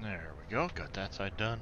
There we go, got that side done.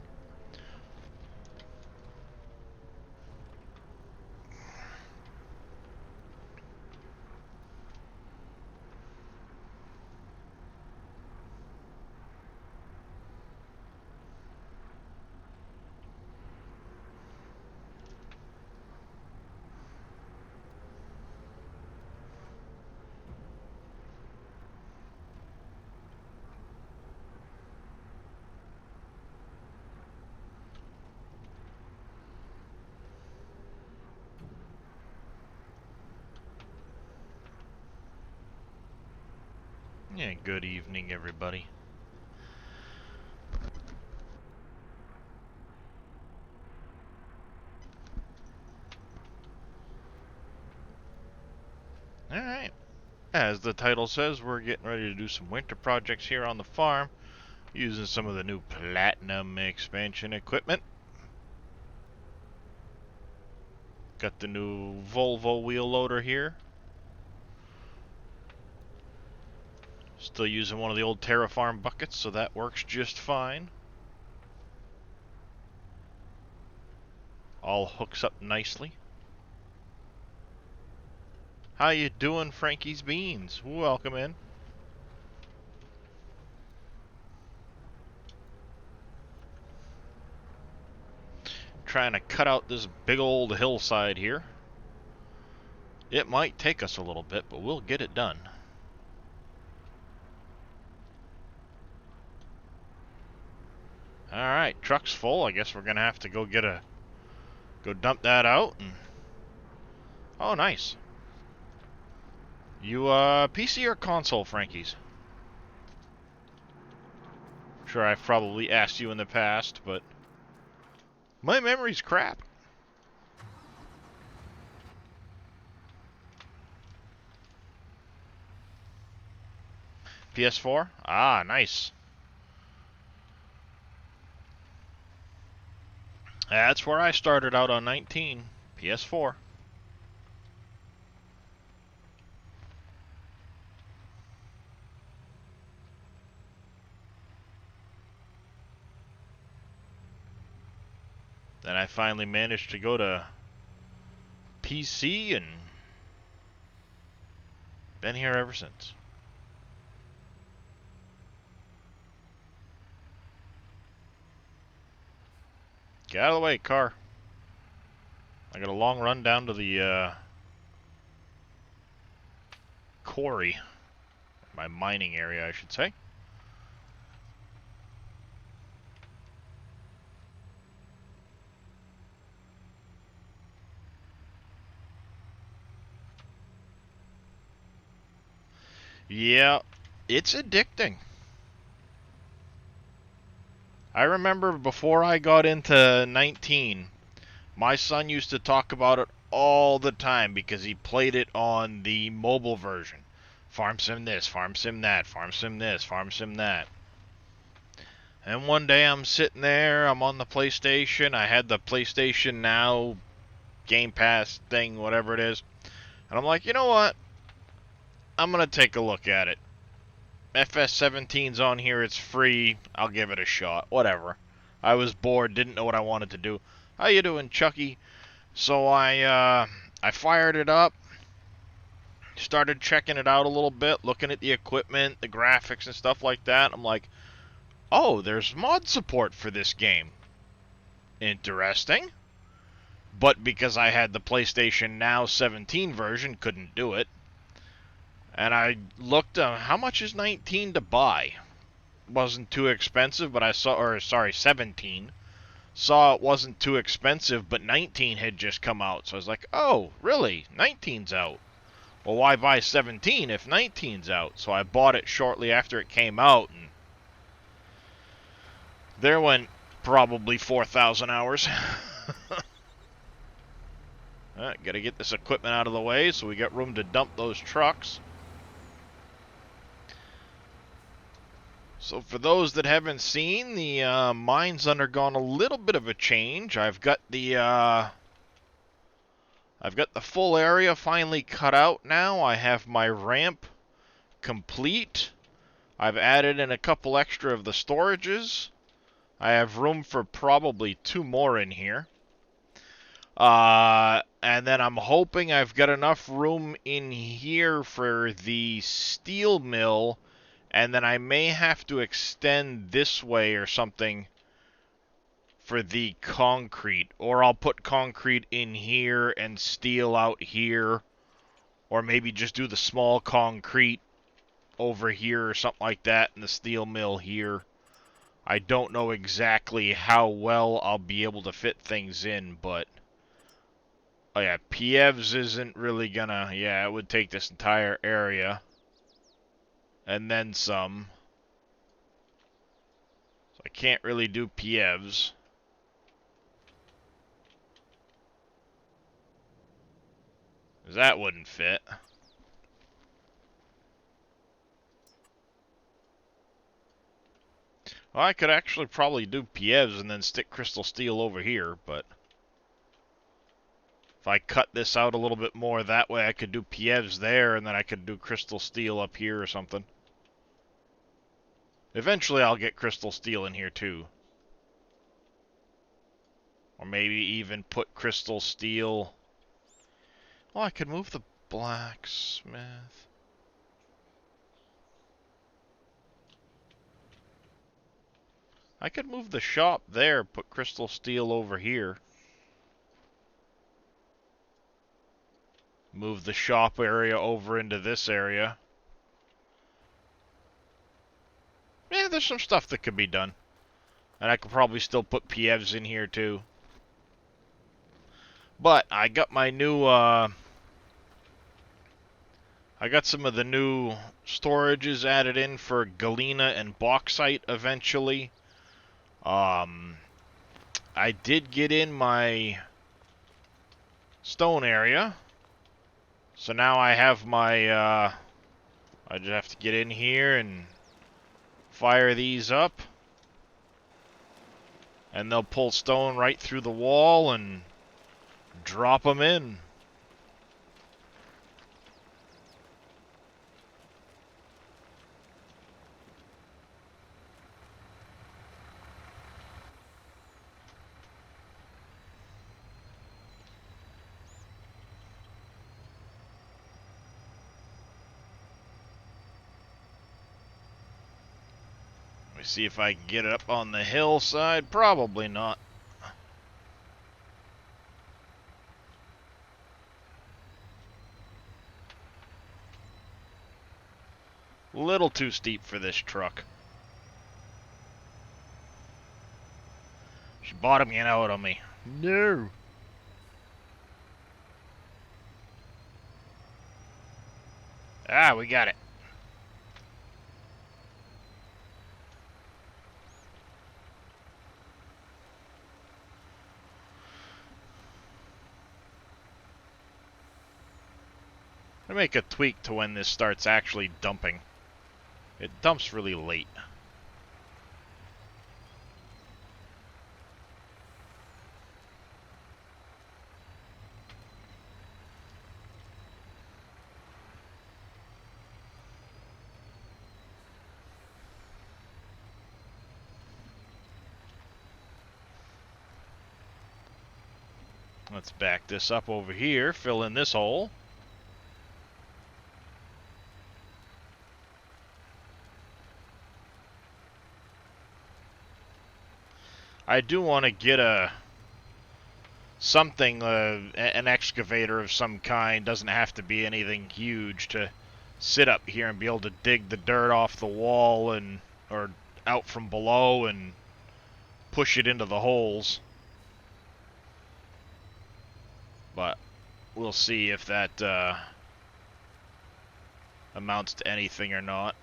Yeah, good evening, everybody. Alright. As the title says, we're getting ready to do some winter projects here on the farm, using some of the new Platinum expansion equipment. Got the new Volvo wheel loader here. Still using one of the old TerraFarm buckets, so that works just fine. All hooks up nicely. How you doing, Frankie's Beans? Welcome in. Trying to cut out this big old hillside here. It might take us a little bit, but we'll get it done. Alright, truck's full. I guess we're gonna have to go dump that out. And oh, nice. You PC or console, Frankies? Sure, I've probably asked you in the past, but my memory's crap. PS4? Ah, nice. That's where I started out on 19. PS4. Then I finally managed to go to PC and been here ever since. Get out of the way, car. I got a long run down to the quarry. My mining area, I should say. Yeah, it's addicting. I remember before I got into 19, my son used to talk about it all the time because he played it on the mobile version. Farm sim this, farm sim that, farm sim this, farm sim that. And one day I'm sitting there, I'm on the PlayStation, I had the PlayStation Now Game Pass thing, whatever it is. And I'm like, you know what? I'm going to take a look at it. FS17's on here, it's free, I'll give it a shot, whatever. I was bored, didn't know what I wanted to do. How you doing, Chucky? So I fired it up, started checking it out a little bit, looking at the equipment, the graphics and stuff like that. I'm like, oh, there's mod support for this game. Interesting. But because I had the PlayStation Now 17 version, couldn't do it. And I looked, how much is 19 to buy? Wasn't too expensive, but I saw, or sorry, 17. Saw it wasn't too expensive, but 19 had just come out. So I was like, oh, really? 19's out. Well, why buy 17 if 19's out? So I bought it shortly after it came out, and there went probably 4,000 hours. Gotta get this equipment out of the way so we got room to dump those trucks. So for those that haven't seen, the mine's undergone a little bit of a change. I've got the full area finally cut out now. I have my ramp complete. I've added in a couple extra of the storages. I have room for probably 2 more in here. And then I'm hoping I've got enough room in here for the steel mill, and then I may have to extend this way or something for the concrete. Or I'll put concrete in here and steel out here, or maybe just do the small concrete over here or something like that, and the steel mill here. I don't know exactly how well I'll be able to fit things in, but... Oh yeah, Pievs isn't really gonna... Yeah, it would take this entire area. And then some. So I can't really do Pievs. That wouldn't fit. Well, I could actually probably do Pievs and then stick crystal steel over here, but... If I cut this out a little bit more, that way I could do Pievs there, and then I could do crystal steel up here or something. Eventually I'll get crystal steel in here too. Or maybe even put crystal steel... Oh, I could move the blacksmith. I could move the shop there, put crystal steel over here. Move the shop area over into this area. Yeah, there's some stuff that could be done. And I could probably still put Pievs in here too. But I got my new, I got some of the new storages added in for galena and bauxite eventually. I did get in my stone area. So now I have my, I just have to get in here and fire these up. And they'll pull stone right through the wall and drop them in. Let me see if I can get it up on the hillside. Probably not. Little too steep for this truck. She bottoming out on me. No. Ah, we got it. I make a tweak to when this starts actually dumping. It dumps really late. Let's back this up over here, fill in this hole. I do want to get something, an excavator of some kind. Doesn't have to be anything huge, to sit up here and be able to dig the dirt off the wall and or out from below and push it into the holes. But we'll see if that amounts to anything or not.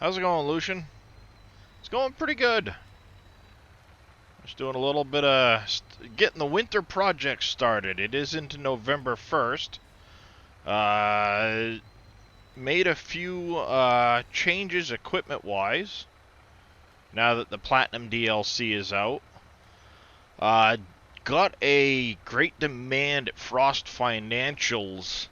How's it going, Lucian? It's going pretty good. Just doing a little bit of getting the winter project started. It is into November 1st. Made a few changes equipment-wise now that the Platinum DLC is out. Got a great demand at Frost Financials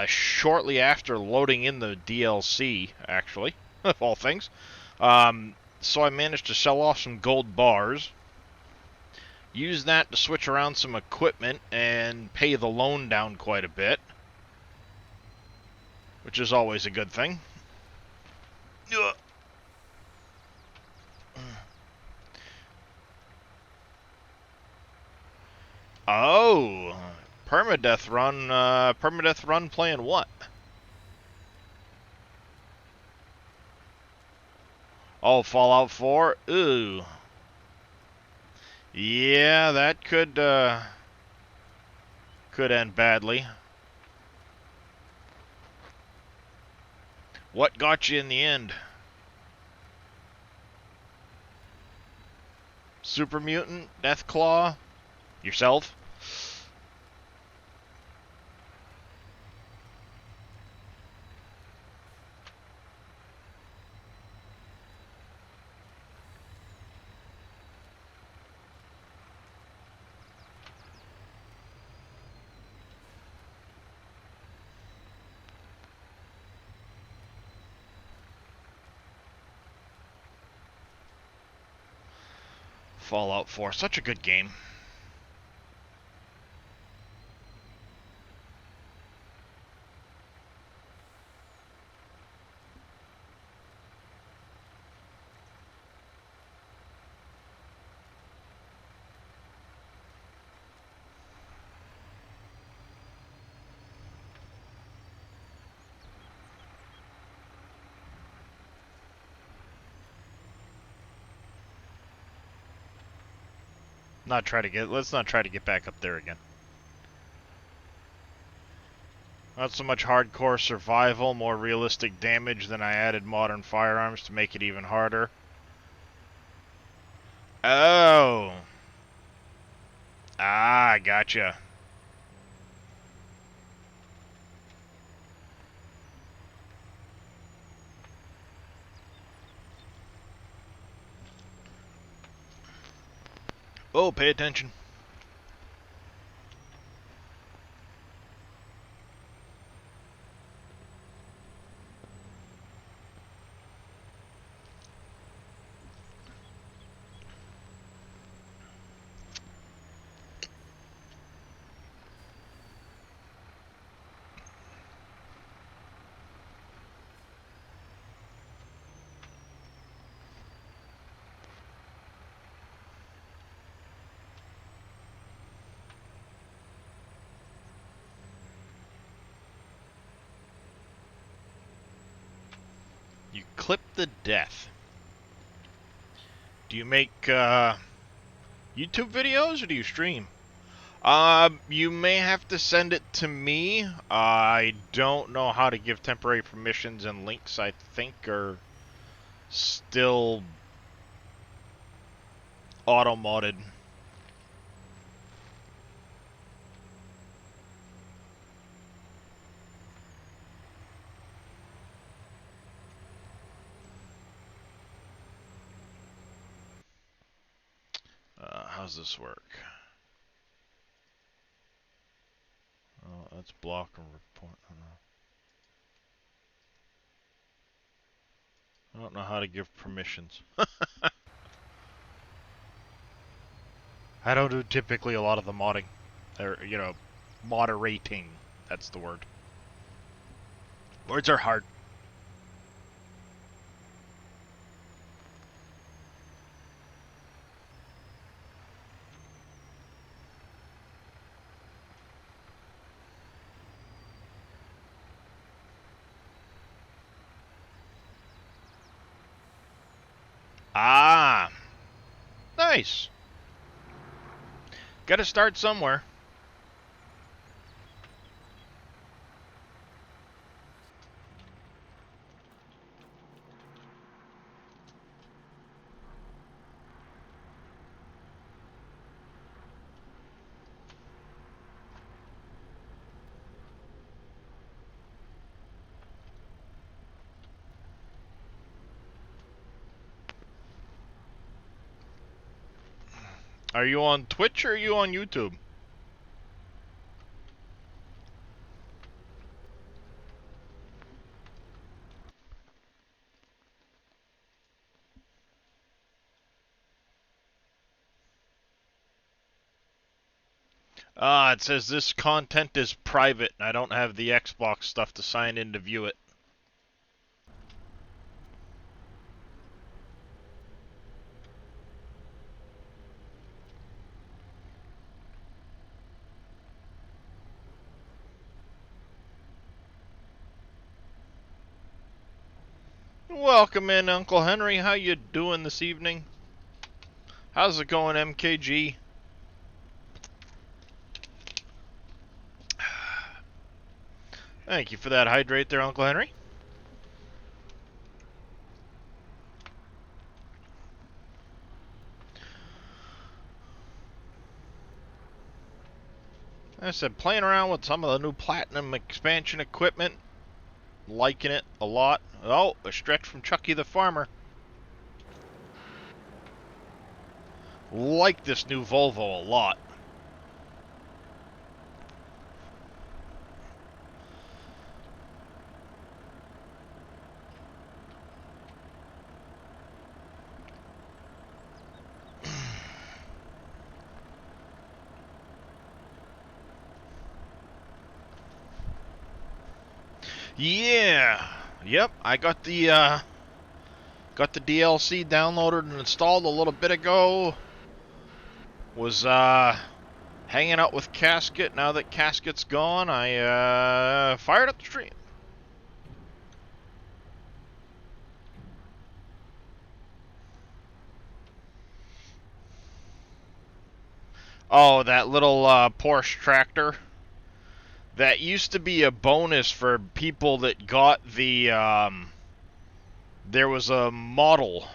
shortly after loading in the DLC, actually, of all things. So I managed to sell off some gold bars, use that to switch around some equipment, and pay the loan down quite a bit, which is always a good thing. Oh, permadeath run playing what? Oh, Fallout 4? Ooh. Yeah, that could end badly. What got you in the end? Super Mutant? Deathclaw? Yourself? Fallout 4, such a good game. Let's not try to get back up there again. Not so much hardcore survival, more realistic damage, than I added modern firearms to make it even harder. Oh. Ah, gotcha. Oh, pay attention. You clip the death. Do you make YouTube videos or do you stream? You may have to send it to me. I don't know how to give temporary permissions, and links, I think, are still auto-modded. How's this work? Oh, that's block and report. I don't know how to give permissions. I don't do typically a lot of the modding. Or, moderating. That's the word. Words are hard. Ah, nice. Gotta start somewhere. Are you on Twitch or are you on YouTube? It says this content is private and I don't have the Xbox stuff to sign in to view it. Welcome in, Uncle Henry. How you doing this evening? How's it going, MKG? Thank you for that hydrate there, Uncle Henry. I said, playing around with some of the new Platinum expansion equipment. Liking it a lot. Oh, a stretch from Chucky the Farmer. Like this new Volvo a lot. Yeah. Yep, I got the DLC downloaded and installed a little bit ago. Was hanging out with Casket. Now that Casket's gone, I fired up the stream. Oh, that little Porsche tractor. That used to be a bonus for people that got the there was a model,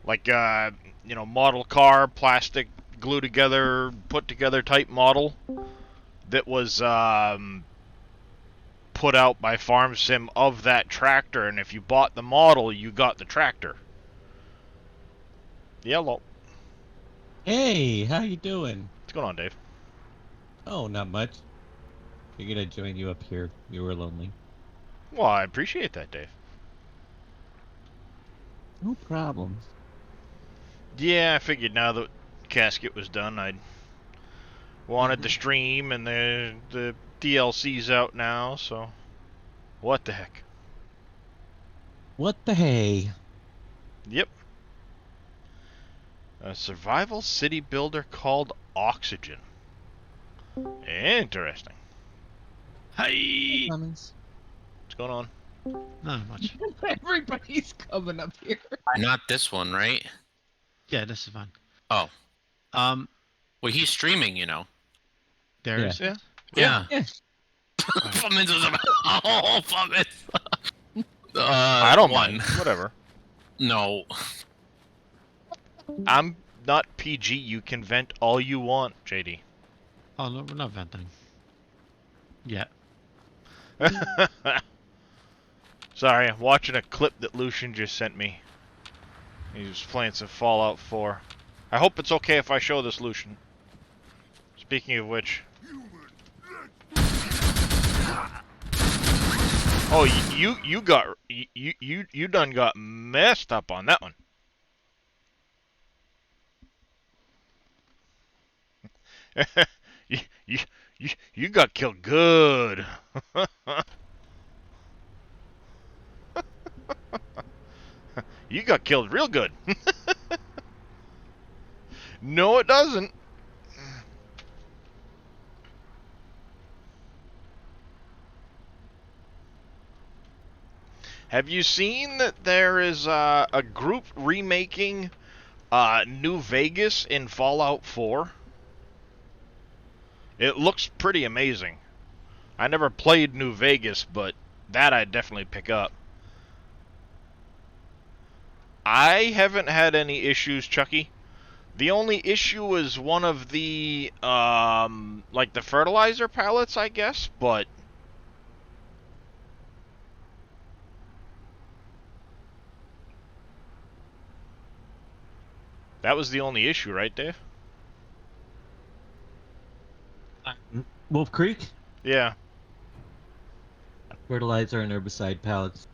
like model car, plastic, glue together, put together type model that was put out by Farm Sim of that tractor, and if you bought the model, you got the tractor. Yellow. Hey, how you doing? What's going on, Dave? Oh, not much. Figured I'd join you up here. You were lonely. Well, I appreciate that, Dave. No problems. Yeah, I figured now that Casket was done, I'd wanted to stream, and the DLC's out now, so what the heck? What the hey? Yep. A survival city builder called Oxygen. Interesting. Hi. Clemens. What's going on? Not much. Everybody's coming up here. Not this one, right? Yeah, this is fun. Oh. Um, Well, he's streaming, you know. there Yeah. is. Yeah. Yeah. Yeah. Fummins was about. Oh, Fummins. I don't one. mind. Whatever. No. I'm not PG. You can vent all you want, JD. Oh no, we're not venting. Yeah. Sorry, I'm watching a clip that Lucian just sent me. He was playing some Fallout 4. I hope it's okay if I show this, Lucian. Speaking of which. Oh, you got you done got messed up on that one. you, you you got killed good. You got killed real good. No, it doesn't. Have you seen that there is a group remaking New Vegas in Fallout 4? It looks pretty amazing. I never played New Vegas, but that I'd definitely pick up. I haven't had any issues, Chucky. The only issue is one of the, like the fertilizer pallets, I guess, but... That was the only issue, right, Dave? Wolf Creek? Yeah. Fertilizer and herbicide pallets.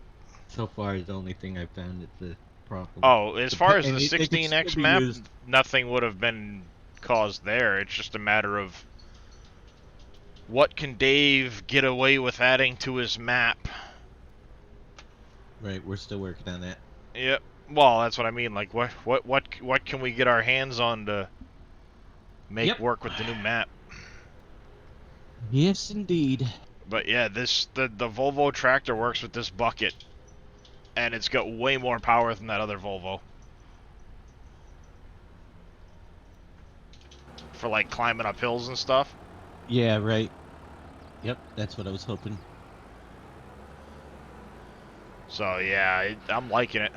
So far is the only thing I've found that's a problem. Oh, as far as And the it could still 16X be map, used. nothing would have been caused there. It's just a matter of what can Dave get away with adding to his map. Right, we're still working on that. Yep. Well, that's what I mean. Like, what can we get our hands on to make work with the new map? Yes, indeed. But yeah, the Volvo tractor works with this bucket, and it's got way more power than that other Volvo. For like climbing up hills and stuff. Yeah, right. Yep, that's what I was hoping. So yeah, I'm liking it.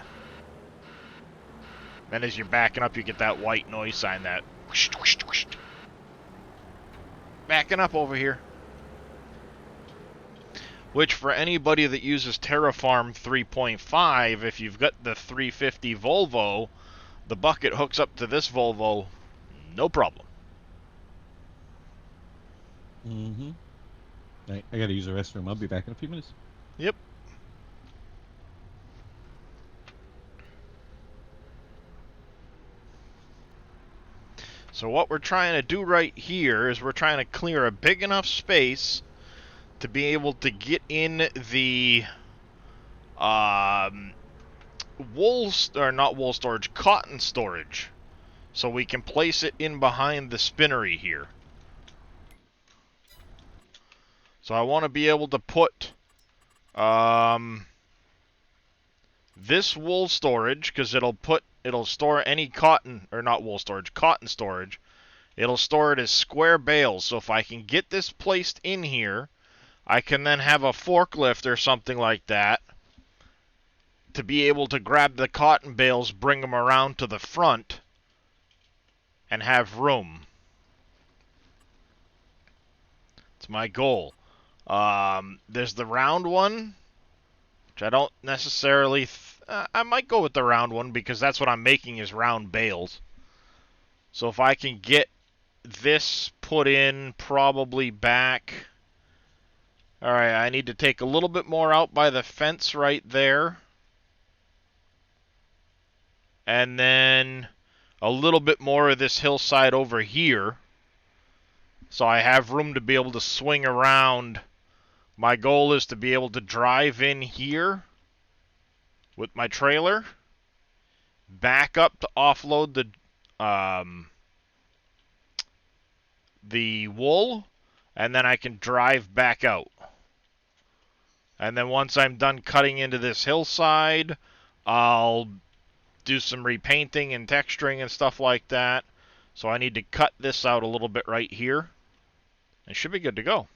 Then as you're backing up, you get that white noise sign that whoosh, whoosh, whoosh. Backing up over here. Which for anybody that uses Terraform 3.5, if you've got the 350 Volvo, the bucket hooks up to this Volvo, no problem. Mm-hmm. Right, I gotta use the restroom. I'll be back in a few minutes. Yep. So what we're trying to do right here is we're trying to clear a big enough space to be able to get in the cotton storage, so we can place it in behind the spinnery here. So I want to be able to put this wool storage, because it'll store any cotton, or not wool storage, cotton storage. It'll store it as square bales. So if I can get this placed in here, I can then have a forklift or something like that to be able to grab the cotton bales, bring them around to the front, and have room. It's my goal. There's the round one, which I don't necessarily... I might go with the round one because that's what I'm making is round bales. So if I can get this put in probably back... Alright, I need to take a little bit more out by the fence right there. And then a little bit more of this hillside over here. So I have room to be able to swing around. My goal is to be able to drive in here with my trailer, back up to offload the wool, and then I can drive back out. And then once I'm done cutting into this hillside, I'll do some repainting and texturing and stuff like that. So I need to cut this out a little bit right here. It should be good to go.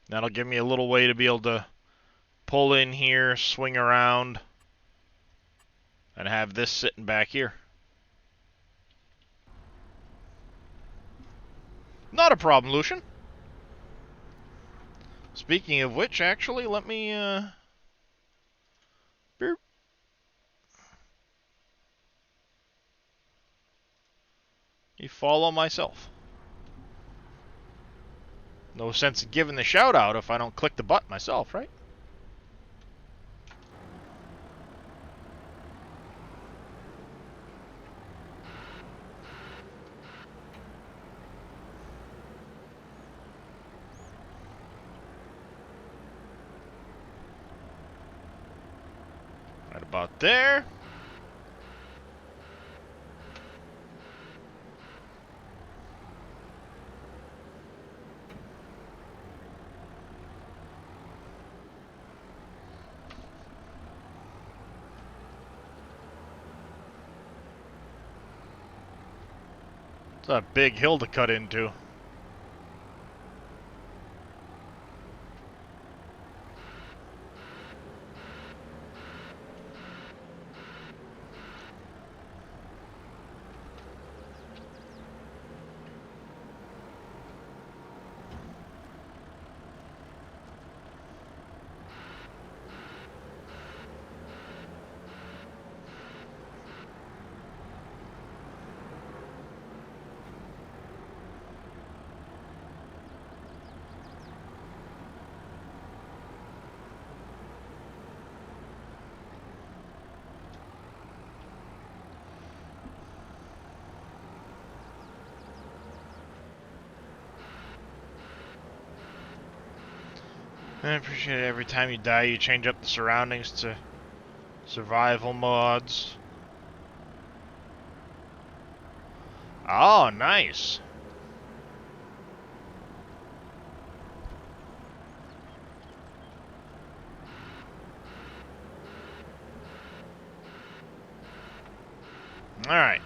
That'll give me a little way to be able to pull in here, swing around, and have this sitting back here. Not a problem, Lucian. Speaking of which, actually, let me, Boop. You follow myself. No sense in giving the shout out if I don't click the button myself, right? Right about there. It's a big hill to cut into. I appreciate it. Every time you die, you change up the surroundings to survival mods. Oh, nice. Alright.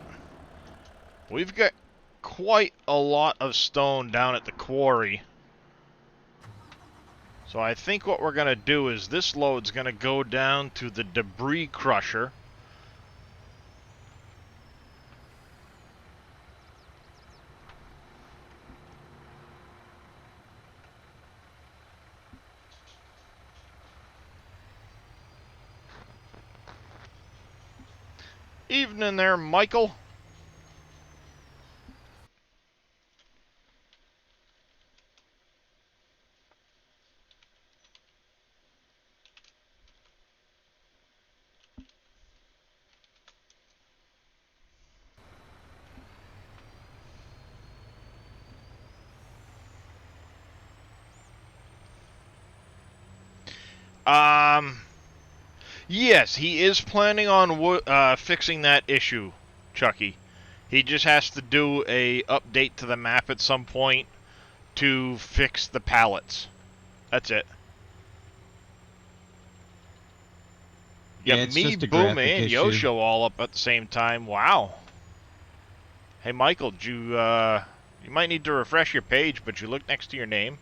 We've got quite a lot of stone down at the quarry. So I think what we're going to do is this load's going to go down to the debris crusher. Evening there, Michael. Yes, he is planning on fixing that issue, Chucky. He just has to do a update to the map at some point to fix the pallets. That's it. Yeah, Yeah, it's me, just a Boom, graphic and issue. Yosho all up at the same time. Wow. Hey, Michael, you might need to refresh your page, but you look next to your name.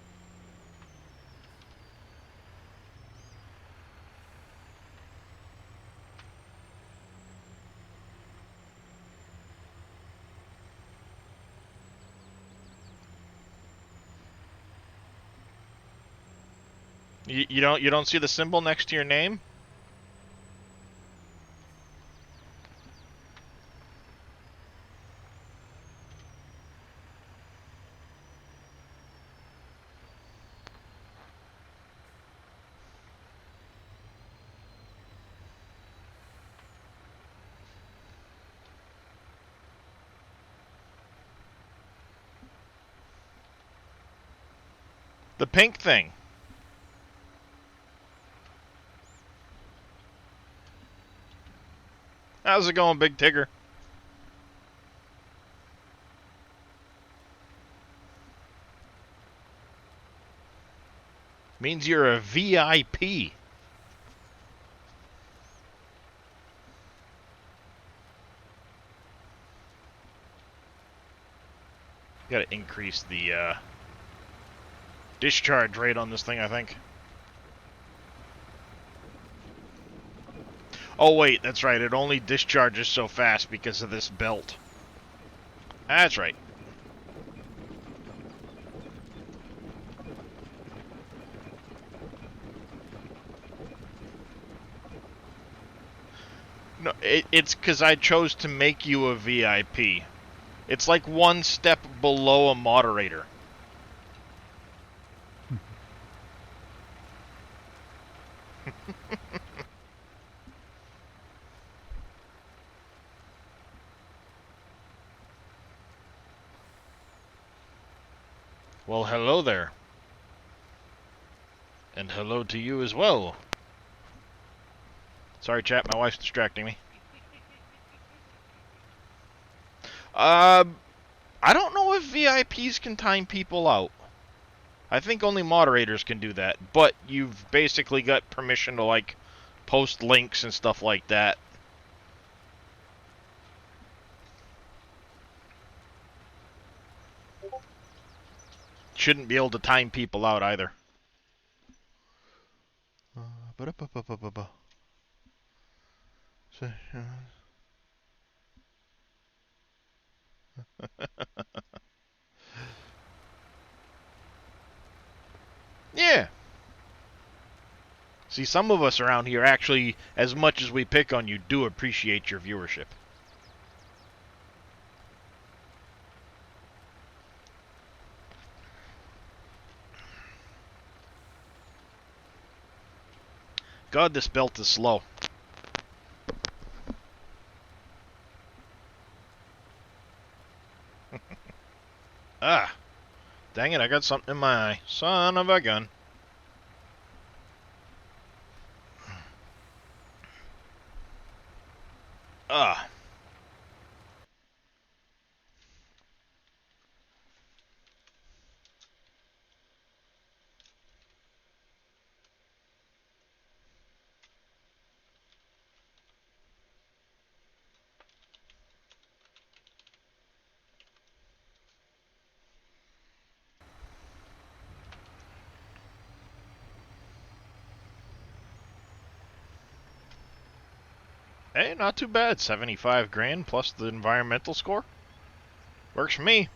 You don't see the symbol next to your name? The pink thing. How's it going, Big Tigger? Means you're a VIP. Gotta increase the discharge rate on this thing, I think. Oh wait, that's right, it only discharges so fast because of this belt. That's right. No, it's because I chose to make you a VIP. It's like one step below a moderator. Well, hello there. And hello to you as well. Sorry, chat, my wife's distracting me. I don't know if VIPs can time people out. I think only moderators can do that, but you've basically got permission to, like, post links and stuff like that. Shouldn't be able to time people out either. Yeah. See, some of us around here actually, as much as we pick on you, do appreciate your viewership. God, this belt is slow. Ah. Dang it, I got something in my eye. Son of a gun. Hey, not too bad. 75 grand plus the environmental score. Works for me.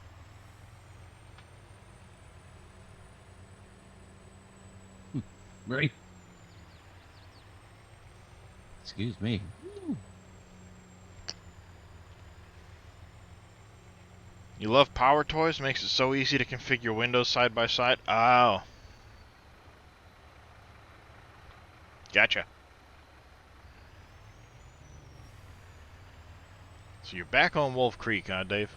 Right. Excuse me. You love Power Toys? Makes it so easy to configure windows side by side. Oh. Gotcha. So you're back on Wolf Creek, huh, Dave?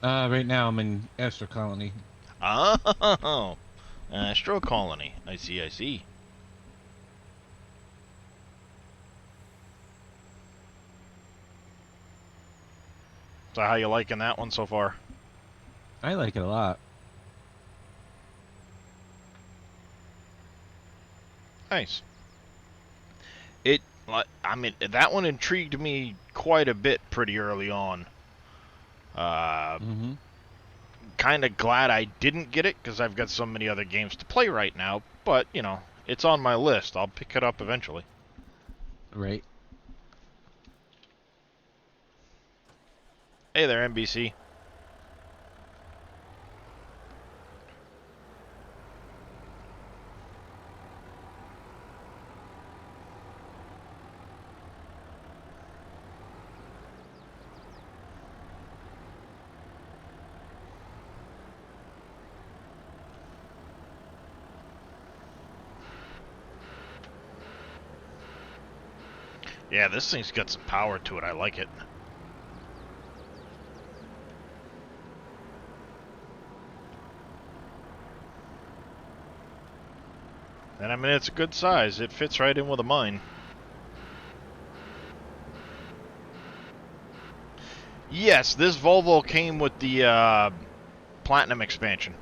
Right now I'm in Astro Colony. Oh. Astro Colony. I see, I see. So how you liking that one so far? I like it a lot. Nice. I mean, that one intrigued me quite a bit pretty early on. Mm-hmm. Kind of glad I didn't get it because I've got so many other games to play right now. But, you know, it's on my list. I'll pick it up eventually. Right. Hey there, NBC. Yeah, this thing's got some power to it. I like it. And I mean, it's a good size. It fits right in with a mine. Yes, this Volvo came with the Platinum expansion.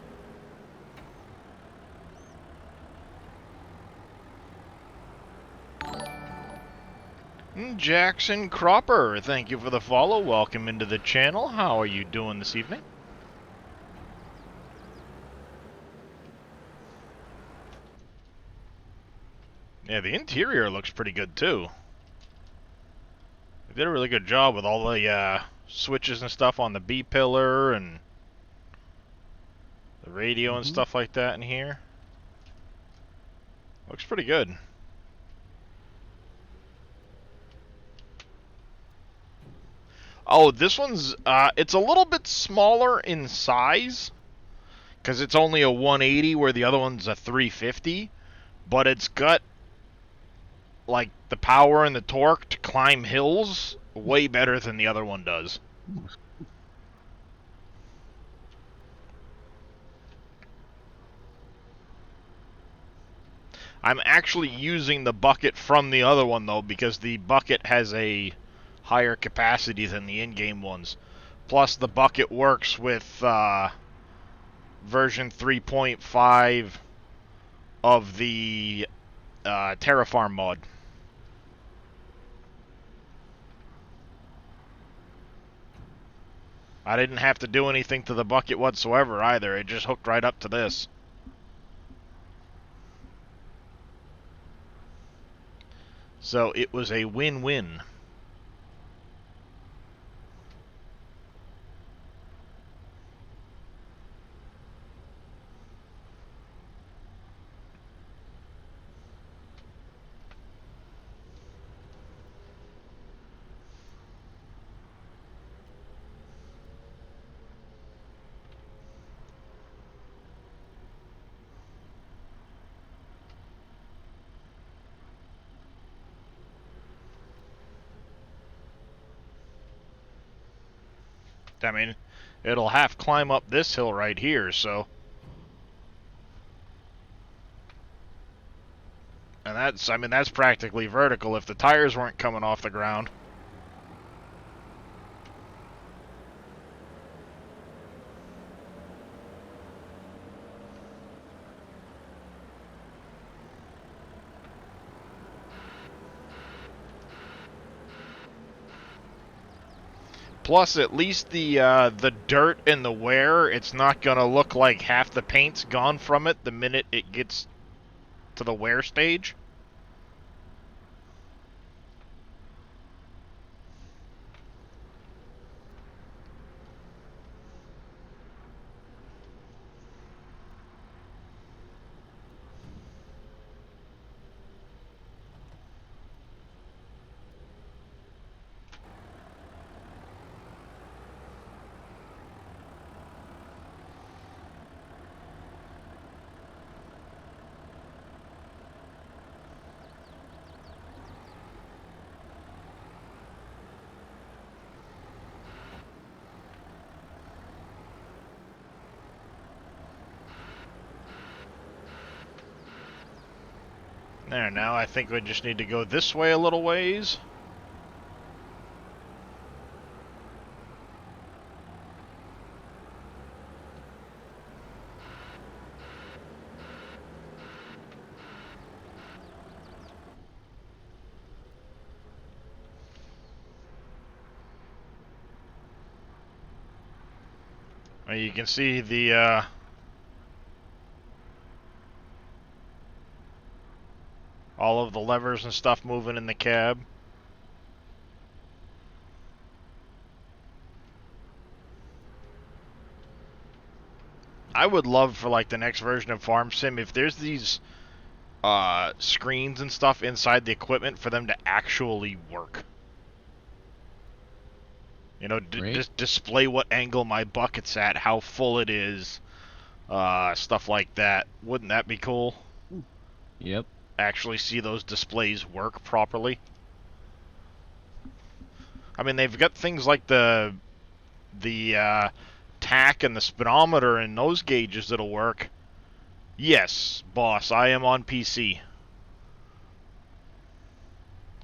Jackson Cropper, thank you for the follow. Welcome into the channel. How are you doing this evening? Yeah, the interior looks pretty good too. They did a really good job with all the switches and stuff on the B-pillar and the radio and stuff like that in here. Looks pretty good. Oh, this one's, it's a little bit smaller in size, because it's only a 180 where the other one's a 350, but it's got, like, the power and the torque to climb hills way better than the other one does. I'm actually using the bucket from the other one, though, because the bucket has a higher capacity than the in-game ones. Plus, the bucket works with version 3.5 of the Terraform mod. I didn't have to do anything to the bucket whatsoever either. It just hooked right up to this. So it was a win-win. I mean, it'll half climb up this hill right here, so. And that's, I mean, that's practically vertical if the tires weren't coming off the ground. Plus, at least the dirt and the wear, it's not gonna look like half the paint's gone from it the minute it gets to the wear stage. There, now I think we just need to go this way a little ways. You can see the, all of the levers and stuff moving in the cab. I would love for, like, the next version of Farm Sim, if there's these, screens and stuff inside the equipment for them to actually work. You know, Right. just display what angle my bucket's at, how full it is, stuff like that. Wouldn't that be cool? Yep. Actually see those displays work properly. I mean, they've got things like the tack and the speedometer and those gauges that'll work. Yes, boss, I am on PC.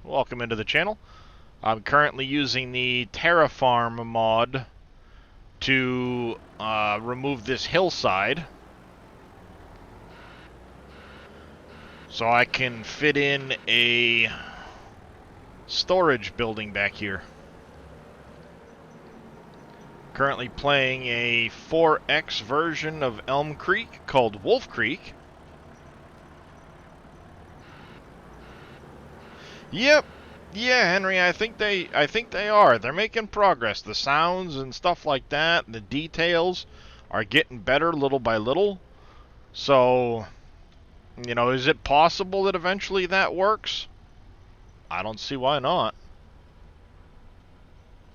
Welcome into the channel. I'm currently using the Terrafarm mod to remove this hillside so I can fit in a storage building back here. Currently playing a 4X version of Elm Creek called Wolf Creek. Yep. Yeah, Henry, I think they are. They're making progress. The sounds and stuff like that, the details are getting better little by little. So, you know, is it possible that eventually that works? I don't see why not.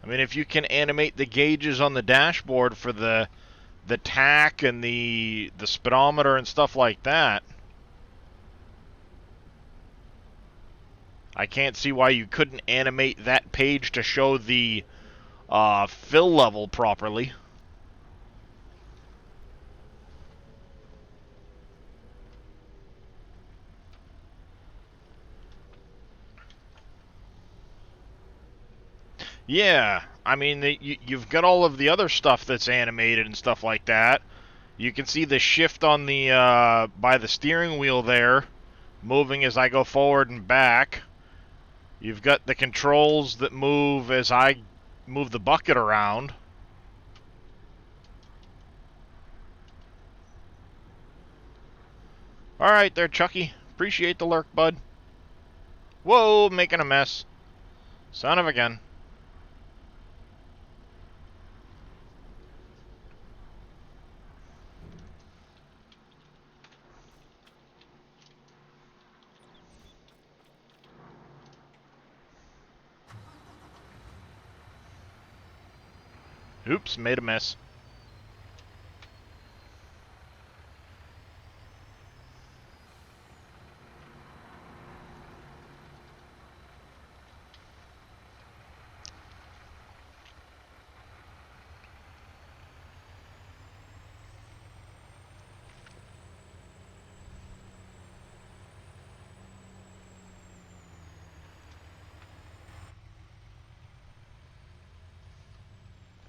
I mean, if you can animate the gauges on the dashboard for the tack and the speedometer and stuff like that, I can't see why you couldn't animate that page to show the fill level properly. Yeah, I mean, you've got all of the other stuff that's animated and stuff like that. You can see the shift on the by the steering wheel there, moving as I go forward and back. You've got the controls that move as I move the bucket around. Alright there, Chucky. Appreciate the lurk, bud. Whoa, making a mess. Son of a gun. Oops, made a mess.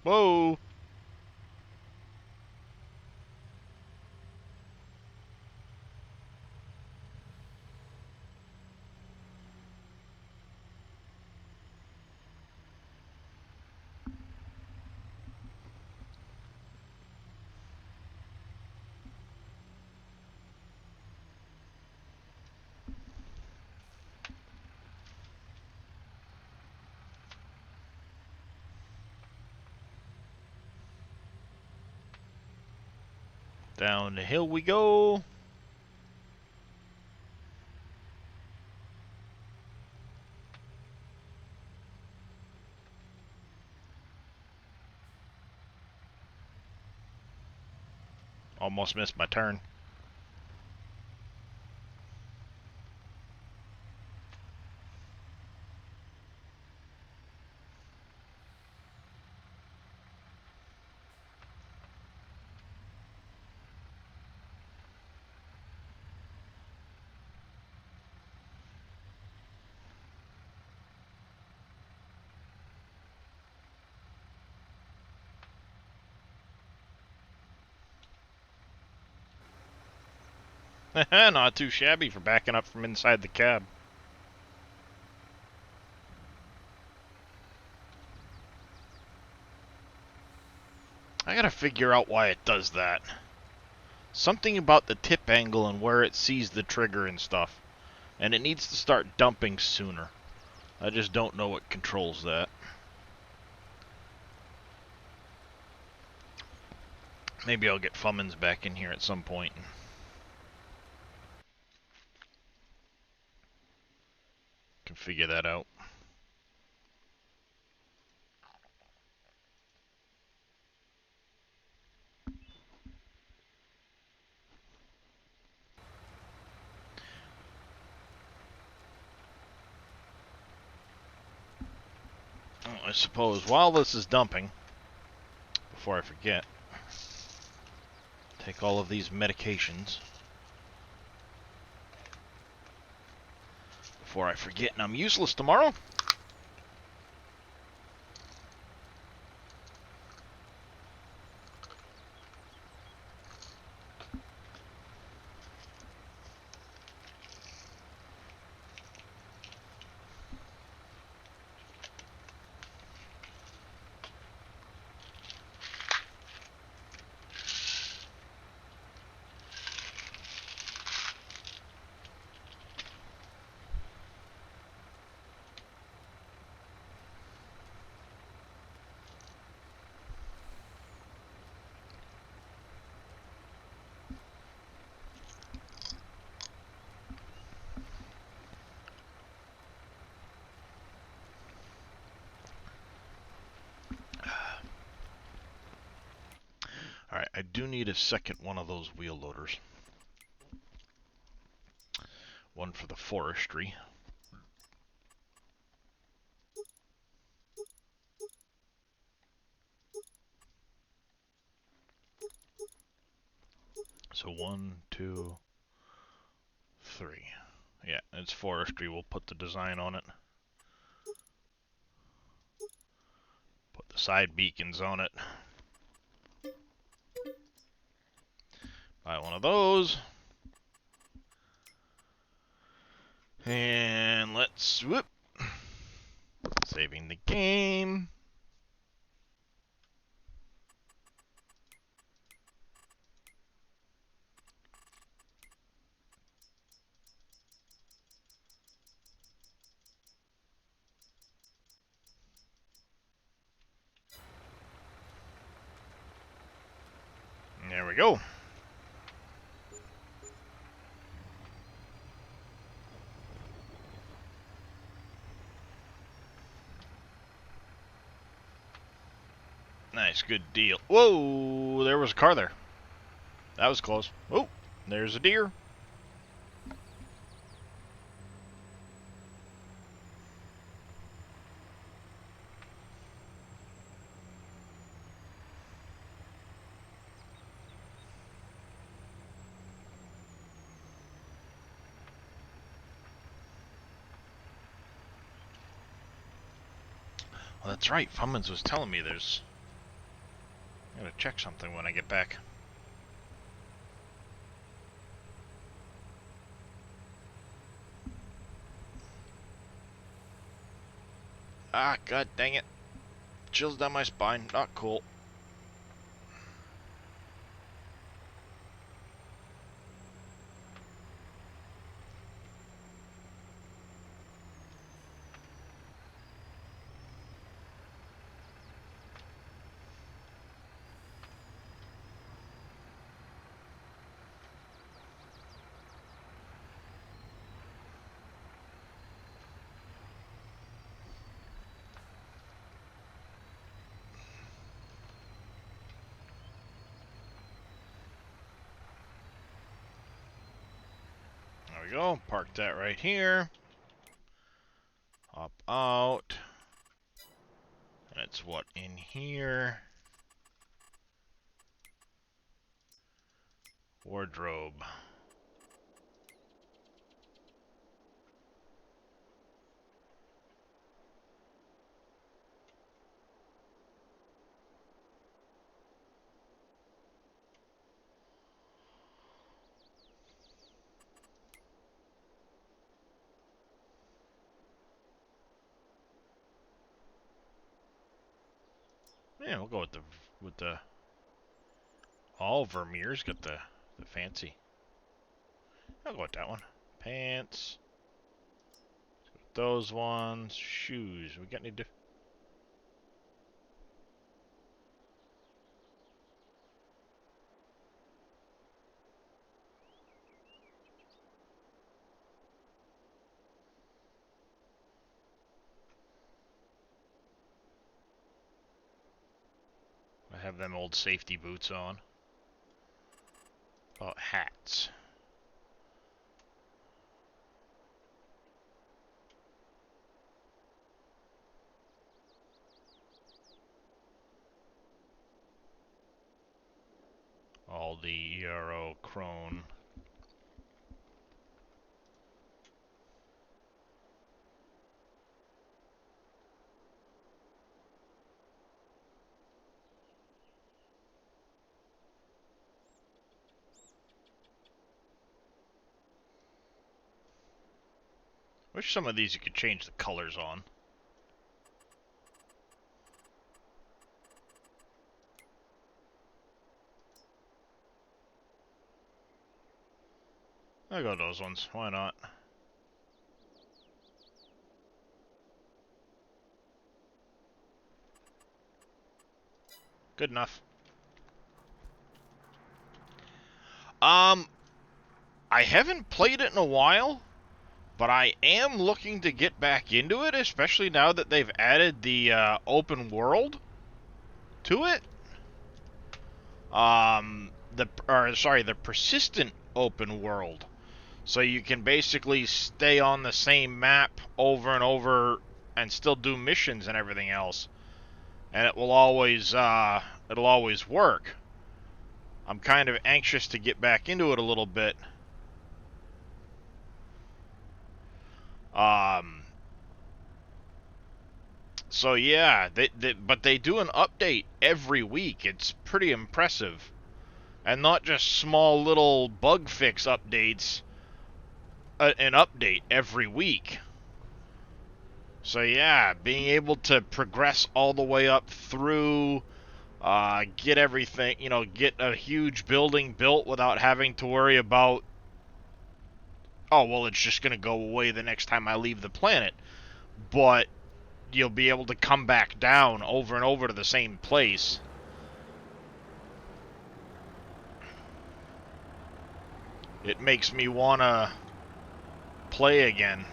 Whoa. Down the hill we go. Almost missed my turn. Not too shabby for backing up from inside the cab. I gotta figure out why it does that. Something about the tip angle and where it sees the trigger and stuff. And it needs to start dumping sooner. I just don't know what controls that. Maybe I'll get Fummins back in here at some point. Can figure that out. Oh, I suppose while this is dumping, before I forget, take all of these medications. Before I forget and I'm useless tomorrow. Alright, I do need a second one of those wheel loaders. One for the forestry. So 1, 2, 3. Yeah, it's forestry. We'll put the design on it. Put the side beacons on it. Buy one of those. And let's whoop. Saving the game. There we go. Nice, good deal. Whoa, there was a car there. That was close. Oh, there's a deer. Well, that's right. Fummins was telling me there's... I gotta check something when I get back. Ah, god dang it. Chills down my spine. Not cool. There we go. Park that right here. Hop out. And it's what, in here? Wardrobe. Yeah, we'll go with the. All Vermeer's got the fancy. I'll go with that one. Pants. Those ones. Shoes. We got any diff. I have them old safety boots on. Oh, hats. All the ERO Crone. Wish some of these you could change the colors on. I'll go those ones. Why not? Good enough. I haven't played it in a while, but I am looking to get back into it, especially now that they've added the open world to it. The persistent open world. So you can basically stay on the same map over and over and still do missions and everything else. And it'll always work. I'm kind of anxious to get back into it a little bit. So yeah, but they do an update every week. It's pretty impressive. And not just small little bug fix updates. An update every week. So yeah, being able to progress all the way up through, get everything, get a huge building built without having to worry about, oh, well, it's just going to go away the next time I leave the planet. But you'll be able to come back down over and over to the same place. It makes me want to play again.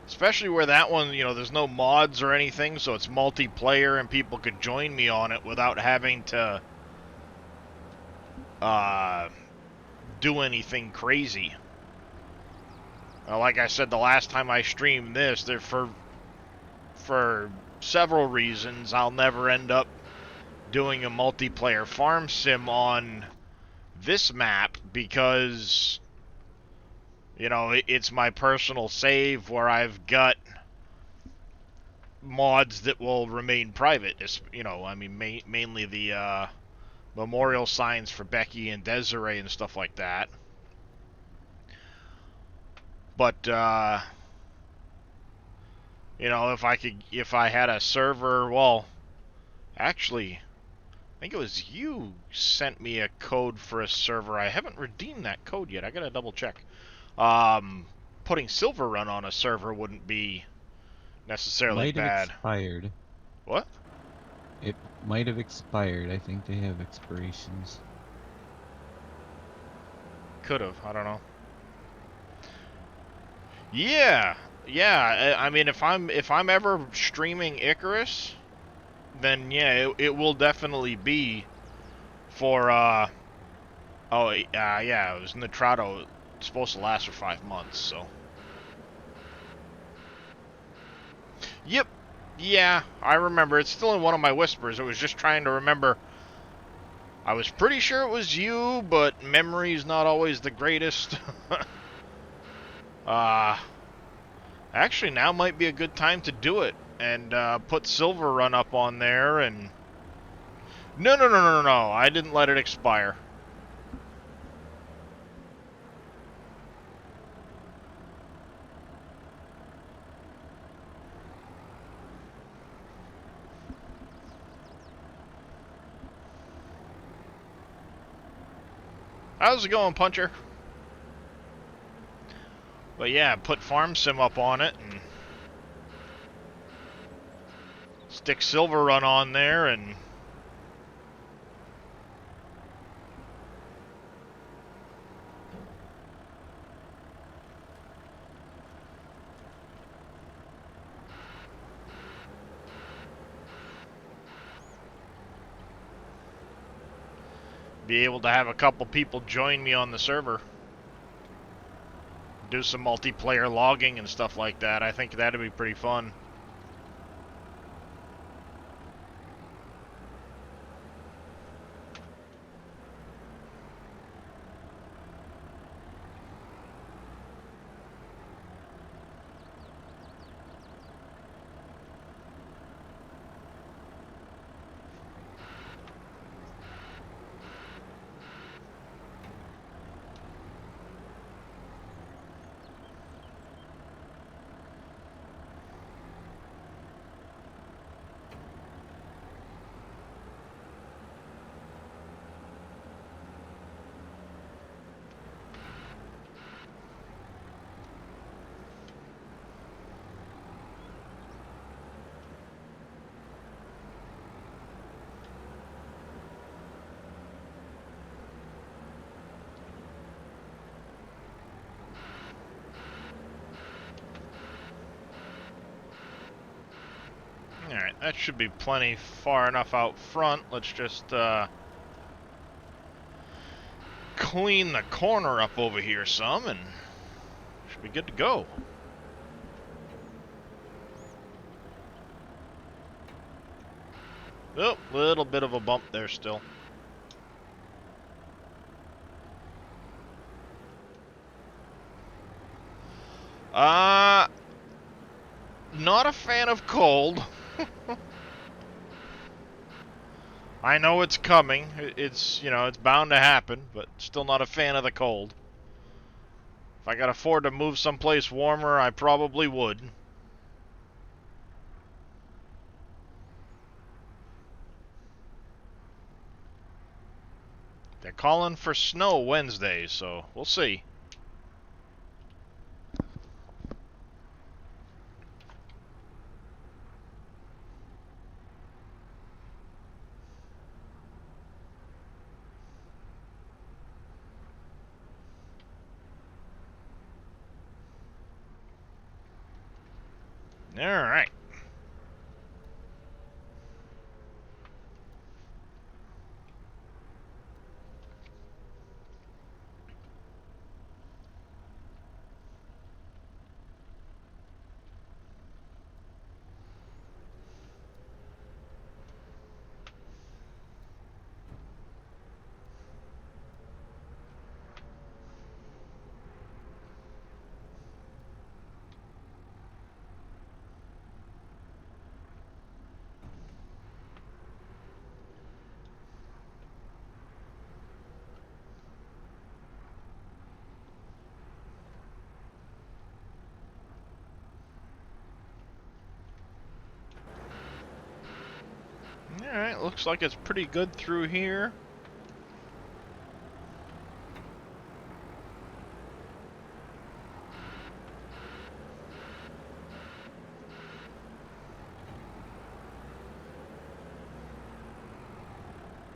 Especially where that one, there's no mods or anything, so it's multiplayer and people could join me on it without having to do anything crazy. Like I said, the last time I streamed this, for several reasons, I'll never end up doing a multiplayer farm sim on this map because, it's my personal save where I've got mods that will remain private. Mainly the memorial signs for Becky and Desiree and stuff like that. But if I had a server, well, actually, I think it was you sent me a code for a server. I haven't redeemed that code yet. I gotta double check. Putting Silver Run on a server wouldn't be necessarily Might have bad. expired. What? It might have expired. I think they have expirations. Could have. I don't know. Yeah. I mean, if I'm ever streaming Icarus, then yeah, it will definitely be for yeah, it was Nitrado. It's supposed to last for 5 months, so. Yep. Yeah, I remember. It's still in one of my whispers. I was just trying to remember. I was pretty sure it was you, but memory's not always the greatest. Actually, now might be a good time to do it and put Silver Run up on there and. No. I didn't let it expire. How's it going, Puncher? But yeah, put Farm Sim up on it and stick Silver Run on there and be able to have a couple people join me on the server. Do some multiplayer logging and stuff like that. I think that'd be pretty fun. Alright, that should be plenty far enough out front. Let's just clean the corner up over here some and should be good to go. Oh, little bit of a bump there still. Not a fan of cold. I know it's coming. It's, you know, it's bound to happen, but still not a fan of the cold. If I could afford to move someplace warmer, I probably would. They're calling for snow Wednesday, so we'll see. All right. Alright, looks like it's pretty good through here.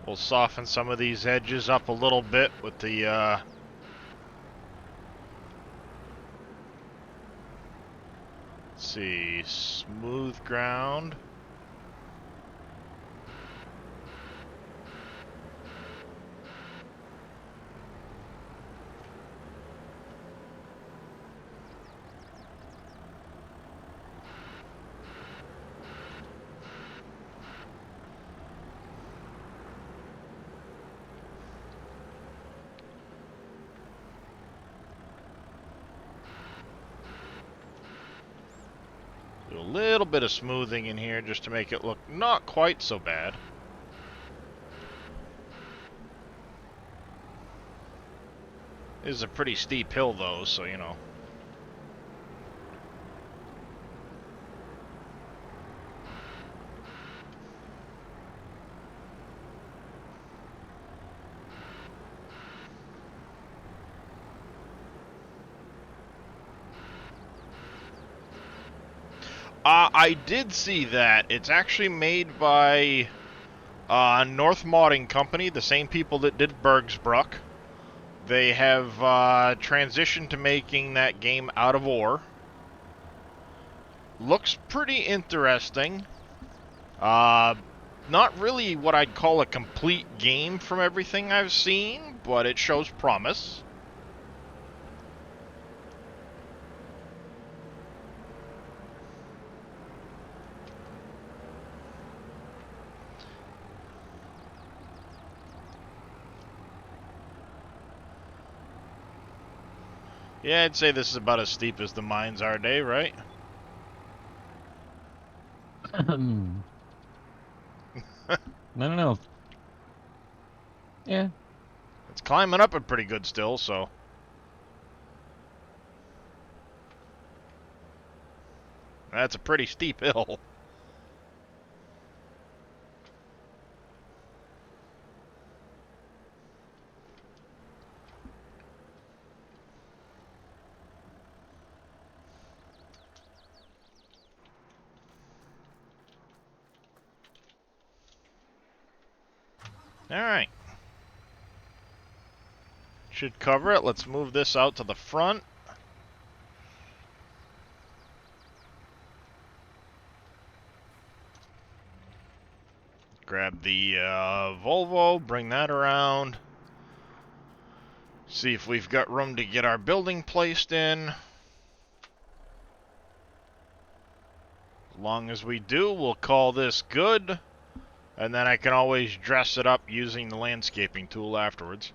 We'll soften some of these edges up a little bit with the let's see, smooth ground. Do a little bit of smoothing in here just to make it look not quite so bad. This is a pretty steep hill though, so you know. I did see that. It's actually made by North Modding Company, the same people that did Bergsbruck. They have transitioned to making that game out of ore. Looks pretty interesting. Not really what I'd call a complete game from everything I've seen, but it shows promise. Yeah, I'd say this is about as steep as the mines are today, right? I don't know. Yeah. It's climbing up it pretty good still, so... That's a pretty steep hill. Alright. Should cover it. Let's move this out to the front. Grab the Volvo, bring that around. See if we've got room to get our building placed in. As long as we do, we'll call this good. And then I can always dress it up using the landscaping tool afterwards.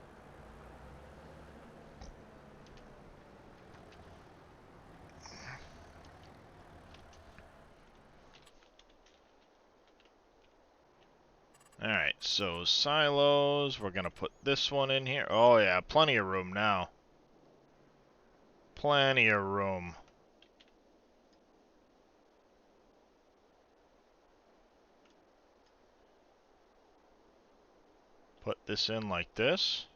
Alright, so silos, we're gonna put this one in here. Oh yeah, plenty of room now. Plenty of room. Put this in like this.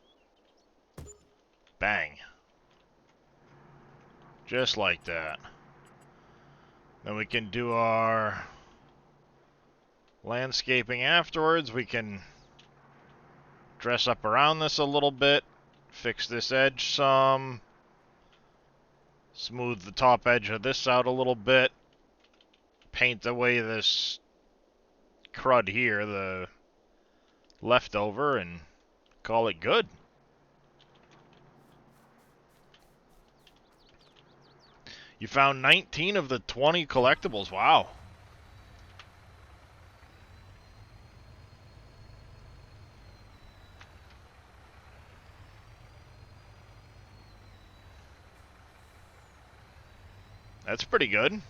Bang. Just like that. Then we can do our landscaping afterwards. We can dress up around this a little bit. Fix this edge some. Smooth the top edge of this out a little bit. Paint away this crud here, the leftover, and call it good. You found 19 of the 20 collectibles. Wow. That's pretty good.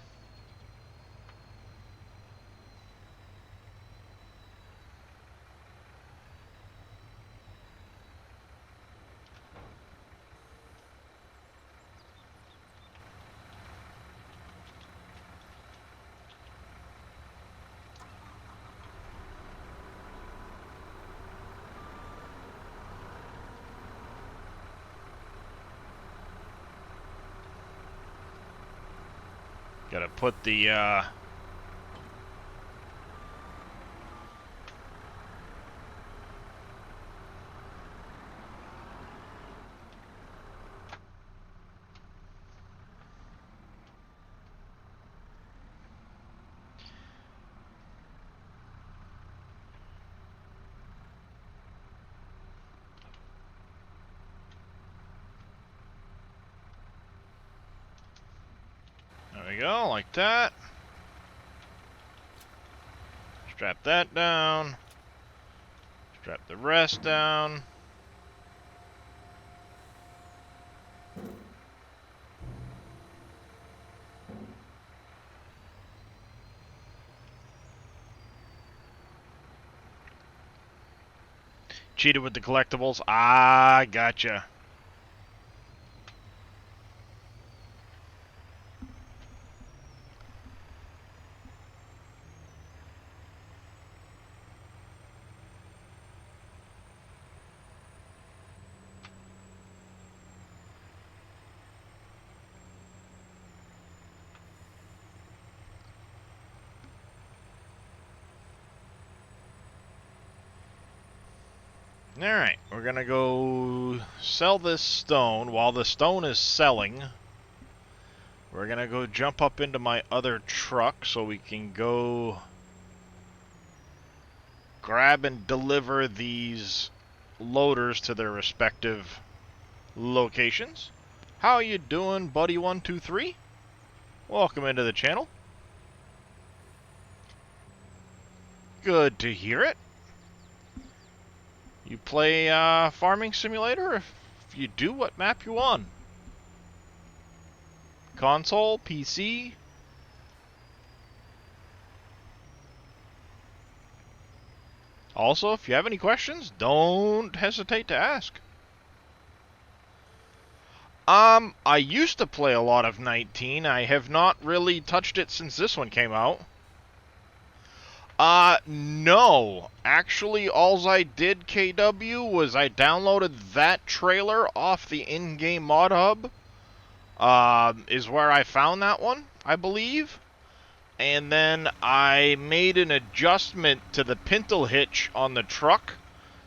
Gotta put the, there we go, like that. Strap that down. Strap the rest down. Cheated with the collectibles. Ah, gotcha. Alright, we're gonna go sell this stone. While the stone is selling, we're gonna go jump up into my other truck so we can go grab and deliver these loaders to their respective locations. How you doing, buddy123? Welcome into the channel. Good to hear it. You play Farming Simulator? If you do, what map you on? Console? PC? Also, if you have any questions, don't hesitate to ask. I used to play a lot of 19. I have not really touched it since this one came out. No. Actually, alls I did, KW, was I downloaded that trailer off the in-game mod hub. Is where I found that one, I believe. And then I made an adjustment to the pintle hitch on the truck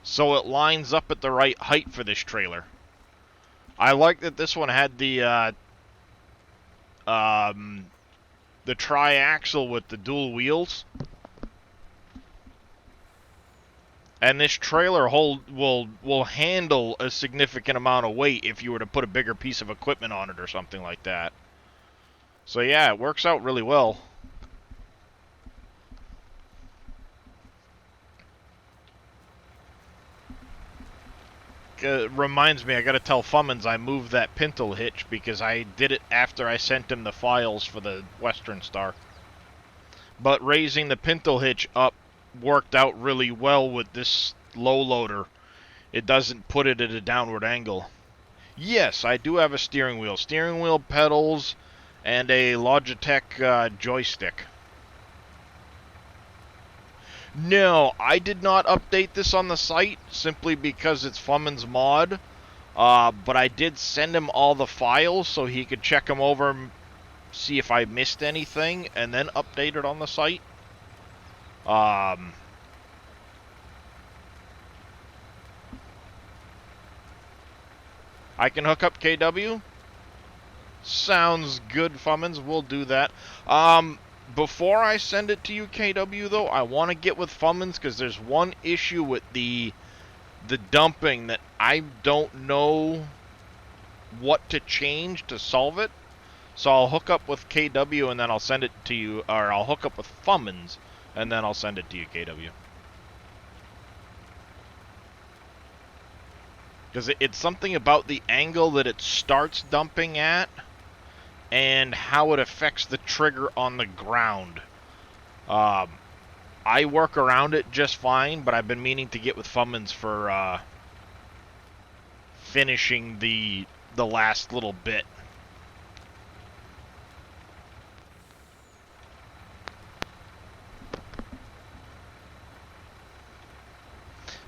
so it lines up at the right height for this trailer. I like that this one had the tri-axle with the dual wheels. And this trailer will handle a significant amount of weight if you were to put a bigger piece of equipment on it or something like that. So yeah, it works out really well. Reminds me, I gotta tell Fummins I moved that pintle hitch because I did it after I sent him the files for the Western Star. But raising the pintle hitch up worked out really well with this low loader. It doesn't put it at a downward angle. Yes, I do have a steering wheel pedals, and a Logitech joystick. No, I did not update this on the site simply because it's Fummin's mod. But I did send him all the files so he could check them over, see if I missed anything, and then update it on the site. I can hook up KW. Sounds good, Fummins. We'll do that. Before I send it to you, KW, though, I want to get with Fummins because there's one issue with the dumping that I don't know what to change to solve it. So I'll hook up with KW and then I'll send it to you, or I'll hook up with Fummins and then I'll send it to you, KW. Because it's something about the angle that it starts dumping at and how it affects the trigger on the ground. I work around it just fine, but I've been meaning to get with Fummins for finishing the last little bit.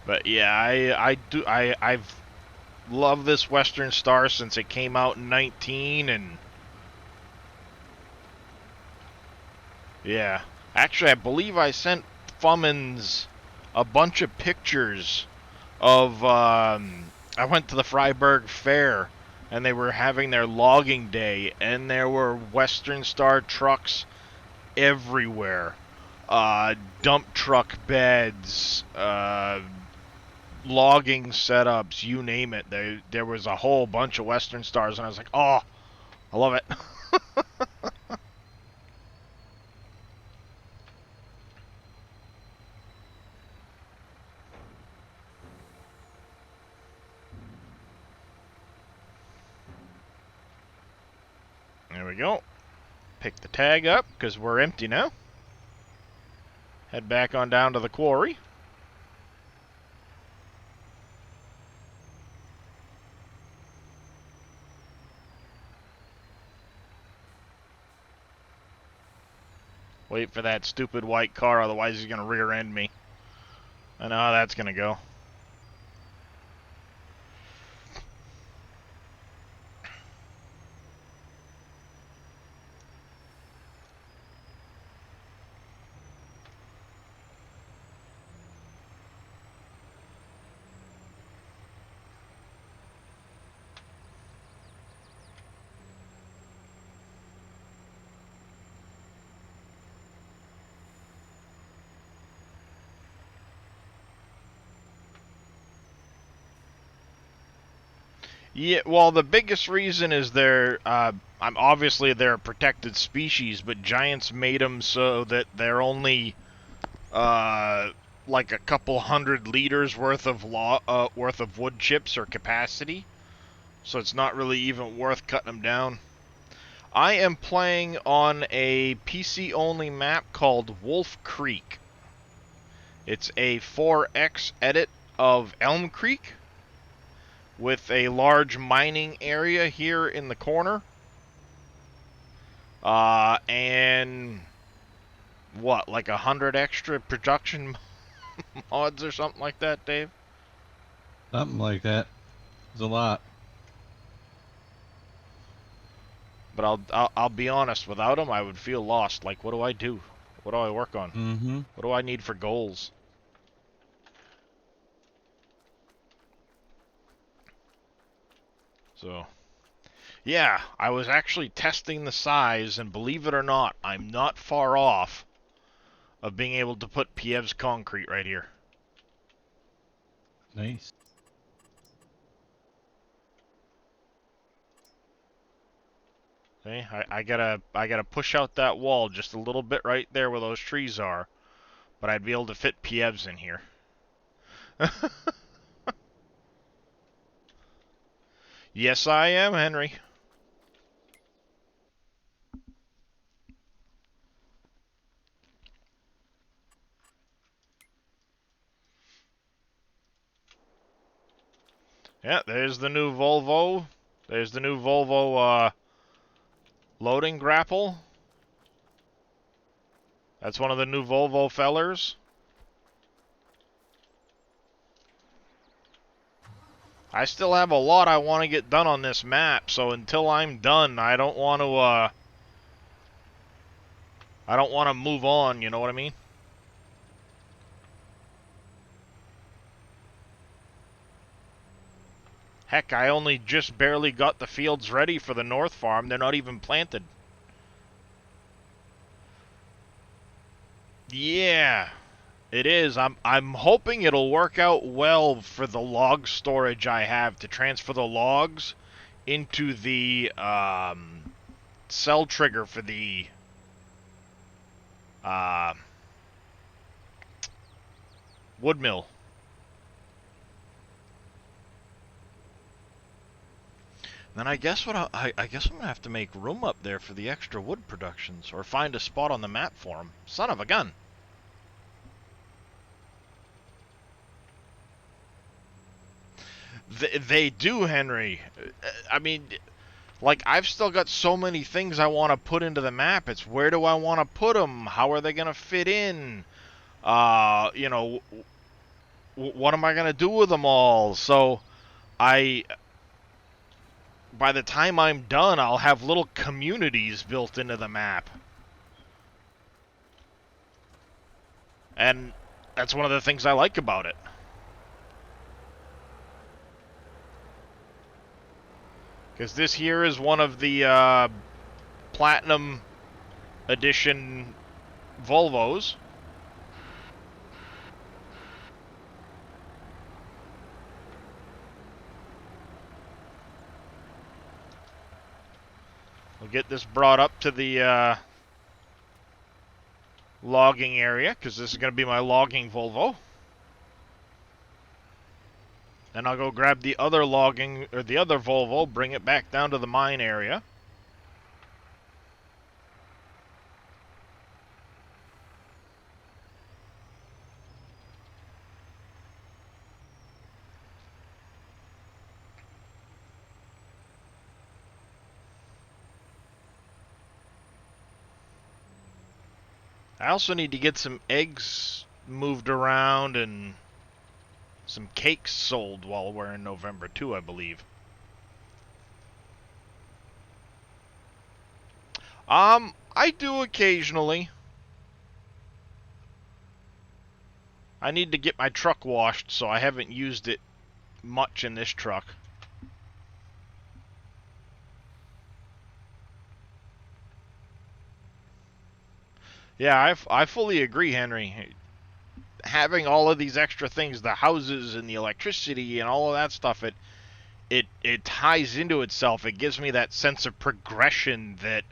But yeah, I've loved this Western Star since it came out in 19, and yeah. Actually, I believe I sent Fummins a bunch of pictures of, I went to the Freiburg Fair, and they were having their logging day, and there were Western Star trucks everywhere. Dump truck beds, logging setups, you name it. There was a whole bunch of Western Stars, and I was like, oh, I love it. There we go. Pick the tag up, because we're empty now. Head back on down to the quarry. Wait for that stupid white car, otherwise he's going to rear end me. I know how that's going to go. Yeah, well, the biggest reason is I'm obviously they're a protected species, but giants made them so that they're only uh, like a couple hundred liters worth of wood chips or capacity, so it's not really even worth cutting them down. I am playing on a PC only map called Wolf Creek. It's a 4X edit of Elm Creek with a large mining area here in the corner. And what, like 100 extra production mods or something like that, Dave? Something like that. It's a lot. But I'll be honest, without them, I would feel lost. Like, what do I do? What do I work on? Mm-hmm. What do I need for goals? So, yeah, I was actually testing the size, and believe it or not, I'm not far off of being able to put Piev's concrete right here. Nice. Okay, I gotta push out that wall just a little bit right there where those trees are, but I'd be able to fit Piev's in here. Yes, I am, Henry. Yeah, there's the new Volvo. There's the new Volvo loading grapple. That's one of the new Volvo fellers. I still have a lot I want to get done on this map, so until I'm done, I don't want to move on, you know what I mean? Heck, I only just barely got the fields ready for the North Farm. They're not even planted. Yeah, it is. I'm hoping it'll work out well for the log storage I have to transfer the logs into the cell trigger for the uh, wood mill. Then I guess I guess I'm gonna have to make room up there for the extra wood productions, or find a spot on the map for them. Son of a gun! They do, Henry. I mean, like, I've still got so many things I want to put into the map. It's where do I want to put them? How are they gonna fit in? You know, what am I gonna do with them all? So, I by the time I'm done, I'll have little communities built into the map. And that's one of the things I like about it. Because this here is one of the Platinum Edition Volvos. We'll get this brought up to the logging area, because this is going to be my logging Volvo. Then I'll go grab the other logging, or the other Volvo, bring it back down to the mine area. I also need to get some eggs moved around and some cakes sold while we're in November too, I believe. I do occasionally. I need to get my truck washed, so I haven't used it much in this truck. Yeah, I fully agree, Henry. Having all of these extra things, the houses and the electricity and all of that stuff, it ties into itself. It gives me that sense of progression that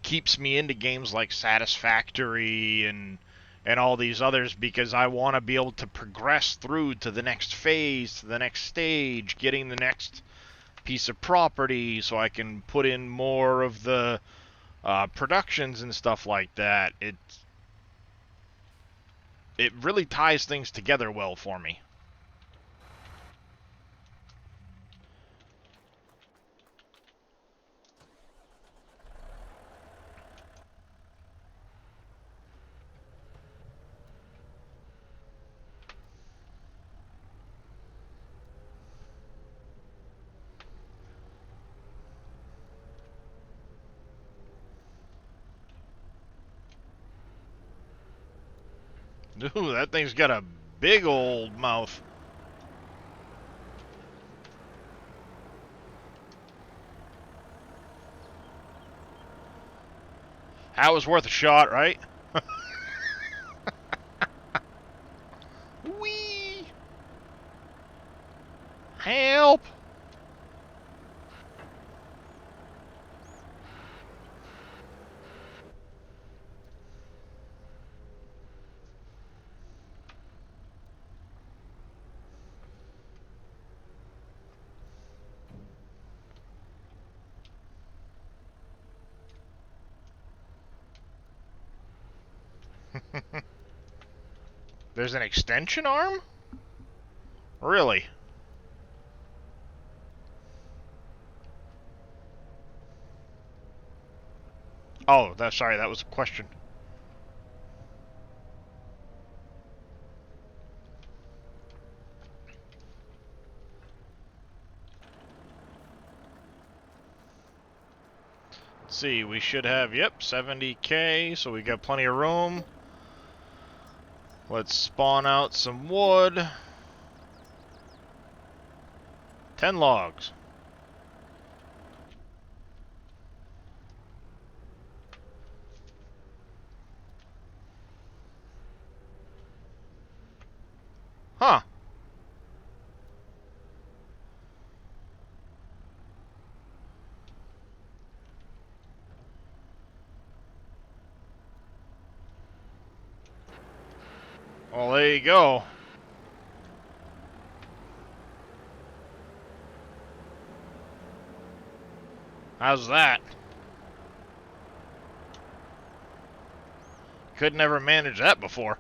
keeps me into games like Satisfactory and all these others, because I want to be able to progress through to the next phase, to the next stage, getting the next piece of property so I can put in more of the productions and stuff like that. It really ties things together well for me. Ooh, that thing's got a big old mouth. That was worth a shot, right? Whee! Help! There's an extension arm? Really? Oh, sorry, that was a question. Let's see, we should have, yep, 70k, so we got plenty of room. Let's spawn out some wood. 10 logs. Huh. Well, there you go. How's that? Could never manage that before.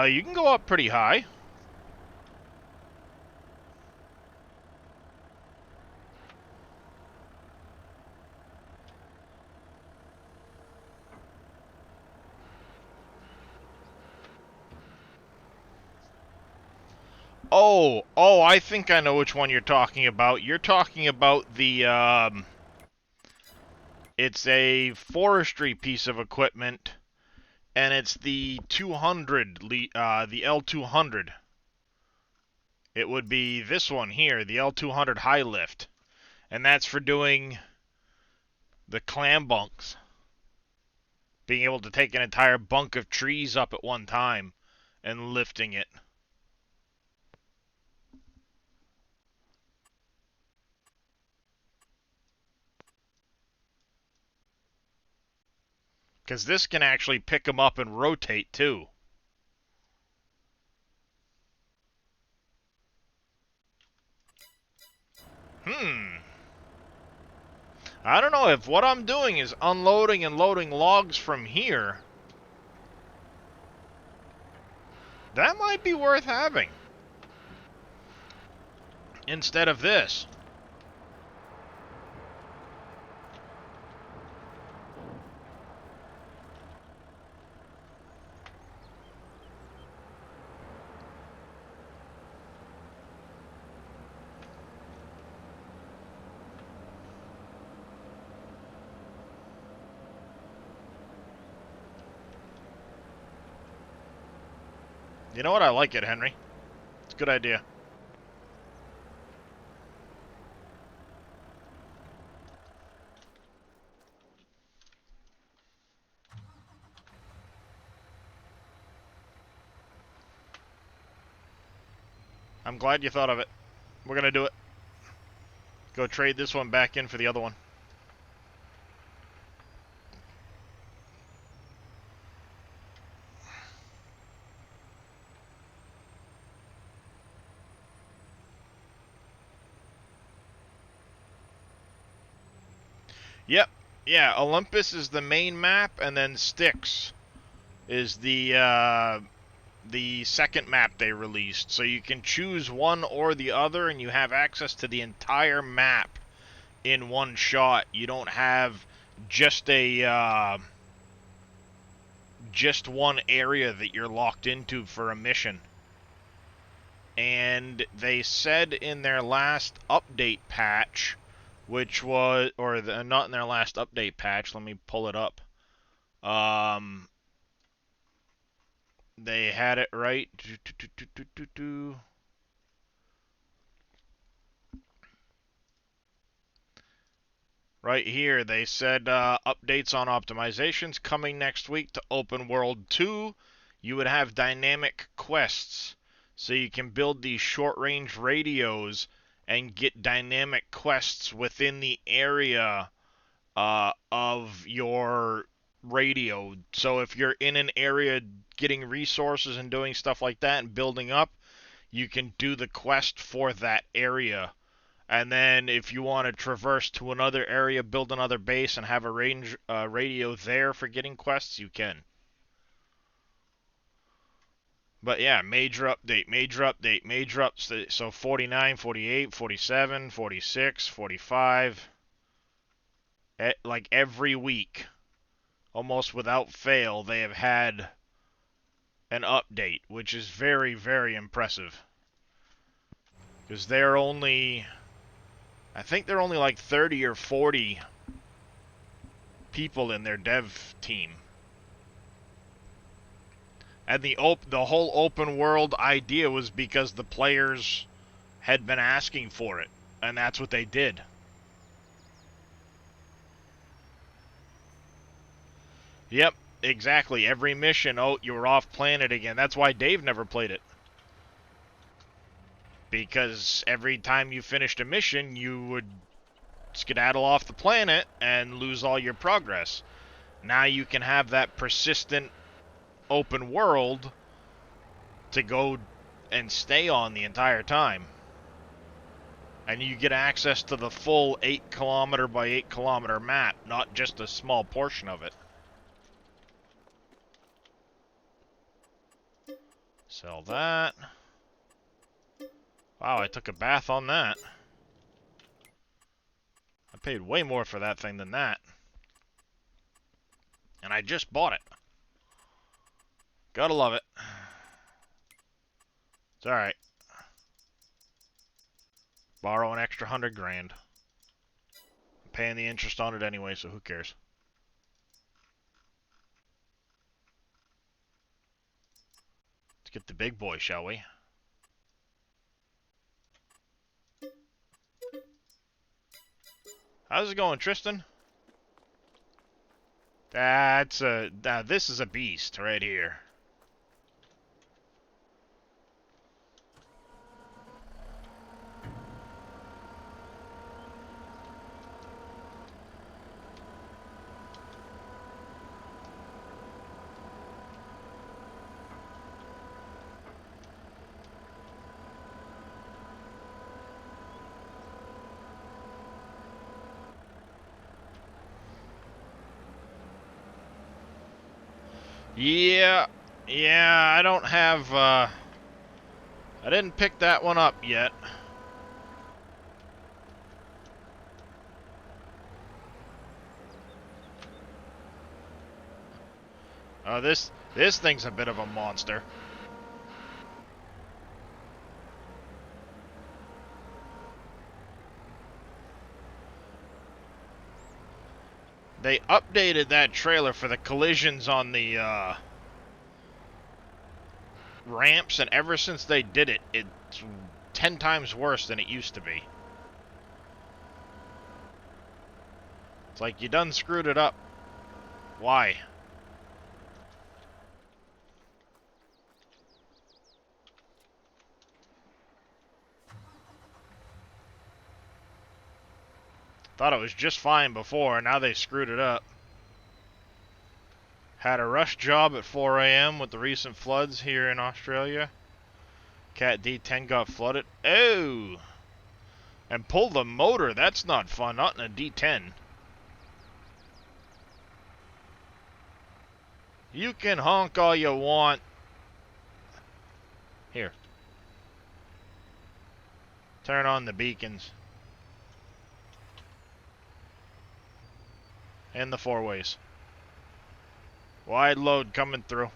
You can go up pretty high. Oh, I think I know which one you're talking about. You're talking about the, it's a forestry piece of equipment, and it's the 200, the L200. It would be this one here, the L200 high lift. And that's for doing the clam bunks. Being able to take an entire bunk of trees up at one time and lifting it. Because this can actually pick them up and rotate too. I don't know if what I'm doing is unloading and loading logs from here. That might be worth having. Instead of this. You know what? I like it, Henry. It's a good idea. I'm glad you thought of it. We're gonna do it. Go trade this one back in for the other one. Yep. Yeah, Olympus is the main map, and then Styx is the second map they released. So you can choose one or the other, and you have access to the entire map in one shot. You don't have just a just one area that you're locked into for a mission. And they said in their last update patch, which was, or not in their last update patch, let me pull it up. They had it right. Right here, they said updates on optimizations coming next week to Open World 2. You would have dynamic quests, so you can build these short-range radios and get dynamic quests within the area of your radio. So if you're in an area getting resources and doing stuff like that and building up, you can do the quest for that area. And then if you want to traverse to another area, build another base, and have a range radio there for getting quests, you can. But yeah, major update, major update, major update. So 49, 48, 47, 46, 45. Like every week, almost without fail, they have had an update, which is very, very impressive. Because they're only, I think they're only like 30 or 40 people in their dev team. And the whole open world idea was because the players had been asking for it, and that's what they did. Yep, exactly. Every mission, oh, you were off planet again. That's why Dave never played it. Because every time you finished a mission, you would skedaddle off the planet and lose all your progress. Now you can have that persistent open world to go and stay on the entire time. And you get access to the full 8 kilometer by 8 kilometer map, not just a small portion of it. Sell that. Wow, I took a bath on that. I paid way more for that thing than that. And I just bought it. Gotta love it. It's alright. Borrow an extra 100 grand. I'm paying the interest on it anyway, so who cares? Let's get the big boy, shall we? How's it going, Tristan? This is a beast right here. Yeah, I don't have, I didn't pick that one up yet. Oh, this thing's a bit of a monster. They updated that trailer for the collisions on the ramps, and ever since they did it, it's 10 times worse than it used to be. It's like, you done screwed it up. Why? Thought it was just fine before, and now they screwed it up. Had a rush job at 4 a.m. with the recent floods here in Australia. Cat D10 got flooded. Oh! And pull the motor. That's not fun. Not in a D10. You can honk all you want. Here. Turn on the beacons. And the four-ways. Wide load coming through.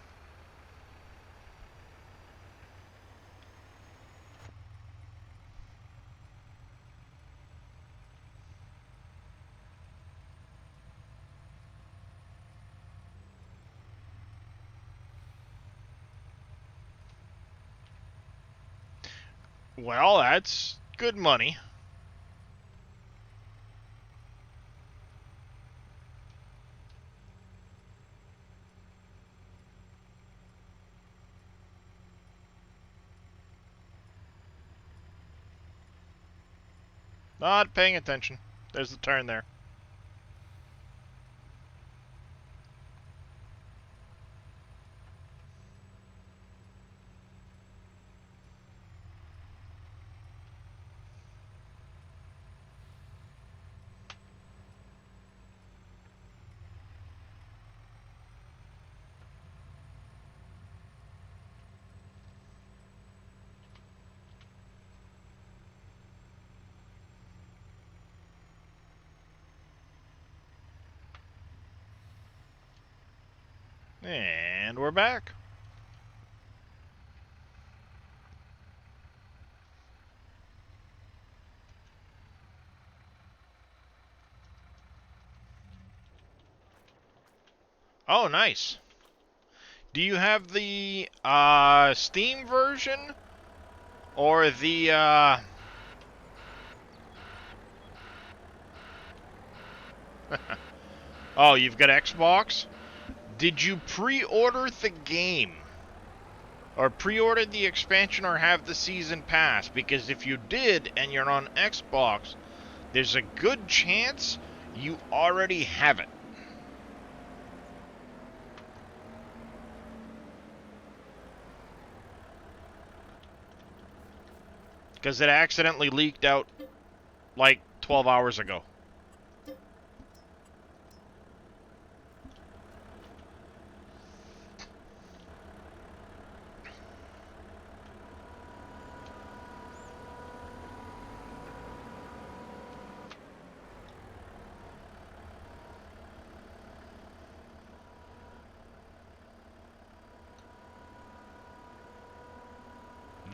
Well, that's good money. Not paying attention. There's the turn there. And we're back. Oh, nice. Do you have the Steam version or the Oh, you've got Xbox? Did you pre-order the game? Or pre-order the expansion or have the season pass? Because if you did and you're on Xbox, there's a good chance you already have it. Because it accidentally leaked out like 12 hours ago.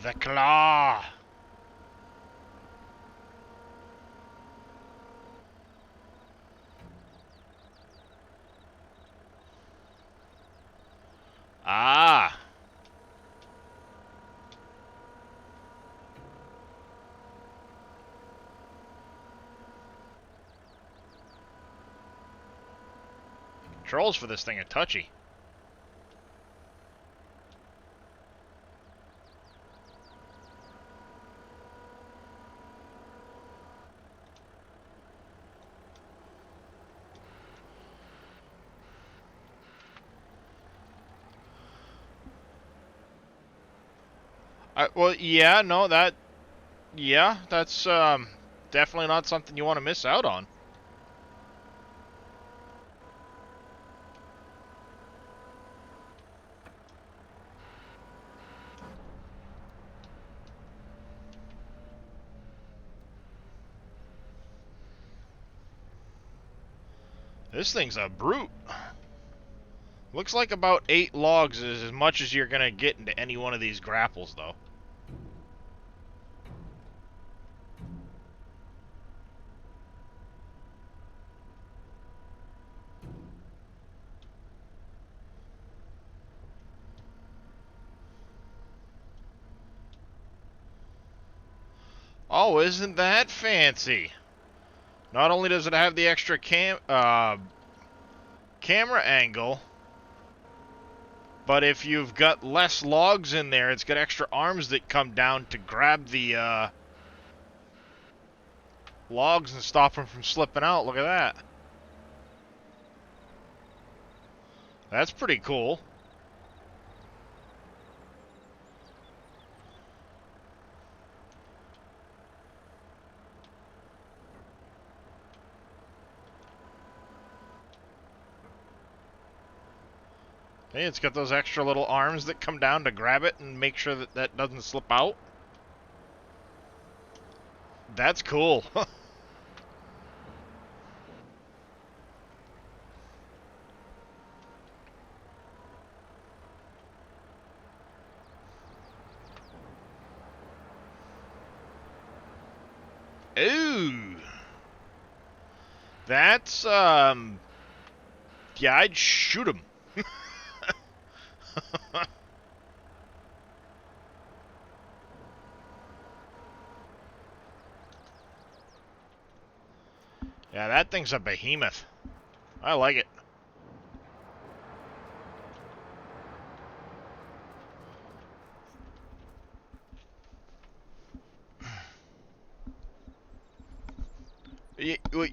The claw. Ah. Controls for this thing are touchy. Well, yeah, no, that's definitely not something you want to miss out on. This thing's a brute. Looks like about 8 logs is as much as you're gonna get into any one of these grapples, though. Oh, isn't that fancy? Not only does it have the extra camera angle, but if you've got less logs in there, it's got extra arms that come down to grab the logs and stop them from slipping out. Look at that. That's pretty cool. Hey, it's got those extra little arms that come down to grab it and make sure that that doesn't slip out. That's cool. Ooh. That's, yeah, I'd shoot him. Yeah, that thing's a behemoth. I like it.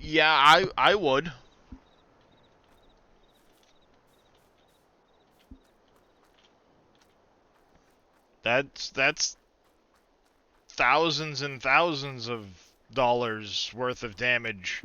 Yeah, I would. That's thousands and thousands of dollars worth of damage.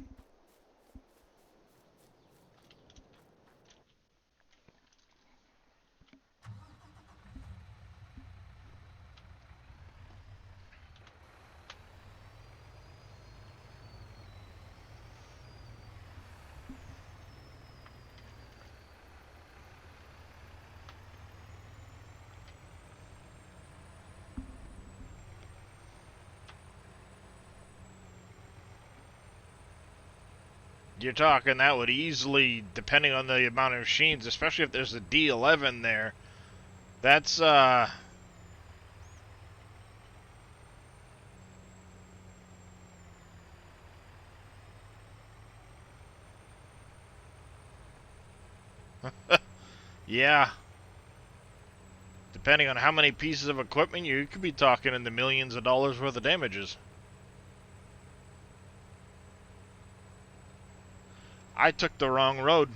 You're talking that would easily, depending on the amount of machines, especially if there's a D11 there, that's, yeah. Depending on how many pieces of equipment, you could be talking in the millions of dollars worth of damages. I took the wrong road.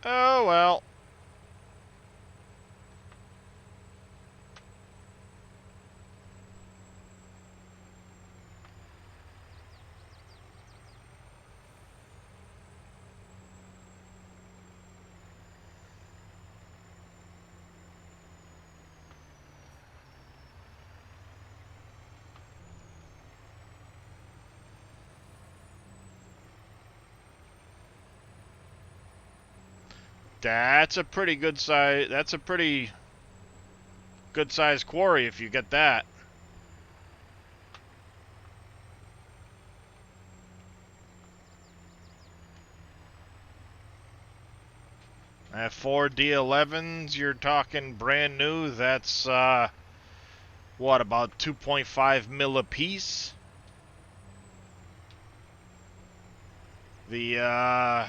Oh, well. That's a pretty good size. That's a pretty good size quarry if you get that. At 4 D11s, you're talking brand new. That's, what, about 2.5 mil a piece? The,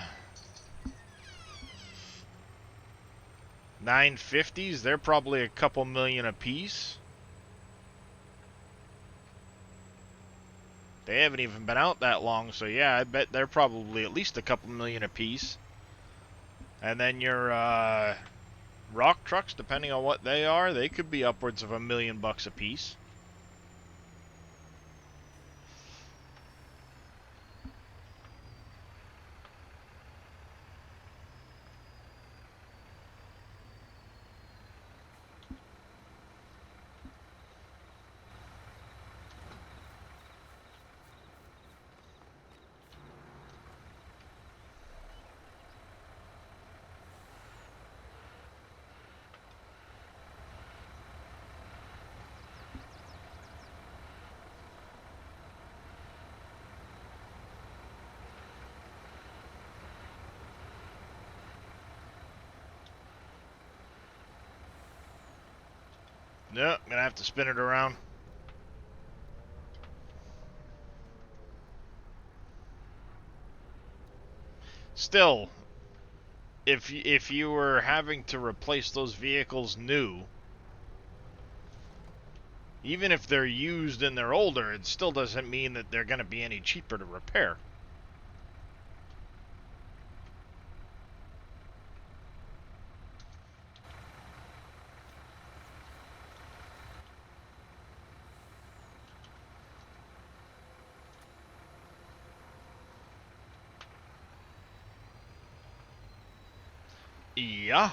950s, they're probably a couple million a piece. They haven't even been out that long, so yeah, I bet they're probably at least a couple million a piece. And then your rock trucks, depending on what they are, they could be upwards of $1 million a piece. No, gonna have to spin it around. Still, if you were having to replace those vehicles new, even if they're used and they're older, it still doesn't mean that they're going to be any cheaper to repair. Yeah.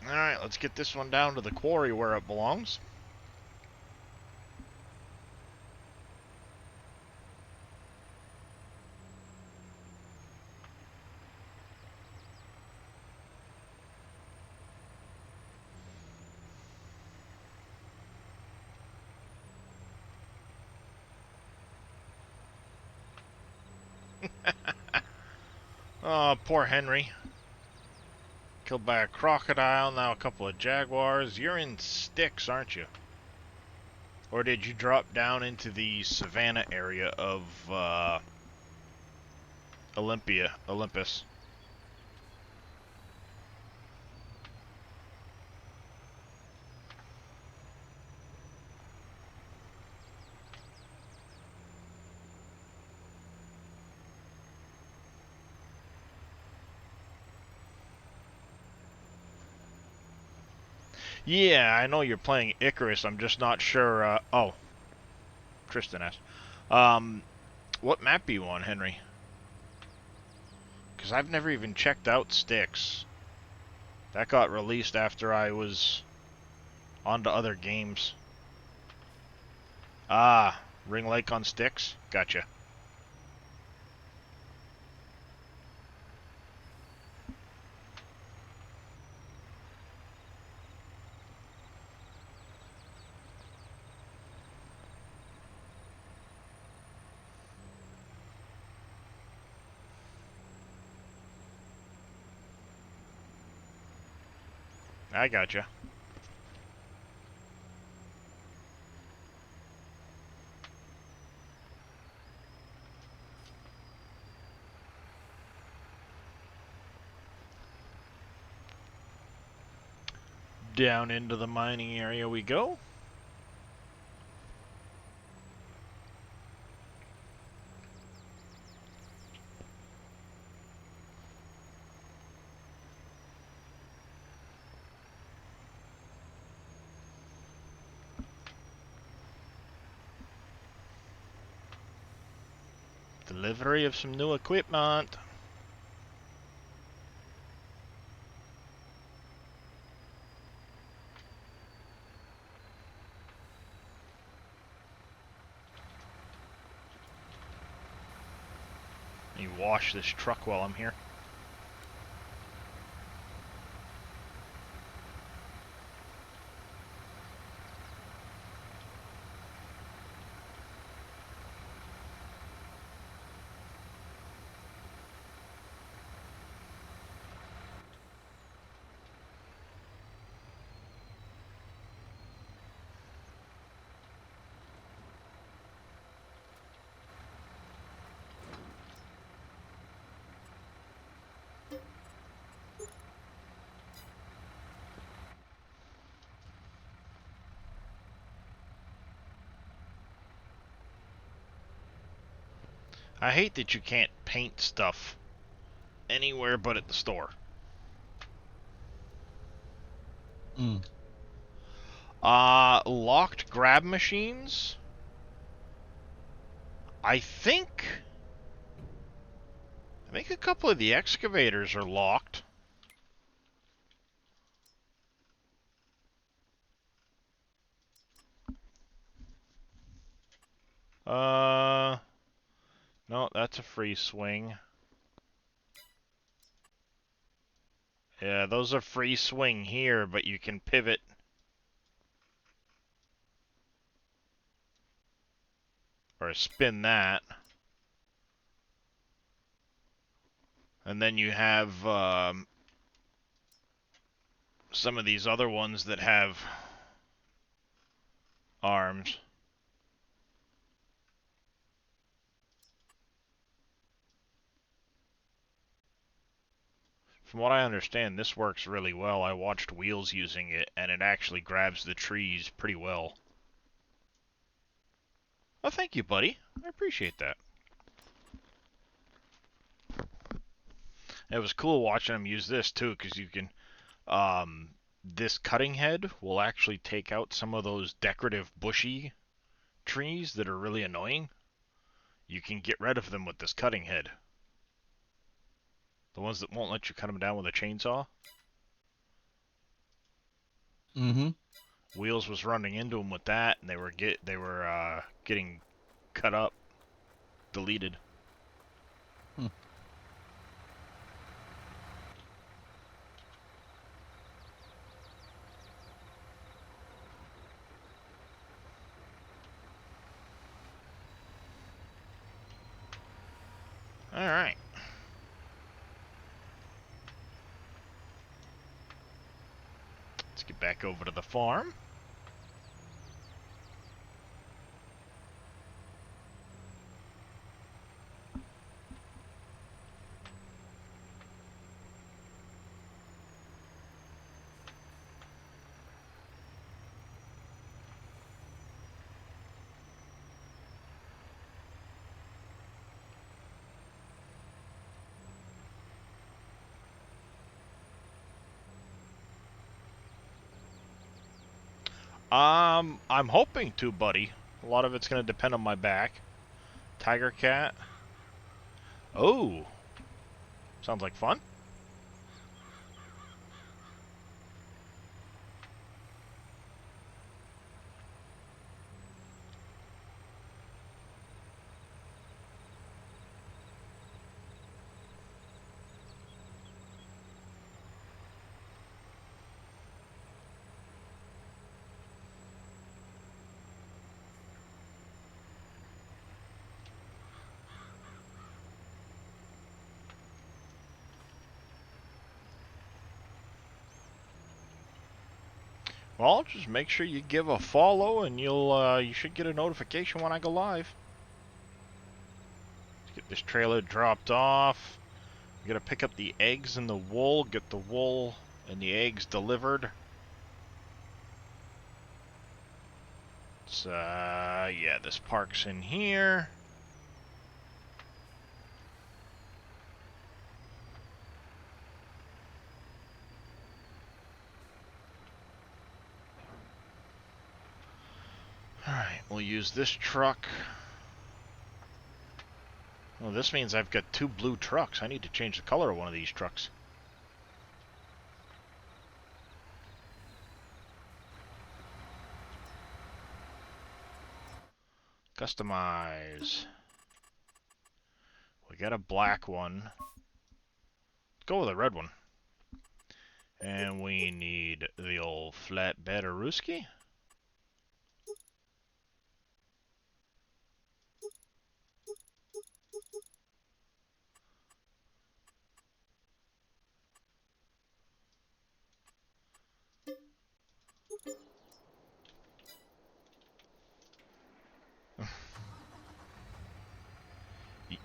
Alright, let's get this one down to the quarry where it belongs. Oh, poor Henry. Killed by a crocodile, now a couple of jaguars. You're in Styx, aren't you? Or did you drop down into the savannah area of Olympus? Yeah, I know you're playing Icarus. I'm just not sure. Oh, Tristan asked. What map are you on, Henry? Because I've never even checked out Styx. That got released after I was on to other games. Ah, Ring Lake on Styx? Gotcha. I gotcha. Down into the mining area we go. Delivery of some new equipment. You wash this truck while I'm here. I hate that you can't paint stuff anywhere but at the store. Mm. Locked grab machines? I think a couple of the excavators are locked. No, that's a free swing. Yeah, those are free swing here, but you can pivot. Or spin that. And then you have, some of these other ones that have arms. From what I understand, this works really well. I watched Wheels using it, and it actually grabs the trees pretty well. Oh, thank you, buddy. I appreciate that. It was cool watching him use this, too, because you can... this cutting head will actually take out some of those decorative bushy trees that are really annoying. You can get rid of them with this cutting head. The ones that won't let you cut them down with a chainsaw. Mm-hmm. Wheels was running into them with that, and they were getting cut up, deleted. Hmm. All right. Let's get back over to the farm. I'm hoping to, buddy. A lot of it's gonna depend on my back. Tiger cat. Oh, sounds like fun. Well, just make sure you give a follow, and you should get a notification when I go live. Let's get this trailer dropped off. We gotta pick up the eggs and the wool. Get the wool and the eggs delivered. It's yeah, this park's in here. Alright, we'll use this truck. Well, this means I've got 2 blue trucks. I need to change the color of one of these trucks. Customize. We got a black one. Let's go with a red one. And we need the old flatbed Aruski.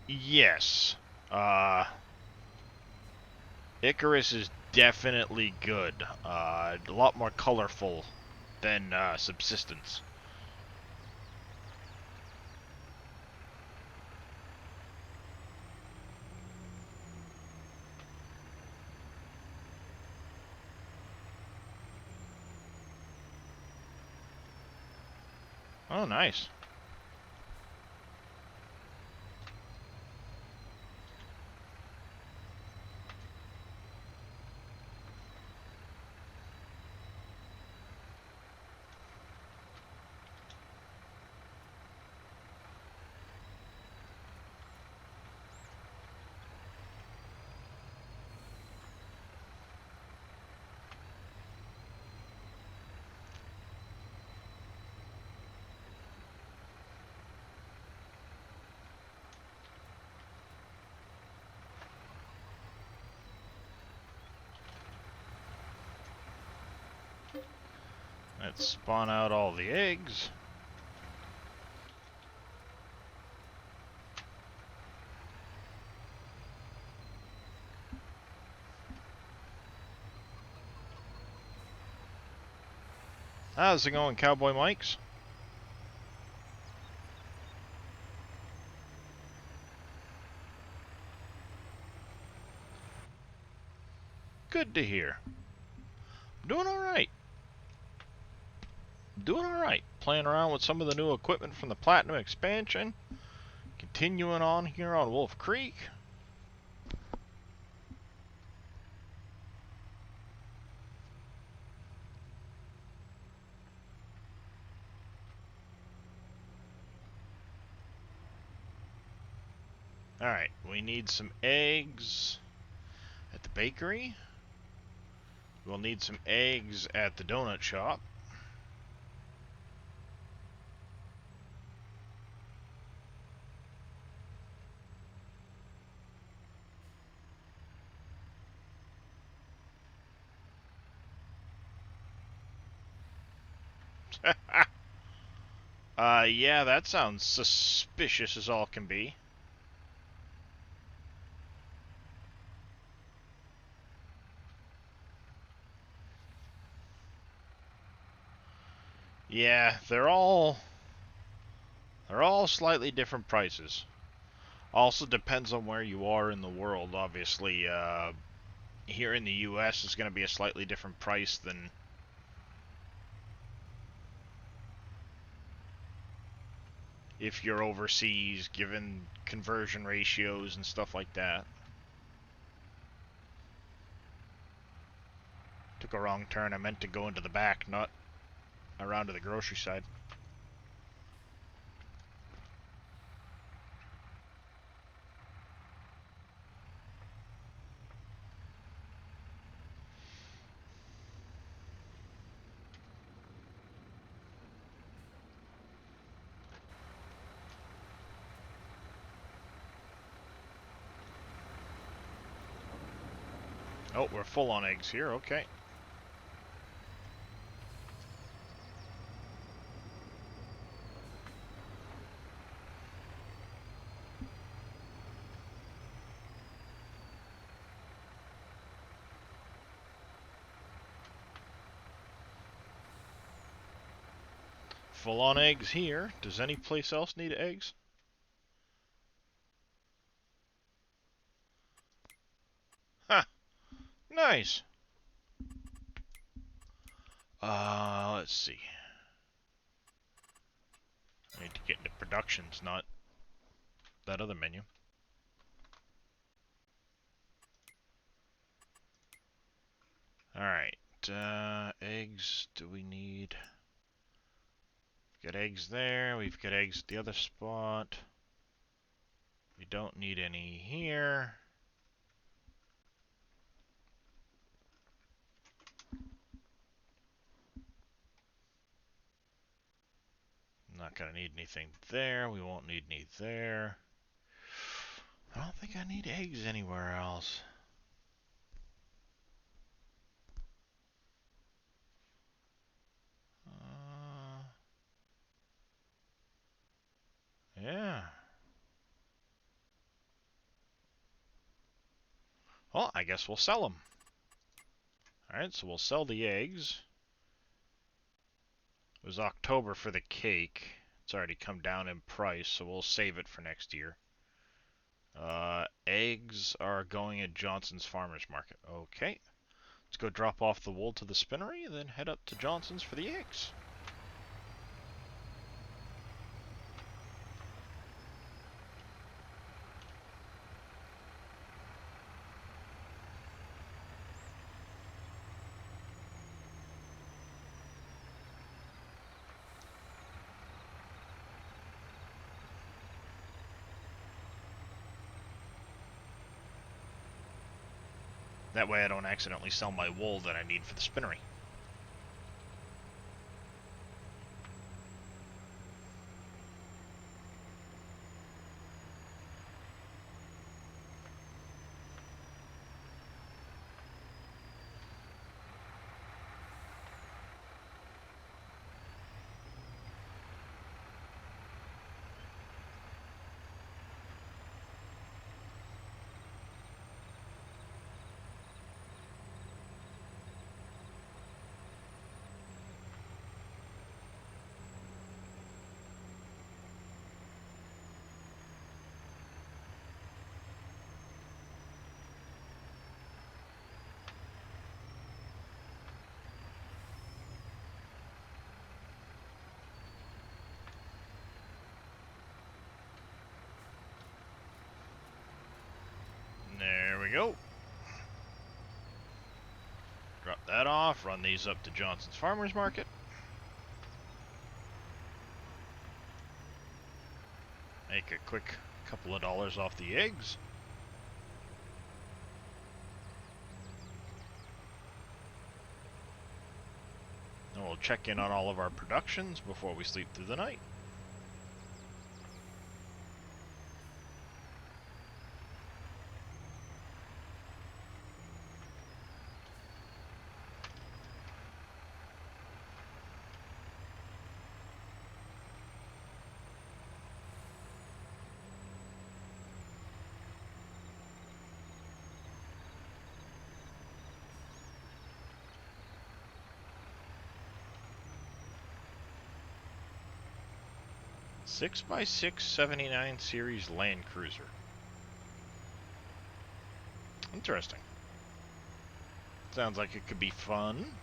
Yes. Icarus is definitely good. A lot more colorful than Subsistence. Oh, nice. Let's spawn out all the eggs. How's it going, Cowboy Mikes? Good to hear. Doing alright. Doing alright. Playing around with some of the new equipment from the Platinum expansion. Continuing on here on Wolf Creek. Alright, we need some eggs at the bakery. We'll need some eggs at the donut shop. Yeah, that sounds suspicious as all can be. Yeah, they're all slightly different prices. Also depends on where you are in the world. Obviously, here in the US is going to be a slightly different price than if you're overseas, given conversion ratios and stuff like that. Took a wrong turn. I meant to go into the back, not around to the grocery side. Oh, we're full on eggs here. Okay. Full on eggs here. Does any place else need eggs? Huh. Nice. Let's see. I need to get into productions, not that other menu. Alright. Eggs, do we need... We've got eggs there. We've got eggs at the other spot. We don't need any here. Not gonna need anything there. We won't need any there. I don't think I need eggs anywhere else. Yeah. Well, I guess we'll sell them. Alright, so we'll sell the eggs. It was October for the cake. It's already come down in price, so we'll save it for next year. Eggs are going at Johnson's Farmers Market. Okay. Let's go drop off the wool to the spinnery, and then head up to Johnson's for the eggs. That way I don't accidentally sell my wool that I need for the spinnery. go. Drop that off, run these up to Johnson's Farmers Market. Make a quick couple of dollars off the eggs. And we'll check in on all of our productions before we sleep through the night. Six by 6 79 series Land Cruiser. Interesting. Sounds like it could be fun.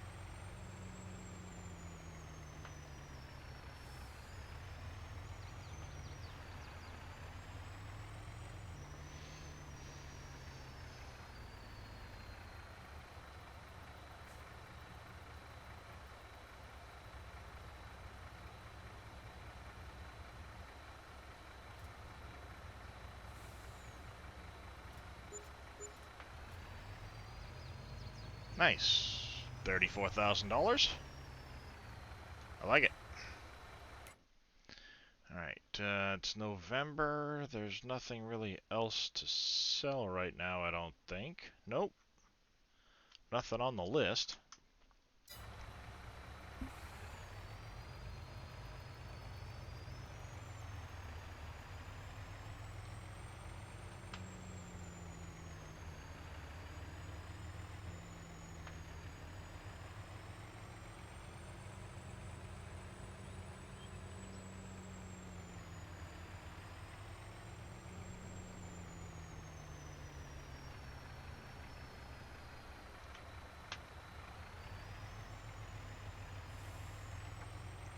Nice. $34,000. I like it. Alright, it's November. There's nothing really else to sell right now, I don't think. Nope. Nothing on the list.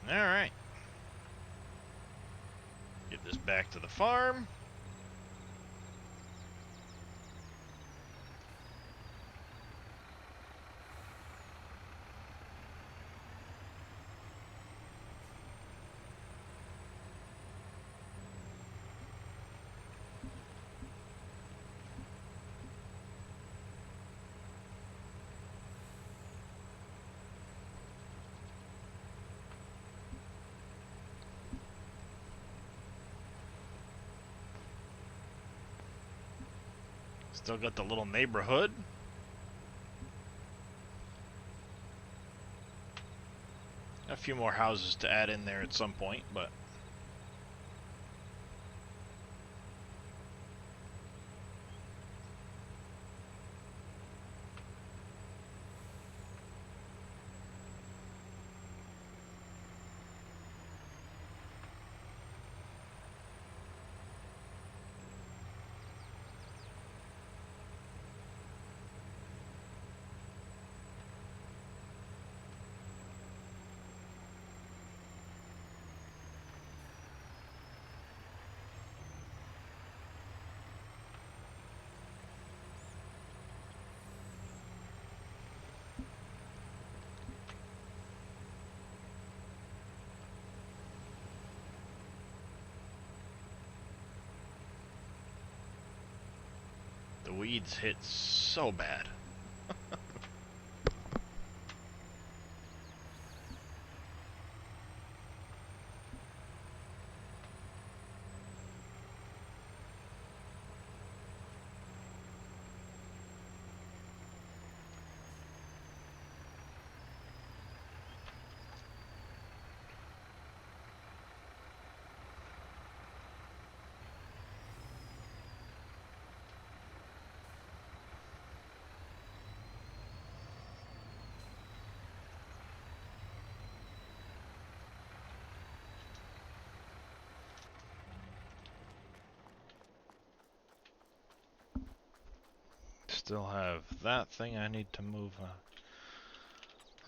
Alright. Get this back to the farm. Still got the little neighborhood. A few more houses to add in there at some point, but the weeds hit so bad. Still have that thing I need to move.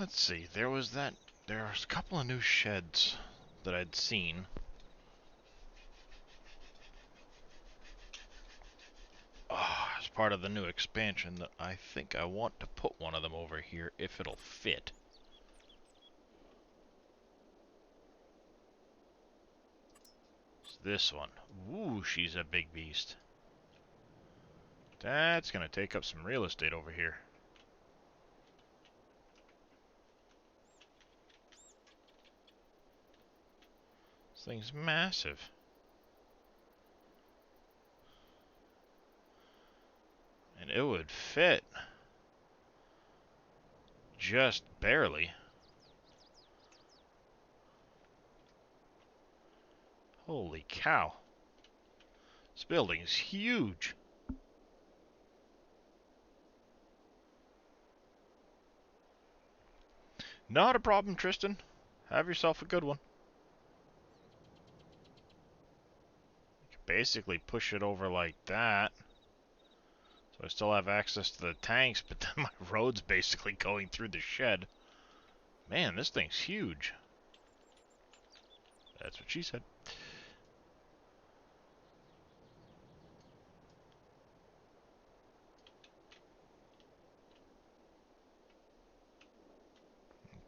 Let's see, there's a couple of new sheds that I'd seen. Oh, I was part of the new expansion that I think I want to put one of them over here if it'll fit. It's this one. Ooh, she's a big beast. That's gonna take up some real estate over here. This thing's massive. And it would fit. Just barely. Holy cow. This building is huge. Not a problem, Tristan. Have yourself a good one. You can basically push it over like that. So I still have access to the tanks, but then my road's basically going through the shed. Man, this thing's huge. That's what she said.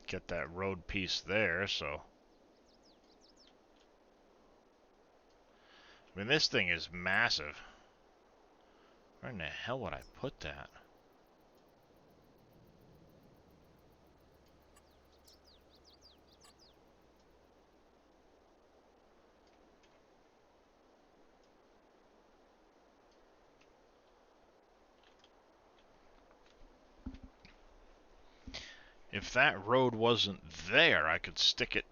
Get that road piece there, so... I mean, this thing is massive. Where in the hell would I put that? If that road wasn't there, I could stick it,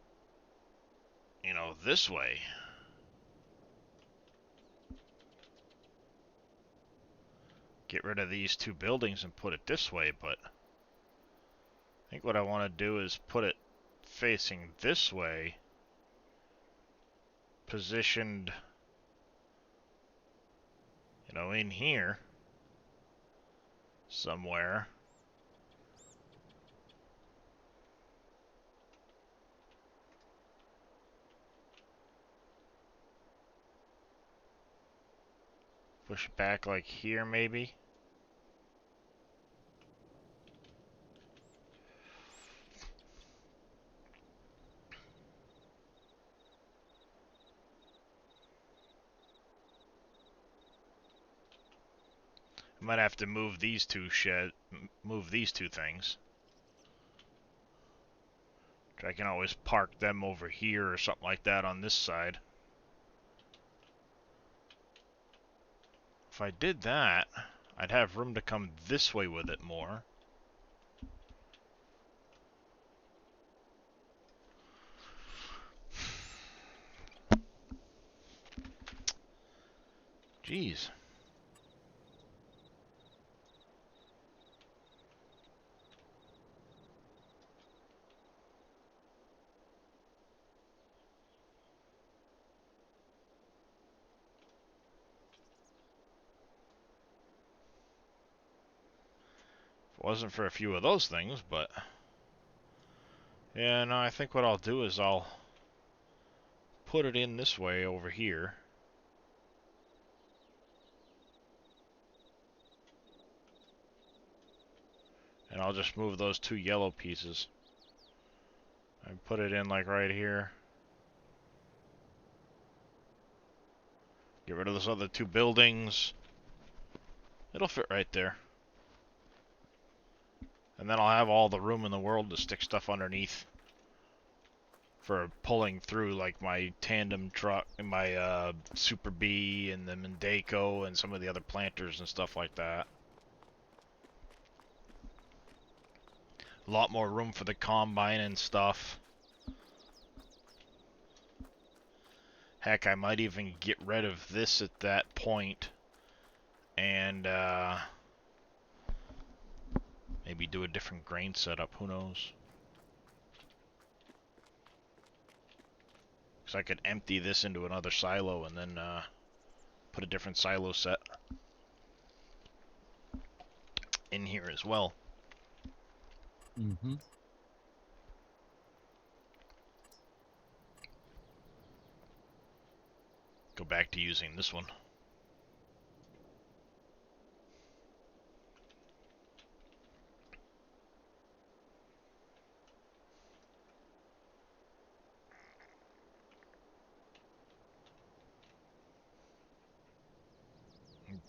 you know, this way. Get rid of these two buildings and put it this way, but I think what I want to do is put it facing this way, positioned, you know, in here somewhere. Push it back like here, maybe. I might have to move these two things. I can always park them over here or something like that on this side. If I did that, I'd have room to come this way with it more. Jeez. If it wasn't for a few of those things, but... Yeah, no, I think what I'll do is I'll put it in this way over here. And I'll just move those two yellow pieces. I put it in like right here. Get rid of those other two buildings. It'll fit right there. And then I'll have all the room in the world to stick stuff underneath. For pulling through like my tandem truck and my Super B and the Mendeco and some of the other planters and stuff like that. A lot more room for the combine and stuff. Heck, I might even get rid of this at that point and maybe do a different grain setup, who knows. Because I could empty this into another silo and then put a different silo set in here as well. Mm-hmm. Go back to using this one.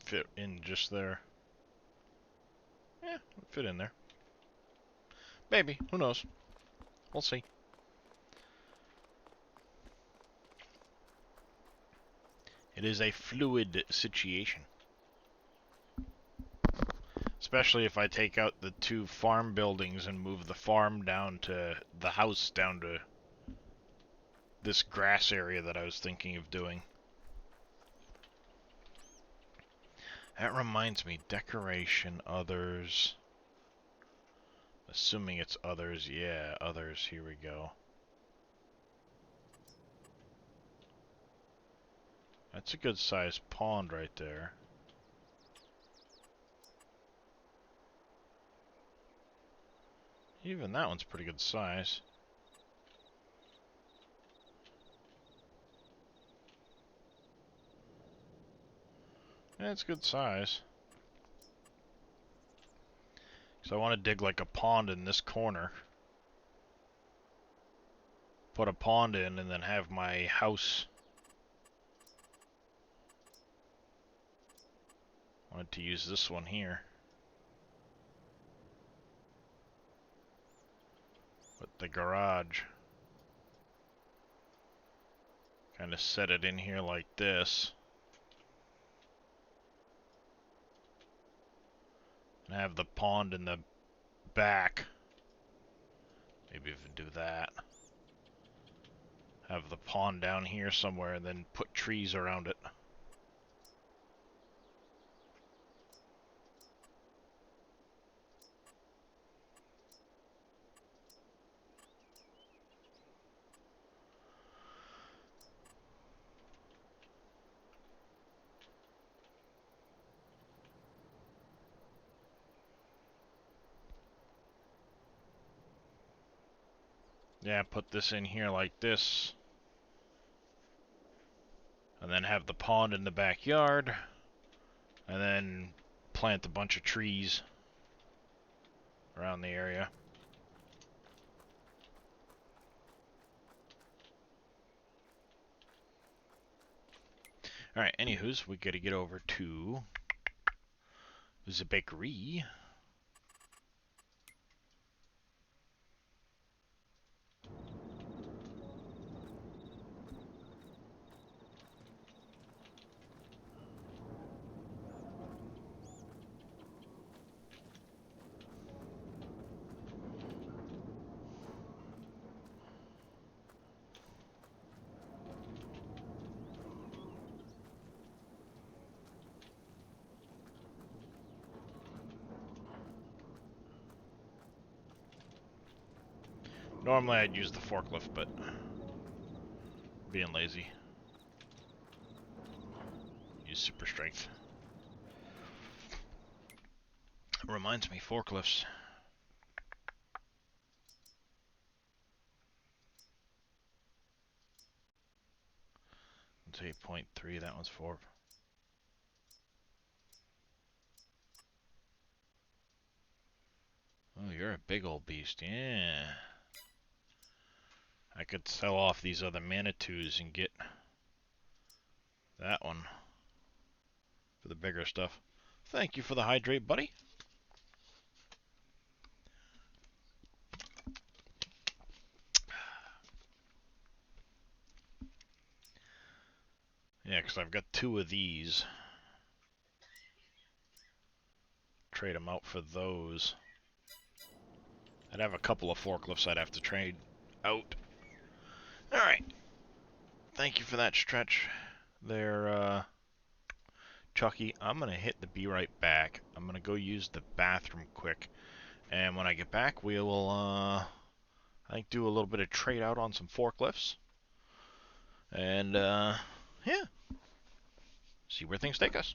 fit in just there. Yeah, fit in there. Maybe. Who knows? We'll see. It is a fluid situation. Especially if I take out the 2 farm buildings and move the farm down to the house down to this grass area that I was thinking of doing. That reminds me, decoration, others. Assuming it's others, yeah, others, here we go. That's a good sized pond right there. Even that one's pretty good size. Yeah, it's good size. So I want to dig like a pond in this corner. Put a pond in and then have my house. Wanted to use this one here. With the garage. Kind of set it in here like this. And have the pond in the back. Maybe even do that. Have the pond down here somewhere and then put trees around it. Yeah, put this in here like this. And then have the pond in the backyard. And then plant a bunch of trees around the area. Alright, anywho's, we gotta get over to the bakery. Normally I'd use the forklift, but being lazy. Use super strength. Reminds me, forklifts. It's 8.3, that one's 4. Oh, you're a big old beast, yeah. I could sell off these other Manitous and get that one for the bigger stuff. Thank you for the hydrate, buddy. Yeah, because I've got 2 of these. Trade them out for those. I'd have a couple of forklifts I'd have to trade out. Alright. Thank you for that stretch there, Chucky. I'm going to hit the be right back. I'm going to go use the bathroom quick. And when I get back, we will, I think, do a little bit of trade out on some forklifts. And, yeah. See where things take us.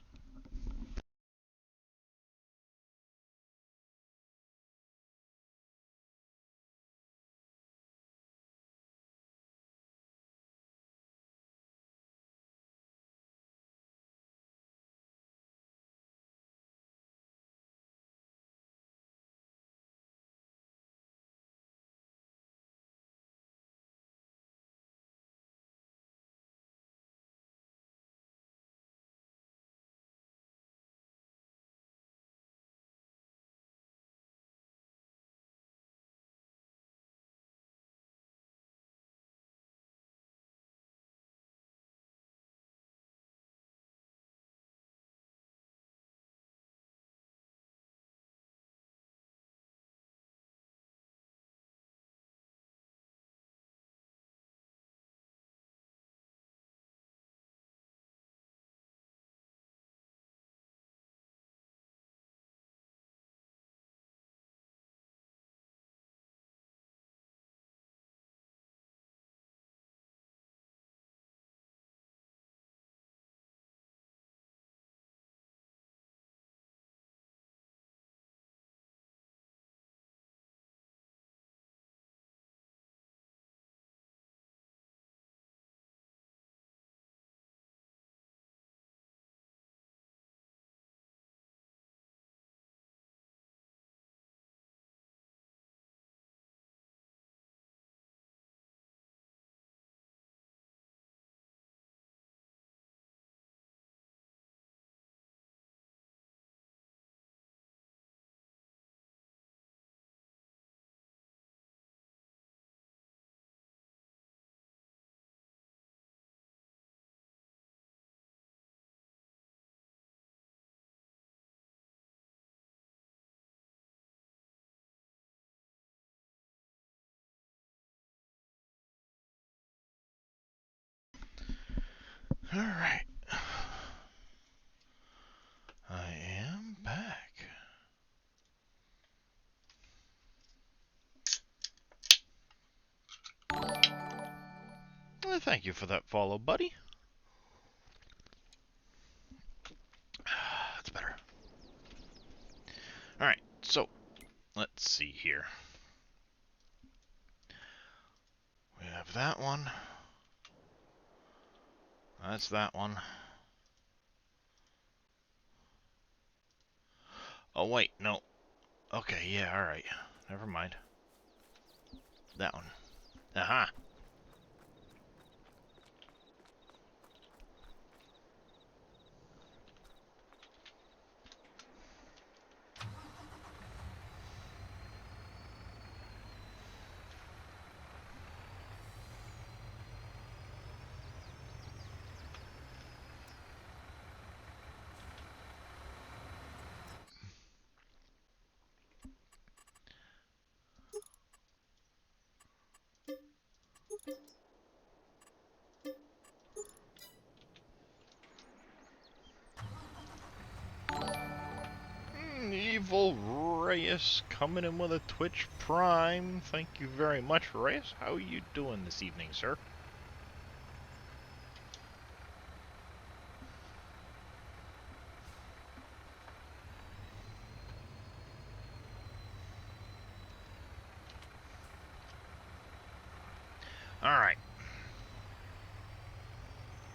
Alright. I am back. Well, thank you for that follow, buddy. That's better. Alright, so let's see here. We have that one. That's that one. Oh, wait, no. Okay, yeah, alright. Never mind. That one. Aha! Evil Reyes coming in with a Twitch Prime. Thank you very much, Reyes. How are you doing this evening, sir? Alright.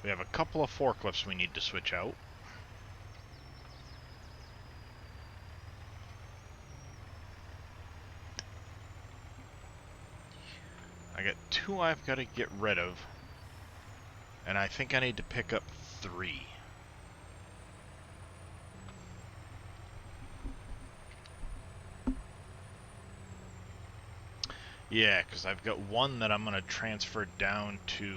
We have a couple of forklifts we need to switch out. I got 2 I've got to get rid of. And I think I need to pick up 3. Yeah, because I've got 1 that I'm going to transfer down to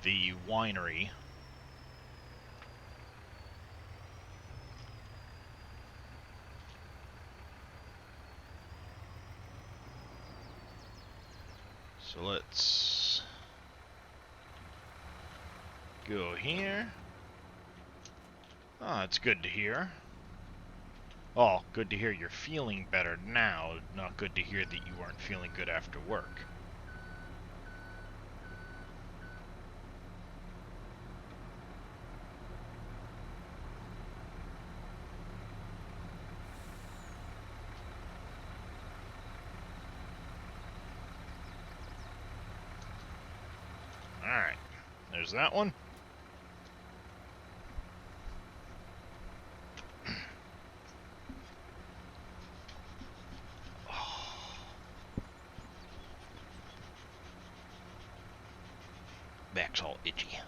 the winery. So let's go here. Oh, it's good to hear. Oh, good to hear you're feeling better now. Not good to hear that you weren't feeling good after work. Alright, there's that one. Back's all itchy.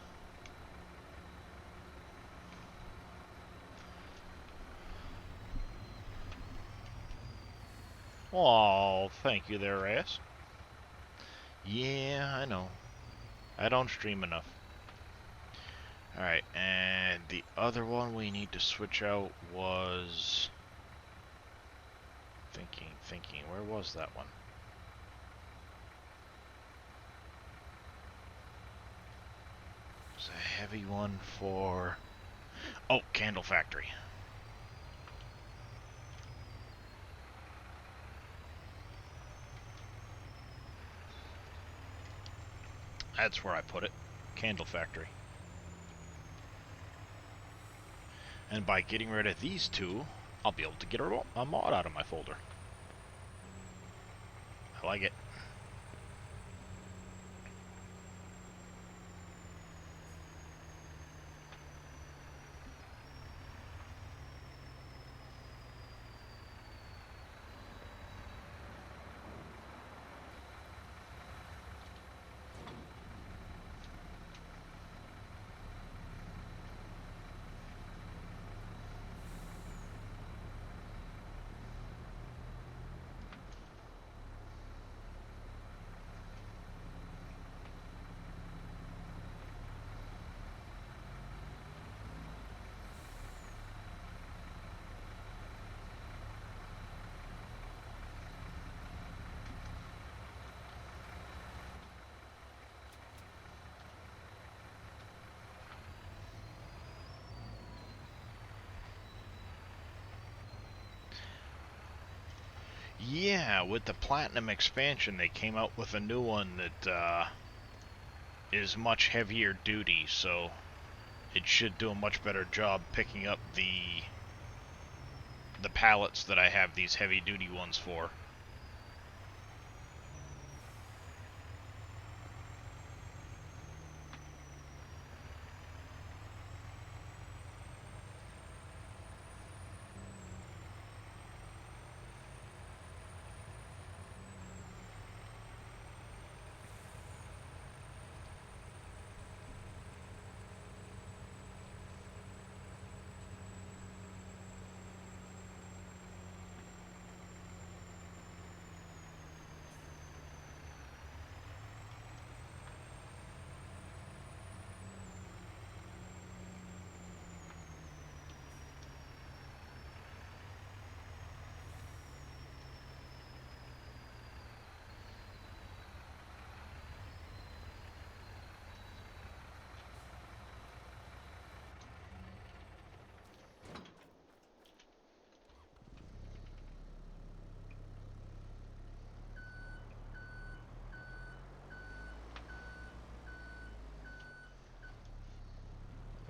Oh, thank you there, Reyes. Yeah, I know. I don't stream enough. Alright, and the other one we need to switch out was... Thinking, where was that one? It's a heavy one for... Oh, Candle Factory. That's where I put it. Candle Factory. And by getting rid of these 2, I'll be able to get a mod out of my folder. I like it. Yeah, with the Platinum expansion, they came out with a new one that is much heavier duty, so it should do a much better job picking up the pallets that I have these heavy duty ones for.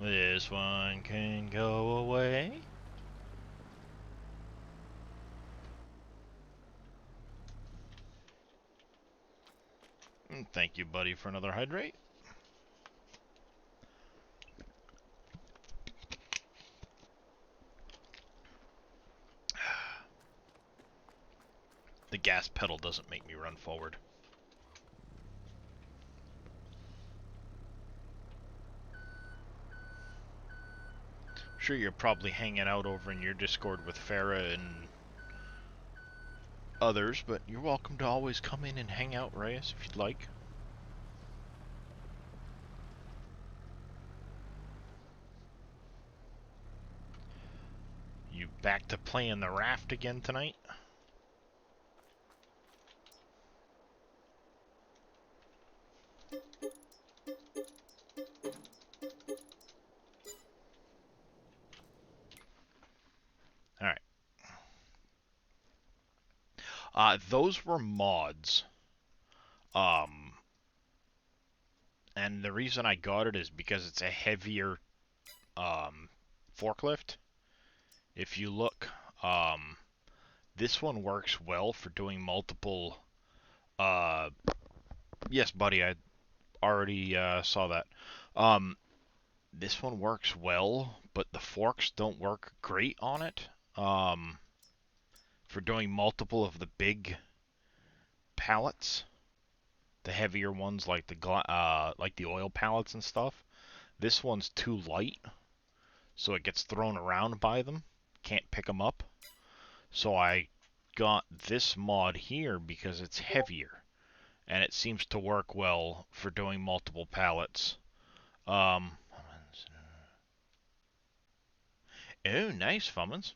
This one can go away. And thank you, buddy, for another hydrate. The gas pedal doesn't make me run forward. Sure, you're probably hanging out over in your Discord with Farah and others, but you're welcome to always come in and hang out, Reyes, if you'd like. You back to playing the raft again tonight? Alright. Those were mods. And the reason I got it is because it's a heavier, forklift. If you look, this one works well for doing multiple, yes, buddy, I already, saw that. This one works well, but the forks don't work great on it, for doing multiple of the big pallets. The heavier ones like the oil pallets and stuff. This one's too light, so it gets thrown around by them. Can't pick them up. So I got this mod here because it's heavier, and it seems to work well for doing multiple pallets. Oh, nice, Fummins.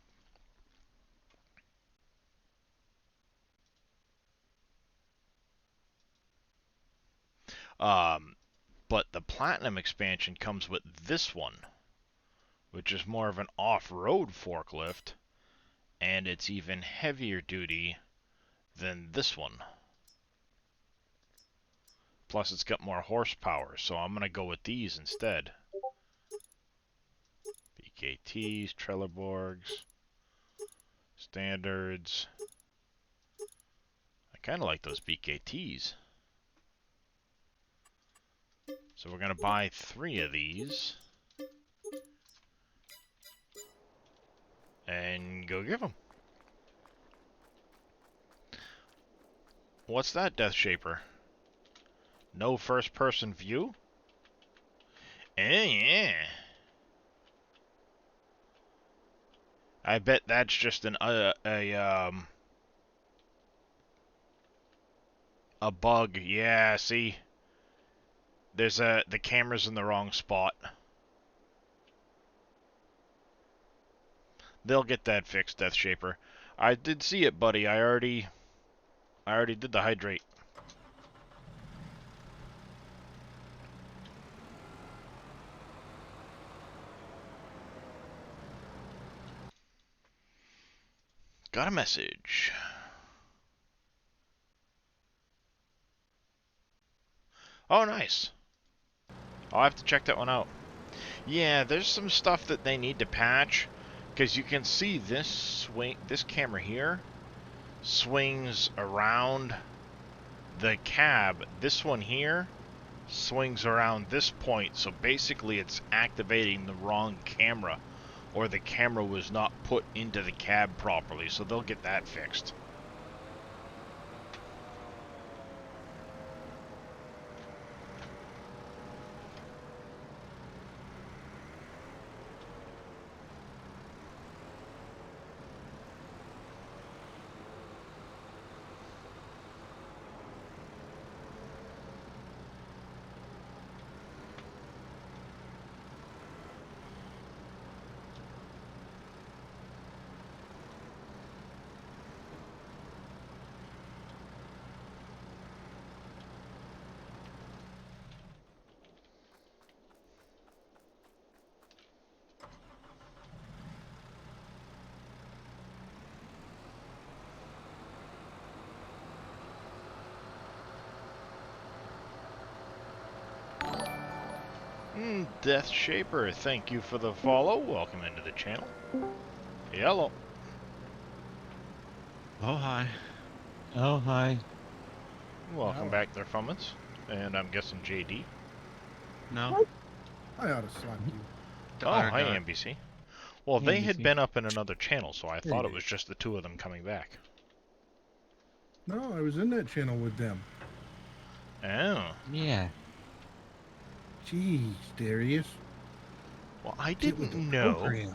But the Platinum expansion comes with this one, which is more of an off-road forklift, and it's even heavier duty than this one. Plus, it's got more horsepower, so I'm going to go with these instead. BKTs, Trelleborgs, Standards. I kind of like those BKTs. So we're going to buy 3 of these. And go give them. What's that, Death Shaper? No first-person view? Yeah. I bet that's just a bug. Yeah, see? There's the camera's in the wrong spot. They'll get that fixed, Death Shaper. I did see it, buddy. I already did the hydrate. Got a message. Oh, nice. I'll have to check that one out. Yeah, there's some stuff that they need to patch, because you can see this camera here swings around the cab. This one here swings around this point, so basically it's activating the wrong camera, or the camera was not put into the cab properly, so they'll get that fixed. Death Shaper, thank you for the follow. Welcome into the channel. Hello. Oh, hi. Oh, hi. Welcome back there, Fummins. And I'm guessing JD. No. I ought to slap you. The Oh, other hi, guy. NBC. Well, they had NBC. been up in another channel, so I thought it Hey. was just the two of them coming back. No, I was in that channel with them. Oh. Yeah. Jeez, Darius. Well, I Get with didn't the know. program.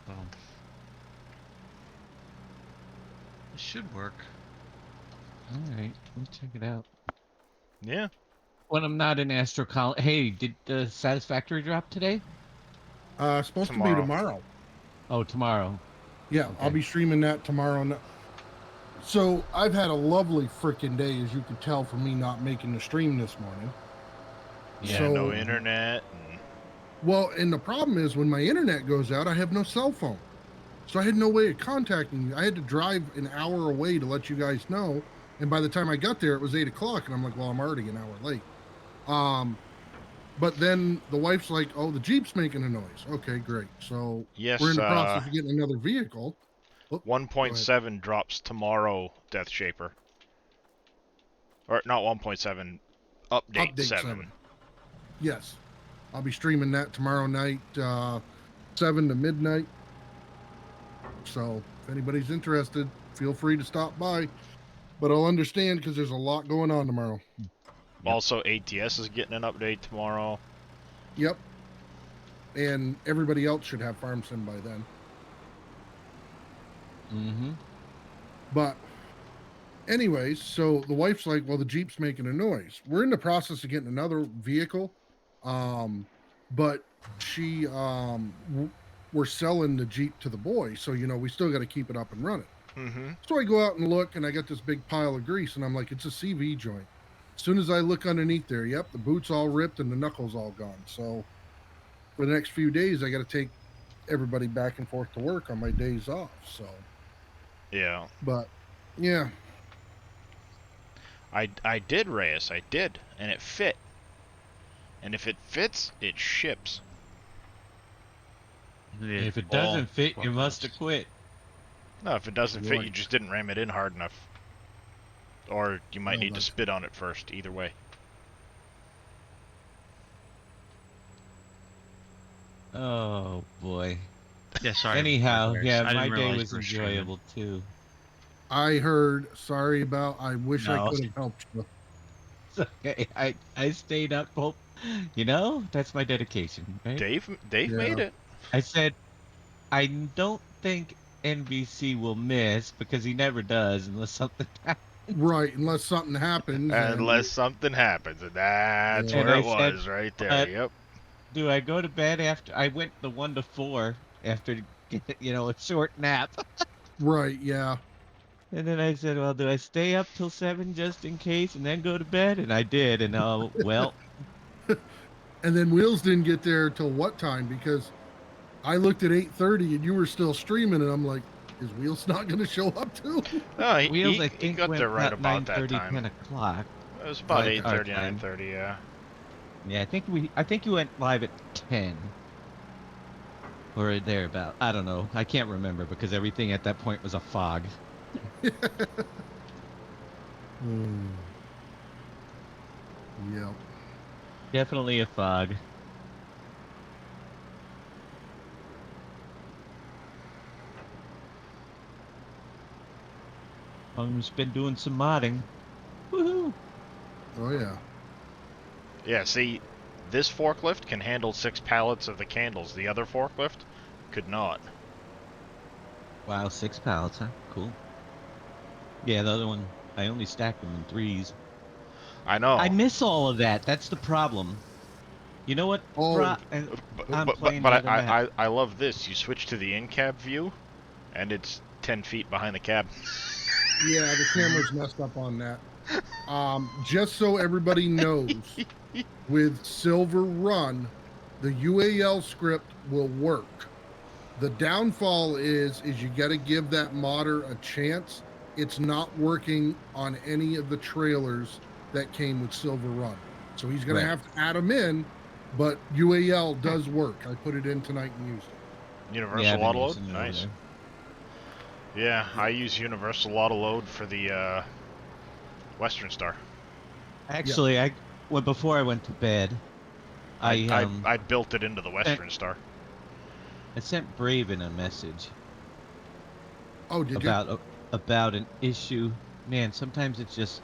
So. It should work. Alright, we'll check it out. Yeah. When I'm not in Astro Colony. Hey, did the Satisfactory drop today? Supposed to be Tomorrow. tomorrow. Oh, tomorrow. Yeah, I'll Okay. be streaming that tomorrow. So I've had a lovely freaking day, as you can tell from me not making the stream this morning. Yeah, So- no internet. And... Well, and the problem is when my internet goes out, I have no cell phone. So I had no way of contacting you. I had to drive an hour away to let you guys know. And by the time I got there, it was 8 o'clock. And I'm like, well, I'm already an hour late. But then the wife's like, oh, the Jeep's making a noise. Okay, great. So Yes, we're in the process of getting another vehicle. 1.7 drops tomorrow, Death Shaper. Or not 1.7, update, Update 7. Yes. I'll be streaming that tomorrow night, 7 to midnight. So if anybody's interested, feel free to stop by. But I'll understand because there's a lot going on tomorrow. Also, ATS is getting an update tomorrow. Yep. And everybody else should have Farm Sim by then. Mm-hmm. But anyways, so the wife's like, well, the Jeep's making a noise. We're in the process of getting another vehicle. But she, we're selling the Jeep to the boy. So, you know, we still got to keep it up and running. Mm-hmm. So I go out and look and I got this big pile of grease and I'm like, it's a CV joint. As soon as I look underneath there, yep, the boot's all ripped and the knuckles all gone. So for the next few days, I got to take everybody back and forth to work on my days off. So, Yeah. but yeah, I did, Reyes. I did. And it fit. And if it fits, it ships. If it doesn't fit, you must have quit. No, if it doesn't fit, you Right. just didn't ram it in hard enough. Or you might Well, need to that's- spit on it first. Either way. Oh, boy. Yeah, sorry. Anyhow, Darius. yeah, I my didn't day realize was you were streaming. enjoyable, too. I heard, sorry about, I wish I No. could have helped you. It's okay. I stayed up. Hope, you know, that's my dedication, right? Dave Yeah. made it. I said, I don't think NBC will miss because he never does unless something happens. Right, unless something happens. and- Unless something happens. And that's Yeah. where And it I said, was, right there. but- Yep. Do I go to bed after? I went the 1 to 4 after, you know, a short nap. Right, yeah. And then I said, well, do I stay up till 7 just in case and then go to bed? And I did. And well, And then Wheels didn't get there till what time? Because I looked at 8:30 and you were still streaming, and I'm like, Is Wheels not going to show up too? No, Wheels, I he think, got went there right about that 9:30, time. 10 o'clock. It was about Okay. 8:30, Our time. 9:30. Yeah. Yeah, I think you went live at 10. Or thereabout. I don't know. I can't remember because everything at that point was a fog. Yep. Definitely a fog. I've been doing some modding. Woohoo! Oh yeah. Yeah. See, this forklift can handle 6 pallets of the candles. The other forklift could not. Wow, 6 pallets, huh? Cool. Yeah, the other one, I only stacked them in 3s. I know. I miss all of that. That's the problem. You know what? Oh, I'm but playing but the other map. I love this. You switch to the in-cab view, and it's 10 feet behind the cab. yeah, the camera's messed up on that. Just so everybody knows, with Silver Run, the UAL script will work. The downfall is you got to give that modder a chance. It's not working on any of the trailers that came with Silver Run. So he's going Right. to have to add them in, but UAL does work. I put it in tonight and used it. Universal Yeah, I've been auto load? using it over Nice. there. Yeah, I use Universal auto load for the Western Star. Actually, before I went to bed, I built it into the Western Star. I sent Braven a message Oh, did you? about an issue. Man, sometimes it's just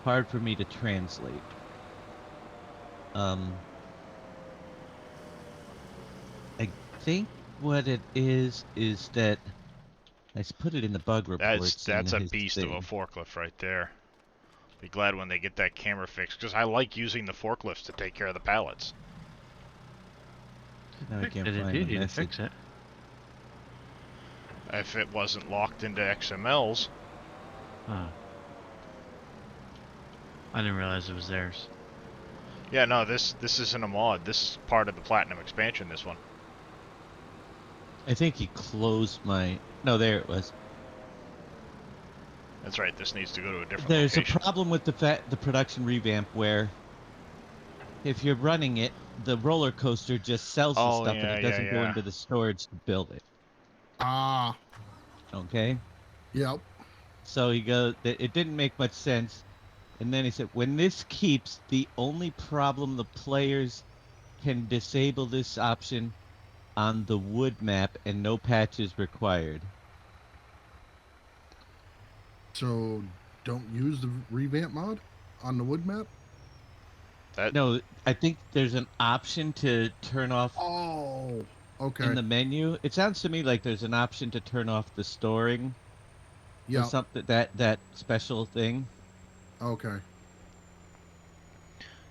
hard for me to translate. I think what it is that I put it in the bug reports. That's in a his beast of a thing. forklift right there. Be glad when they get that camera fixed, because I like using the forklifts to take care of the pallets. Now I can't Did it find do? the You message. fix it. If it wasn't locked into XMLs. Oh. I didn't realize it was theirs. Yeah, no, this isn't a mod. This is part of the Platinum expansion, this one. I think he closed my. No, there it was. That's right, this needs to go to a different There's location. a problem with the production revamp where if you're running it, the roller coaster just sells the Oh, stuff yeah, and it doesn't go yeah. into the storage to build it. Ah, Okay? yep. So he goes, it didn't make much sense. And then he said, when this keeps, the only problem the players can disable this option on the wood map and no patches required. So don't use the revamp mod on the wood map? No, I think there's an option to turn off Oh, okay. in the menu. It sounds to me like there's an option to turn off the storing or Yeah. something, that special thing. Okay.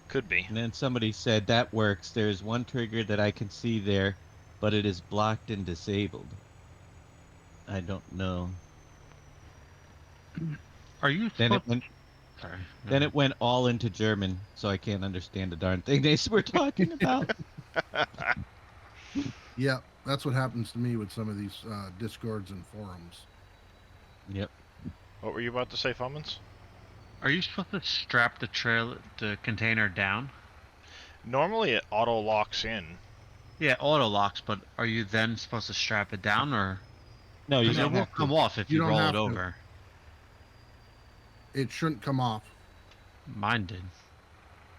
Could be. And then somebody said that works. There's one trigger that I can see there, but it is blocked and disabled. I don't know. Are you Then it supposed- went. Sorry. Then it went all into German, so I can't understand the darn thing they were talking about. Yeah, that's what happens to me with some of these discords and forums. Yep. What were you about to say, Fummins? Are you supposed to strap the container down? Normally it auto locks in. Yeah, auto locks, but are you then supposed to strap it down, or No, you 'cause don't it will have to. come off if You you, don't roll have it to. over? It shouldn't come off. Mine did.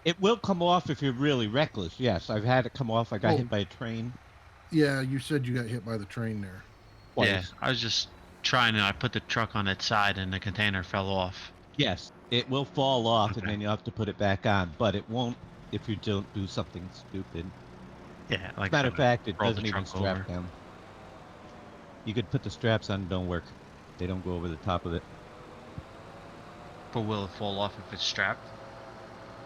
It will come off if you're really reckless. Yes, I've had it come off. I got Oh. hit by a train Yeah, you said you got hit by the train there. twice. Yeah, I was just trying to. I put the truck on its side, and the container fell off. Yes, it will fall off, and Okay. then you have to put it back on. But it won't if you don't do something stupid. Yeah, like Matter of fact, it roll the doesn't even trunk strap over. down. You could put the straps on; don't work. They don't go over the top of it. But will it fall off if it's strapped?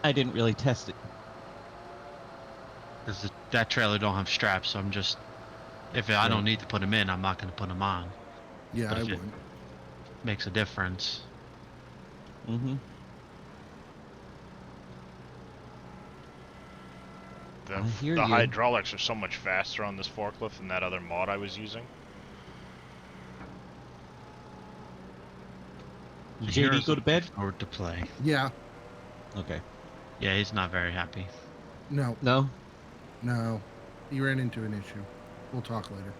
I didn't really test it. Because that trailer don't have straps, so I'm just. If I don't need to put them in, I'm not going to put them on. Yeah, But I if it- would. Makes a difference. Mm-hmm. The, I hear the you. hydraulics are so much faster on this forklift than that other mod I was using. JD Hero's go to bed? looking forward to play. Yeah. Okay. Yeah, he's not very happy. No. No? No. He ran into an issue. We'll talk later.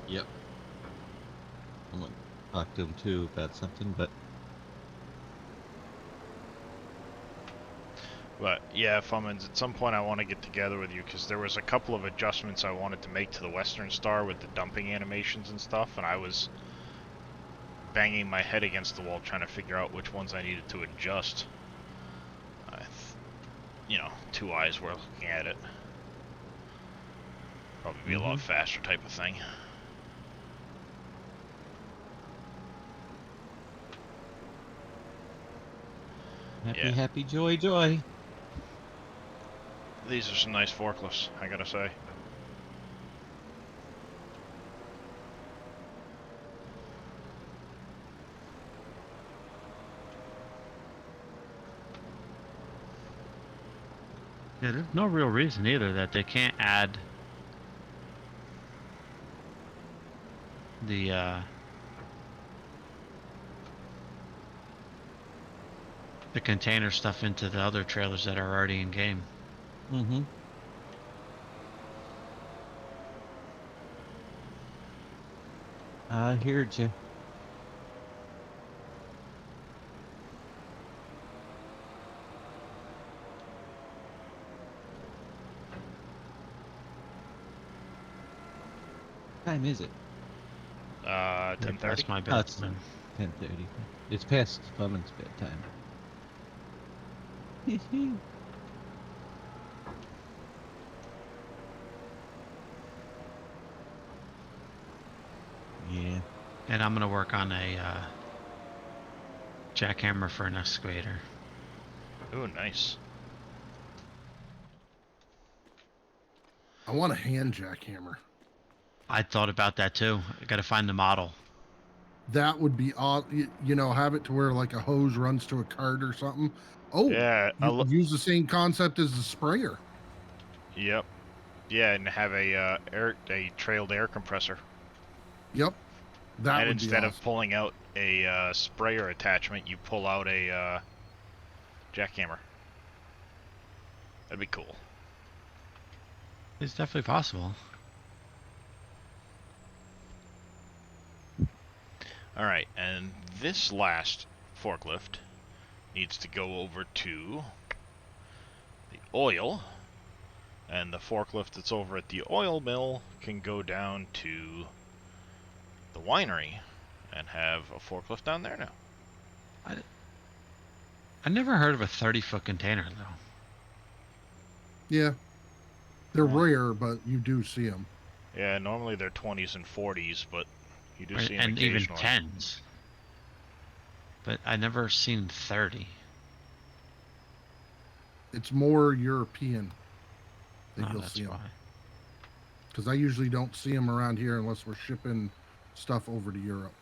Yep. I'm gonna talk to him too about something, but But yeah, Fummins, at some point I want to get together with you because there was a couple of adjustments I wanted to make to the Western Star with the dumping animations and stuff, and I was banging my head against the wall trying to figure out which ones I needed to adjust. You know, two eyes were looking at it. Probably be a lot faster type of thing. happy, Yeah. happy, joy, joy. These are some nice forklifts, I gotta say. Yeah, there's no real reason either that they can't add the container stuff into the other trailers that are already in game. Mm-hmm. I heard you. What time is it? 10:30. That's my Oh, it's bedtime. 10:30. It's past Fleming's bedtime. Yeah. And I'm gonna work on a jackhammer for an excavator. Ooh, nice. I want a hand jackhammer. I thought about that too. I gotta find the model. That would be odd. You know, have it to where like a hose runs to a cart or something. Oh, Yeah, you use the same concept as the sprayer. Yep. Yeah, and have a trailed air compressor. Yep. That And would be instead awesome. of pulling out a sprayer attachment, you pull out a jackhammer. That'd be cool. It's definitely possible. Alright, and this last forklift needs to go over to the oil, and the forklift that's over at the oil mill can go down to the winery and have a forklift down there now. I never heard of a 30-foot container though. Yeah. They're rare, but you do see them. Yeah, normally they're 20s and 40s, but you do see them And even occasionally. 10s. But I never seen 30. It's more European that Oh, you'll that's see them. why. Because I usually don't see them around here unless we're shipping stuff over to Europe.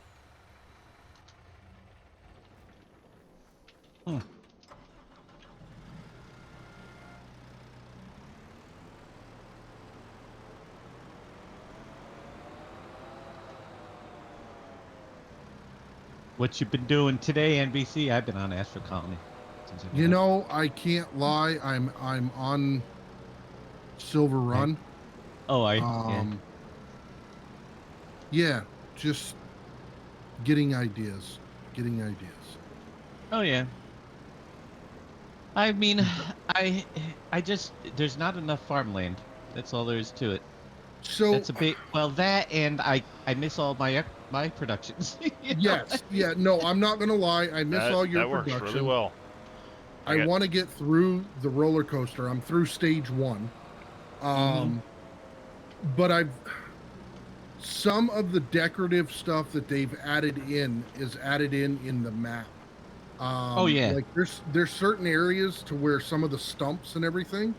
What you been doing today, NBC? I've been on Astro Colony. since I got You up. know, I can't lie. I'm on Silver Run. Oh, Yeah, just getting ideas. Oh yeah. I mean, I just there's not enough farmland. That's all there is to it. So That's a bit. Well, that and I miss all my productions. you know? yes, yeah, no, I'm not gonna lie. I miss all your that works production. really well. I want to get through the roller coaster. I'm through stage 1. But some of the decorative stuff that they've added in is added in the map. Oh, yeah. Like there's certain areas to where some of the stumps and everything,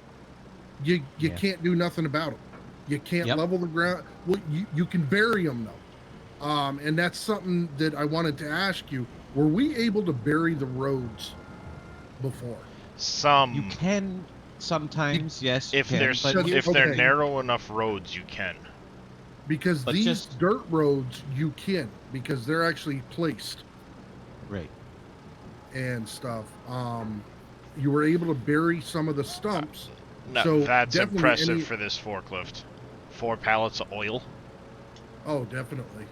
you Yeah. can't do nothing about them. You can't Yep. level the ground. Well, you can bury them though. And that's something that I wanted to ask you. Were we able to bury the roads before? You can sometimes, yes. you If can, they're but if they're okay. narrow enough roads, you can. Because But these just- dirt roads you can, because they're actually placed. Right. and stuff. You were able to bury some of the stumps. No, So that's definitely impressive any- for this forklift. 4 pallets of oil. Oh, definitely.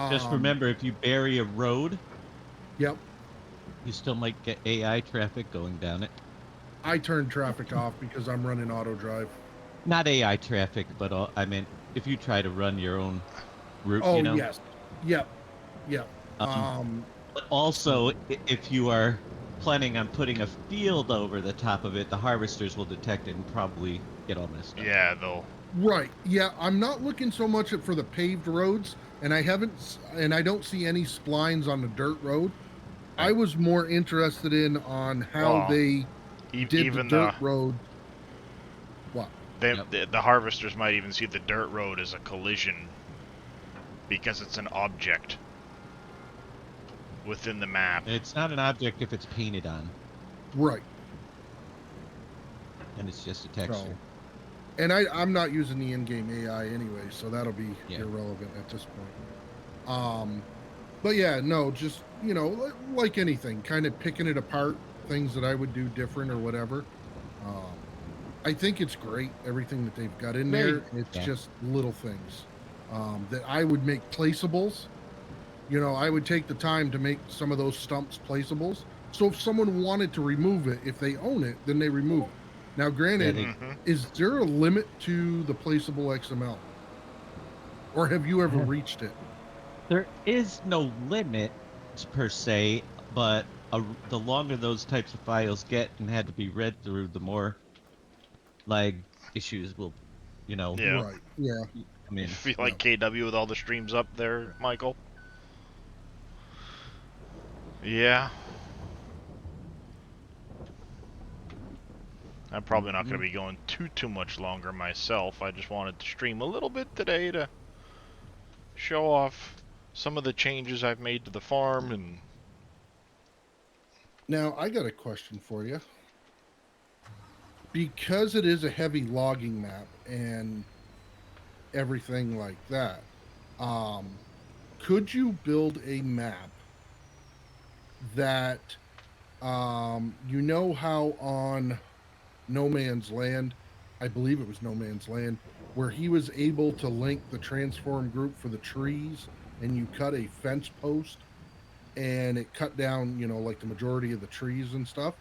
Just Um, remember, if you bury a road, Yep. you still might get AI traffic going down it. I turned traffic off because I'm running auto drive. Not AI traffic, but I meant if you try to run your own route, Oh you know. yes. Yep. Yep. But also, if you are planning on putting a field over the top of it, the harvesters will detect it and probably get all messed up. Yeah, they'll. Right. Yeah, I'm not looking so much for the paved roads, and I don't see any splines on the dirt road. I Right. was more interested in on how Well, they did the even dirt road. What? Yep. the harvesters might even see the dirt road as a collision because it's an object within the map. It's not an object if it's painted on, Right. and it's just a texture. And I'm not using the in-game AI anyway, so that'll be Yeah. irrelevant at this point. But yeah, no, just like anything, kind of picking it apart, things that I would do different or whatever. I think it's great everything that they've got in there. It's just little things that I would make placeables. I would take the time to make some of those stumps placeables. So if someone wanted to remove it, if they own it, then they remove it. Now, granted, is there a limit to the placeable XML? Or have you ever reached it? There is no limit per se, but the longer those types of files get and had to be read through, the more lag issues will, Yeah. Right. Yeah. I mean, You feel like KW with all the streams up there, Michael? Yeah. I'm probably not going to be going too much longer myself. I just wanted to stream a little bit today to show off some of the changes I've made to the farm. And Now, I got a question for you. Because it is a heavy logging map and everything like that, could you build a map that, how on No Man's Land, I believe it was No Man's Land, where he was able to link the transform group for the trees, and you cut a fence post and it cut down, like the majority of the trees and stuff.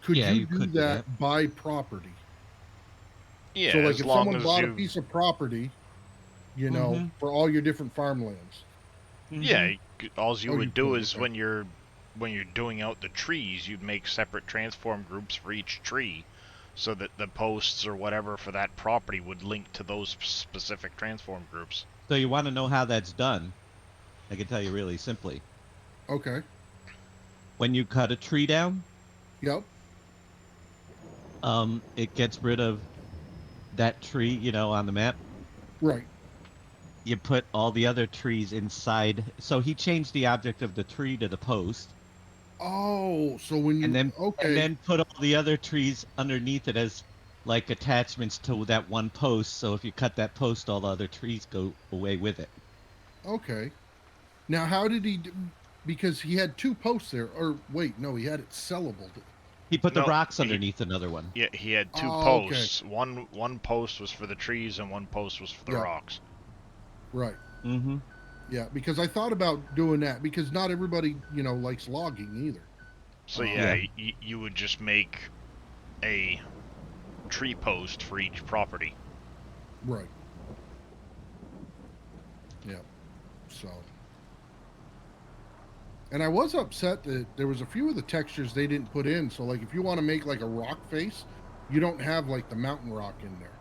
Could Yeah, you you do could do that by property? yeah, So, like, as if long someone as bought a you, piece of property, Mhm. for all your different farmlands. yeah, all you Oh, would you do could, is okay. when you're doing out the trees, you'd make separate transform groups for each tree, so that the posts or whatever for that property would link to those specific transform groups. So you want to know how that's done? I can tell you really simply. Okay. When you cut a tree down, Yep. it gets rid of that tree, on the map. Right. You put all the other trees inside. So he changed the object of the tree to the post, Oh, so when you and then okay. put all the other trees underneath it as like attachments to that one post. So if you cut that post, all the other trees go away with it. Okay. Now, how did he? Because he had two posts there. Or wait, no, he had it sellable. He put the No, rocks he- underneath another one. Yeah, he had two Oh, okay. posts. One post was for the trees and one post was for the Yeah. rocks. Right. Mm-hmm. Yeah, because I thought about doing that because not everybody, likes logging either. So Yeah. you would just make a tree post for each property. Right. Yeah. So. And I was upset that there was a few of the textures they didn't put in. So, like, if you want to make like a rock face, you don't have like the mountain rock in there,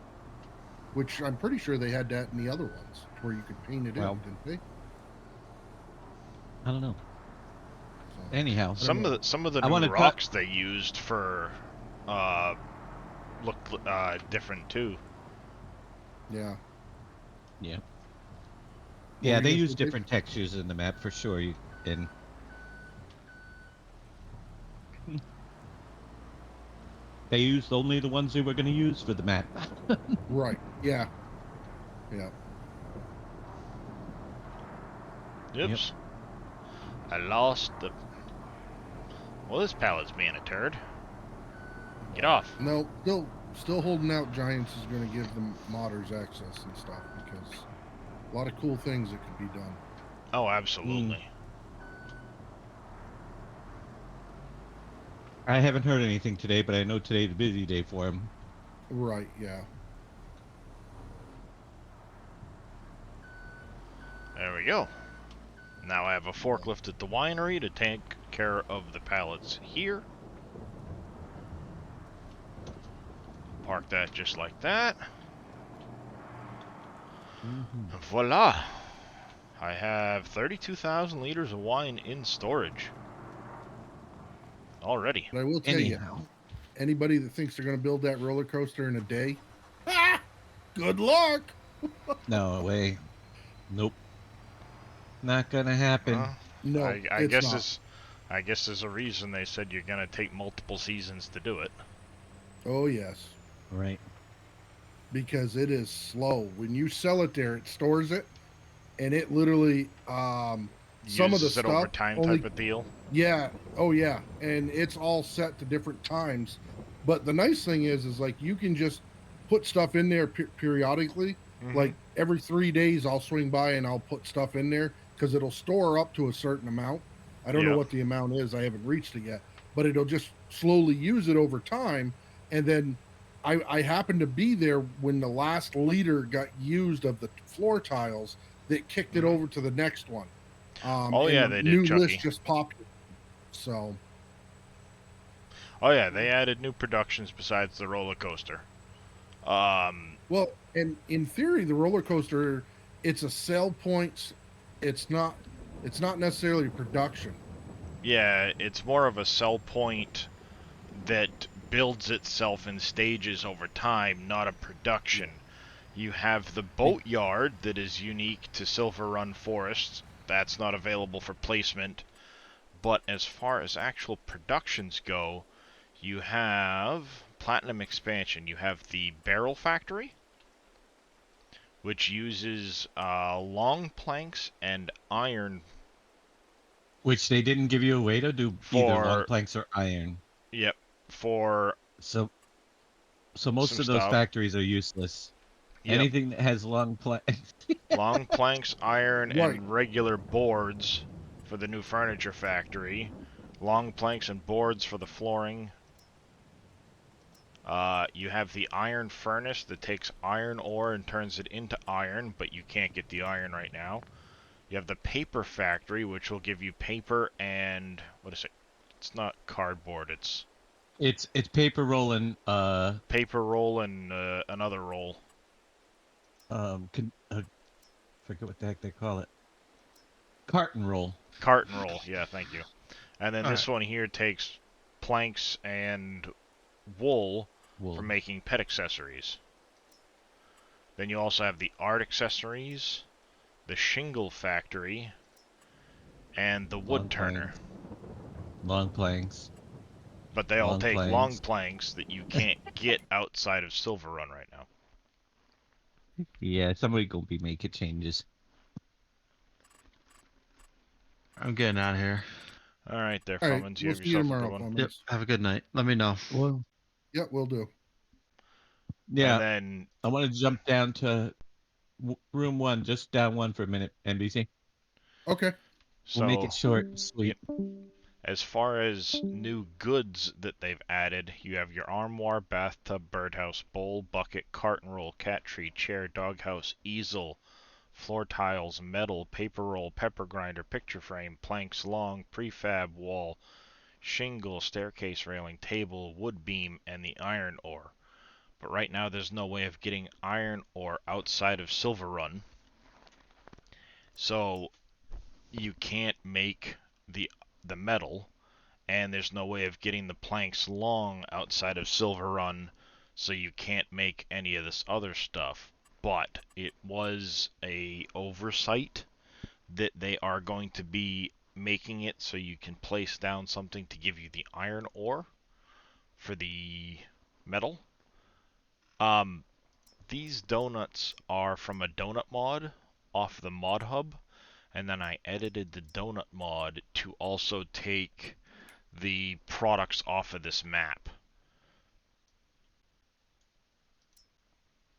which I'm pretty sure they had that in the other ones where you could paint it Well, in, didn't they? I don't know. So, Anyhow, Some of the I new wanna rocks they used for looked different too. yeah. yeah, were they you gonna use say, Dave? different textures in the map for sure. And they used only the ones they were going to use for the map. Right. Yeah. Yeah. Yep. Yep. I lost the... Well, this pallet's being a turd. Get off. No, still holding out. Giants is going to give the modders access and stuff because a lot of cool things that could be done. Oh, absolutely. I haven't heard anything today, but I know today's a busy day for him. Right? Yeah. There we go. Now I have a forklift at the winery to take care of the pallets here. Park that just like that. Mhm. And voila! I have 32,000 liters of wine in storage. Already. But I will tell you, Anyhow, anybody that thinks they're going to build that roller coaster in a day, good luck. no way. Nope. Not gonna happen. Well, No, I it's guess not. I guess there's a reason they said you're gonna take multiple seasons to do it. Oh yes, Right. because it is slow. When you sell it there, it stores it, and it literally some of the Uses it over stuff time only type of deal. yeah, oh yeah, and it's all set to different times. But the nice thing is like you can just put stuff in there periodically. Mhm. Like every 3 days, I'll swing by and I'll put stuff in there because it'll store up to a certain amount. I don't know Yep. what the amount is. I haven't reached it yet, but it'll just slowly use it over time. And then I happened to be there when the last liter got used of the floor tiles that kicked it Mhm. over to the next one. Oh, and yeah, the they did, new Chucky. list just popped. So Oh yeah, they added new productions besides the roller coaster. well, and in theory, the roller coaster, it's a sell points. It's not. It's not necessarily production. Yeah, it's more of a sell point that builds itself in stages over time, not a production. You have the boatyard that is unique to Silver Run Forest. That's not available for placement. But as far as actual productions go, you have Platinum Expansion. You have the Barrel Factory, which uses long planks and iron Which they didn't give you a way to do either long for, planks or iron. yep, for So most some of those stuff. factories are useless. Yep, Anything that has long planks. long planks, iron, Right. and regular boards for the new furniture factory. Long planks and boards for the flooring. You have the iron furnace that takes iron ore and turns it into iron, but you can't get the iron right now. You have the paper factory, which will give you paper and what is it? It's not cardboard. It's It's paper rolling. paper roll and another roll. Forget what the heck they call it. Carton roll. Carton roll. Yeah, thank you. And then this Alright. one here takes planks and wool Wool. for making pet accessories. Then you also have the art accessories, the shingle factory, and the wood Long turner. Long planks. But they all Long take planks. long planks that you can't get outside of Silver Run right now. Yeah, somebody gonna be making changes. I'm getting out of here. All right, there, All right, Fummins. You we'll have see you yourself a tomorrow, good one. Fummins. Yep. Have a good night. Let me know. Well, Yeah, we'll do. yeah. And then I want to jump down to room 1, just down 1 for a minute, NBC. Okay. so We'll make it short and sweet. as far as new goods that they've added, you have your armoire, bathtub, birdhouse, bowl, bucket, carton roll, cat tree, chair, doghouse, easel, floor tiles, metal, paper roll, pepper grinder, picture frame, planks, long, prefab wall, shingle, staircase railing, table, wood beam, and the iron ore. But right now there's no way of getting iron ore outside of Silver Run. So you can't make the metal, and there's no way of getting the planks long outside of Silver Run, so you can't make any of this other stuff. But it was a oversight that they are going to be making it so you can place down something to give you the iron ore for the metal. These donuts are from a donut mod off the Mod Hub, and then I edited the donut mod to also take the products off of this map.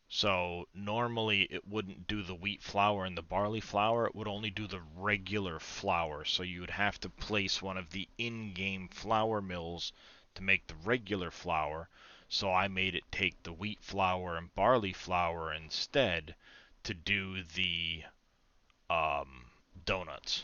So normally it wouldn't do the wheat flour and the barley flour, it would only do the regular flour. So you would have to place one of the in-game flour mills to make the regular flour. So I made it take the wheat flour and barley flour instead to do the donuts.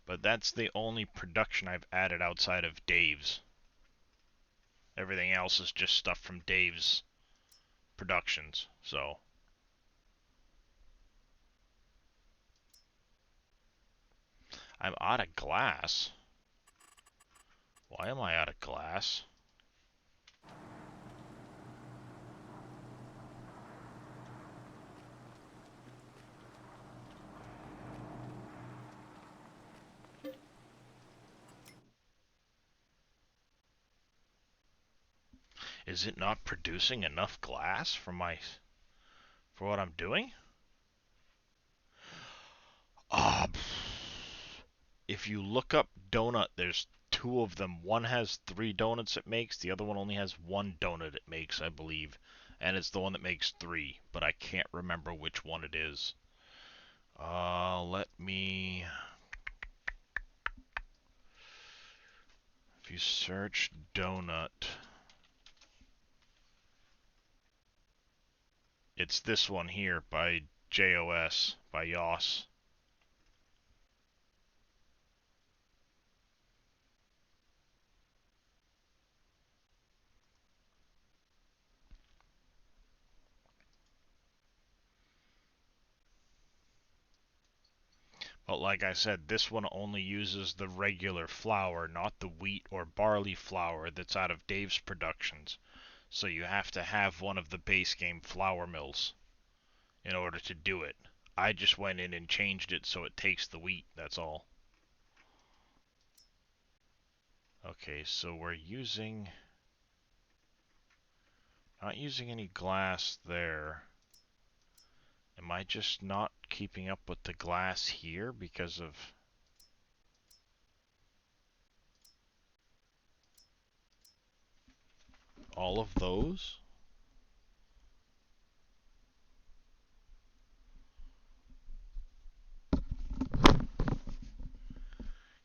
But that's the only production I've added outside of Dave's. Everything else is just stuff from Dave's productions, so. I'm out of glass. Why am I out of glass? Is it not producing enough glass for what I'm doing? If you look up donut, there's two of them. One has 3 donuts it makes, the other one only has 1 donut it makes, I believe. And it's the one that makes 3, but I can't remember which one it is. Let me... If you search donut... It's this one here by JOS, by Yos. But like I said, this one only uses the regular flour, not the wheat or barley flour that's out of Dave's Productions. So you have to have one of the base game flour mills in order to do it. I just went in and changed it so it takes the wheat, that's all. Okay, so we're not using any glass there. Am I just not keeping up with the glass here because of... all of those?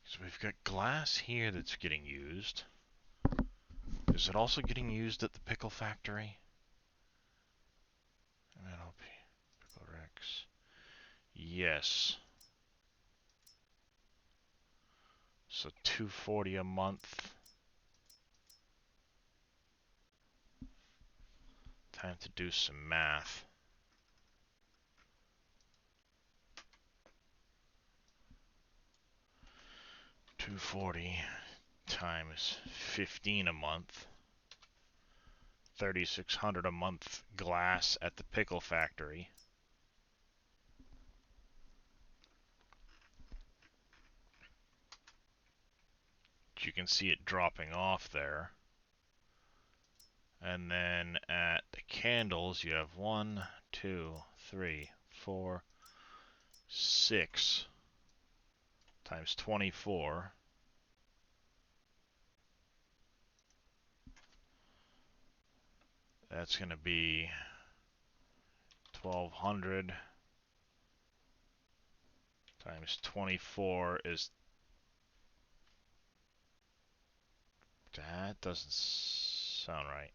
So we've got glass here that's getting used. Is it also getting used at the pickle factory? MLP, Pickle Rex. Yes. So $240 a month. Time to do some math. $240 times 15 a month. $3,600 a month glass at the pickle factory. You can see it dropping off there. And then at the candles, you have 1, 2, 3, 4, 6 times 24. That's going to be 1,200 times 24 is... That doesn't sound right.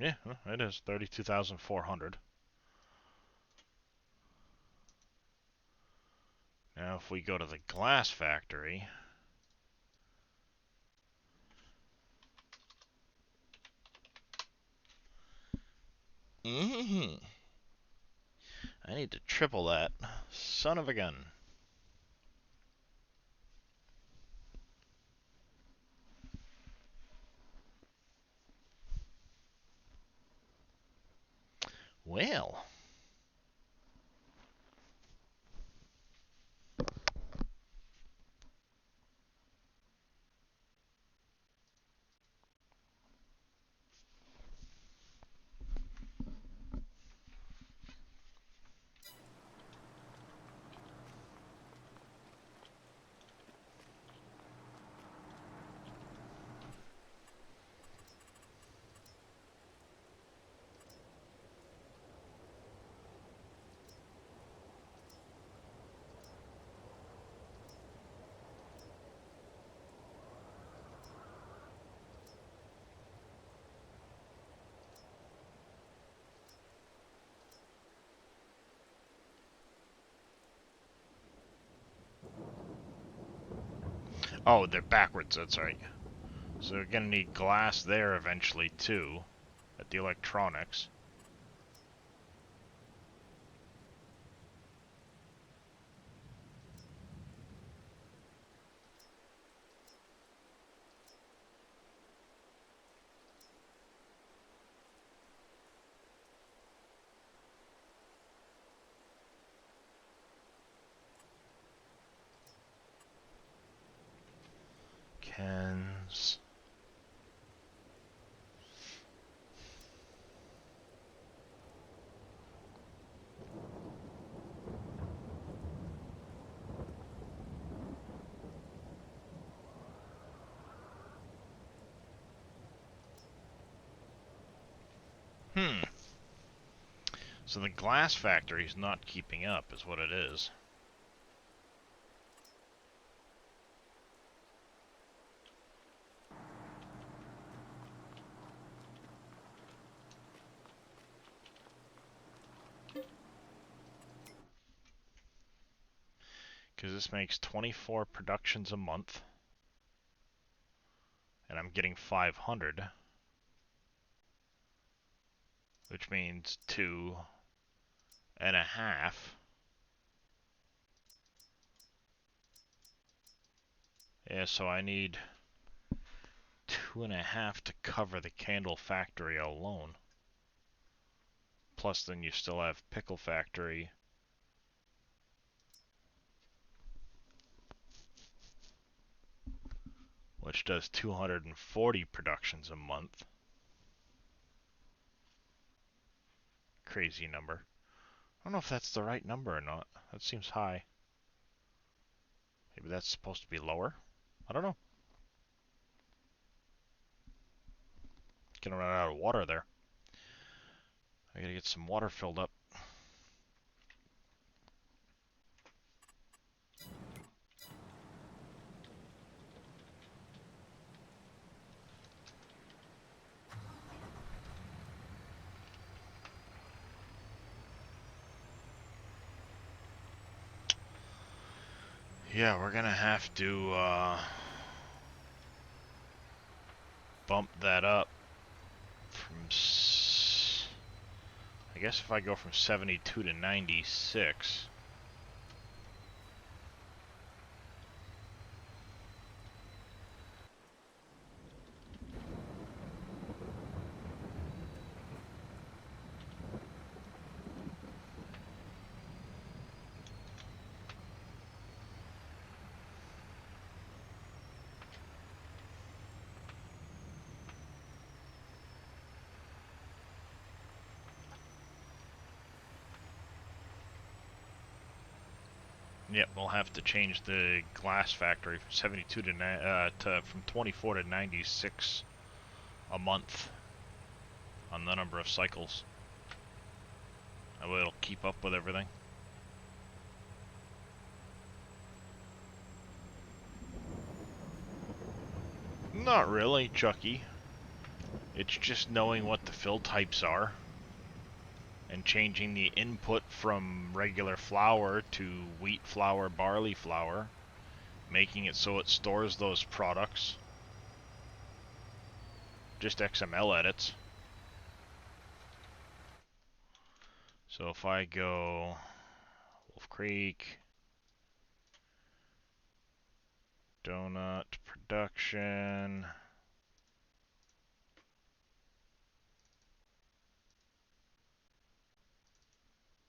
Yeah, it is 32,400. Now if we go to the glass factory, I need to triple that. Son of a gun. Well. Oh, they're backwards, that's right. So we're gonna need glass there eventually too, at the electronics. Cans. So the glass factory's not keeping up, is what it is. Because this makes 24 productions a month. And I'm getting 500. Which means 2.5. Yeah, so I need 2.5 to cover the candle factory alone. Plus then you still have pickle factory. Which does 240 productions a month. Crazy number. I don't know if that's the right number or not. That seems high. Maybe that's supposed to be lower? I don't know. Gonna run out of water there. I gotta get some water filled up. Yeah, we're gonna have to bump that up from I guess if I go from 72 to 96. Yep, we'll have to change the glass factory from 72 to from 24 to 96 a month on the number of cycles. That way it'll keep up with everything. Not really, Chucky. It's just knowing what the fill types are and changing the input from regular flour to wheat flour, barley flour, making it so it stores those products. Just XML edits. So if I go Wolf Creek, donut production,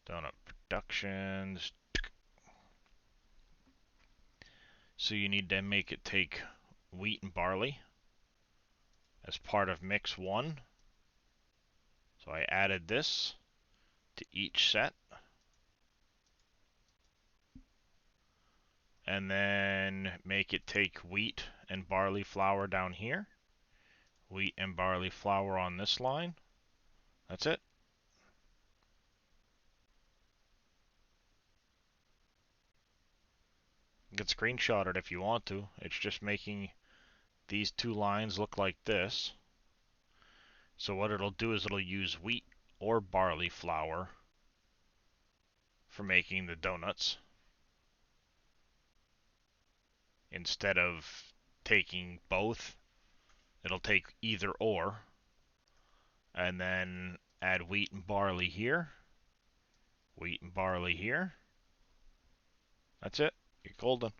Donut Productions. So you need to make it take wheat and barley as part of mix 1. So I added this to each set. And then make it take wheat and barley flour down here. Wheat and barley flour on this line. That's it. You can screenshot it if you want to. It's just making these two lines look like this. So what it'll do is it'll use wheat or barley flour for making the donuts, instead of taking both. It'll take either or, and then add wheat and barley here, wheat and barley here. That's it. You're golden.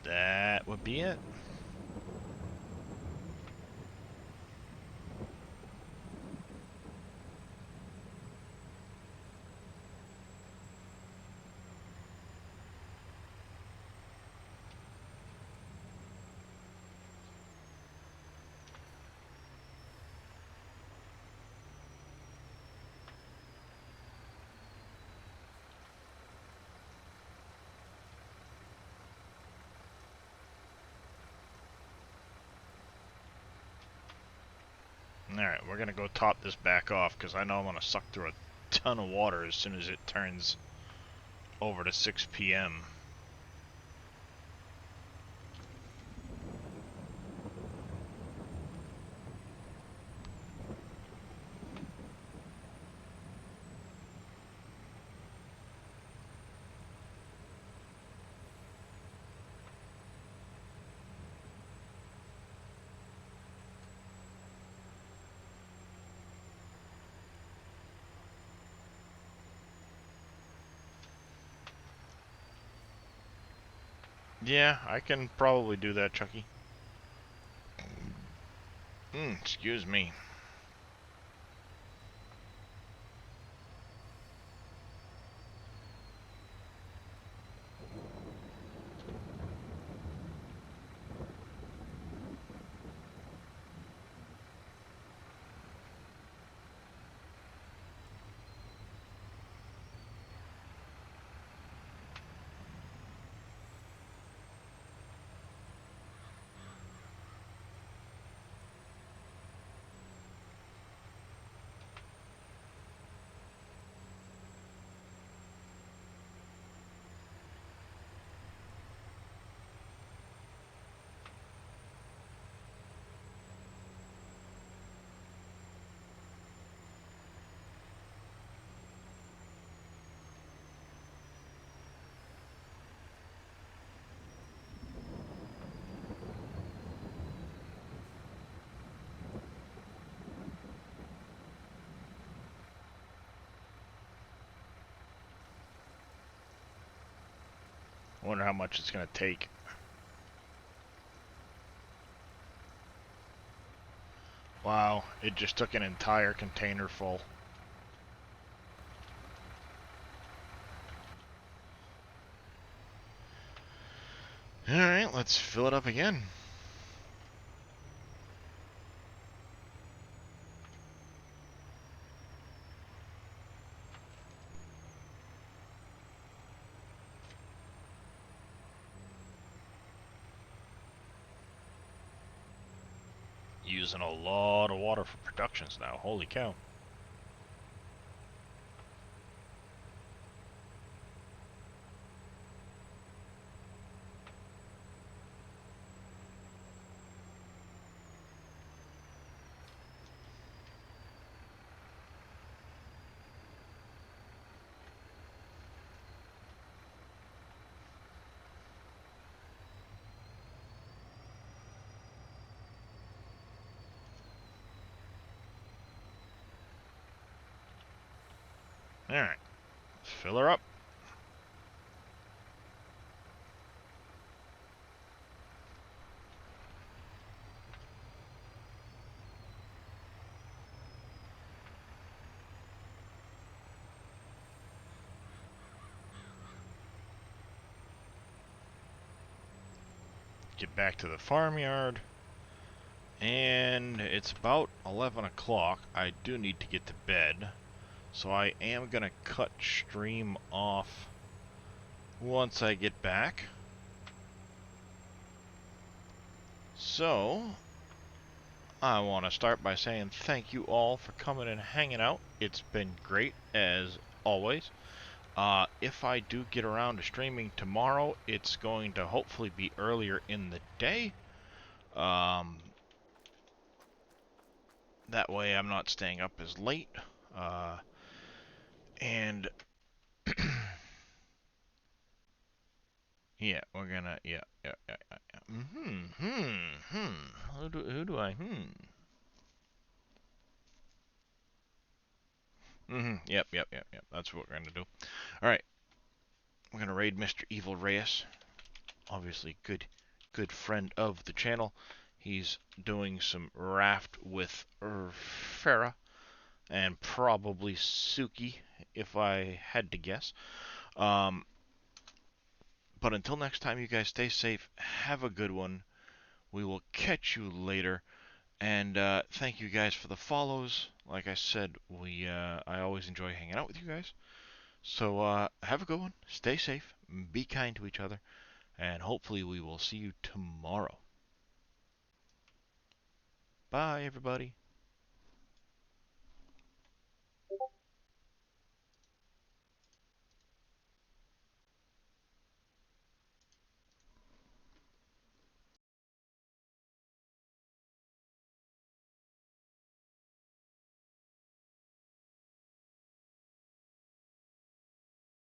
That would be it. Alright, we're gonna go top this back off because I know I'm gonna suck through a ton of water as soon as it turns over to 6 p.m. Yeah, I can probably do that, Chucky. Excuse me. I wonder how much it's gonna take. Wow, it just took an entire container full. Alright, let's fill it up again. Using a lot of water for productions now, holy cow. Alright. Let's fill her up. Get back to the farmyard. And it's about 11 o'clock. I do need to get to bed. So I am going to cut stream off once I get back. So, I want to start by saying thank you all for coming and hanging out. It's been great, as always. If I do get around to streaming tomorrow, it's going to hopefully be earlier in the day. That way I'm not staying up as late. And yeah, we're gonna, yeah. Who do I, Yep. That's what we're gonna do. Alright. We're gonna raid Mr. Evil Reyes. Obviously, good friend of the channel. He's doing some raft with Farah and probably Suki, if I had to guess. But until next time, you guys stay safe. Have a good one. We will catch you later. And thank you guys for the follows. Like I said, I always enjoy hanging out with you guys. So have a good one. Stay safe. Be kind to each other. And hopefully we will see you tomorrow. Bye, everybody.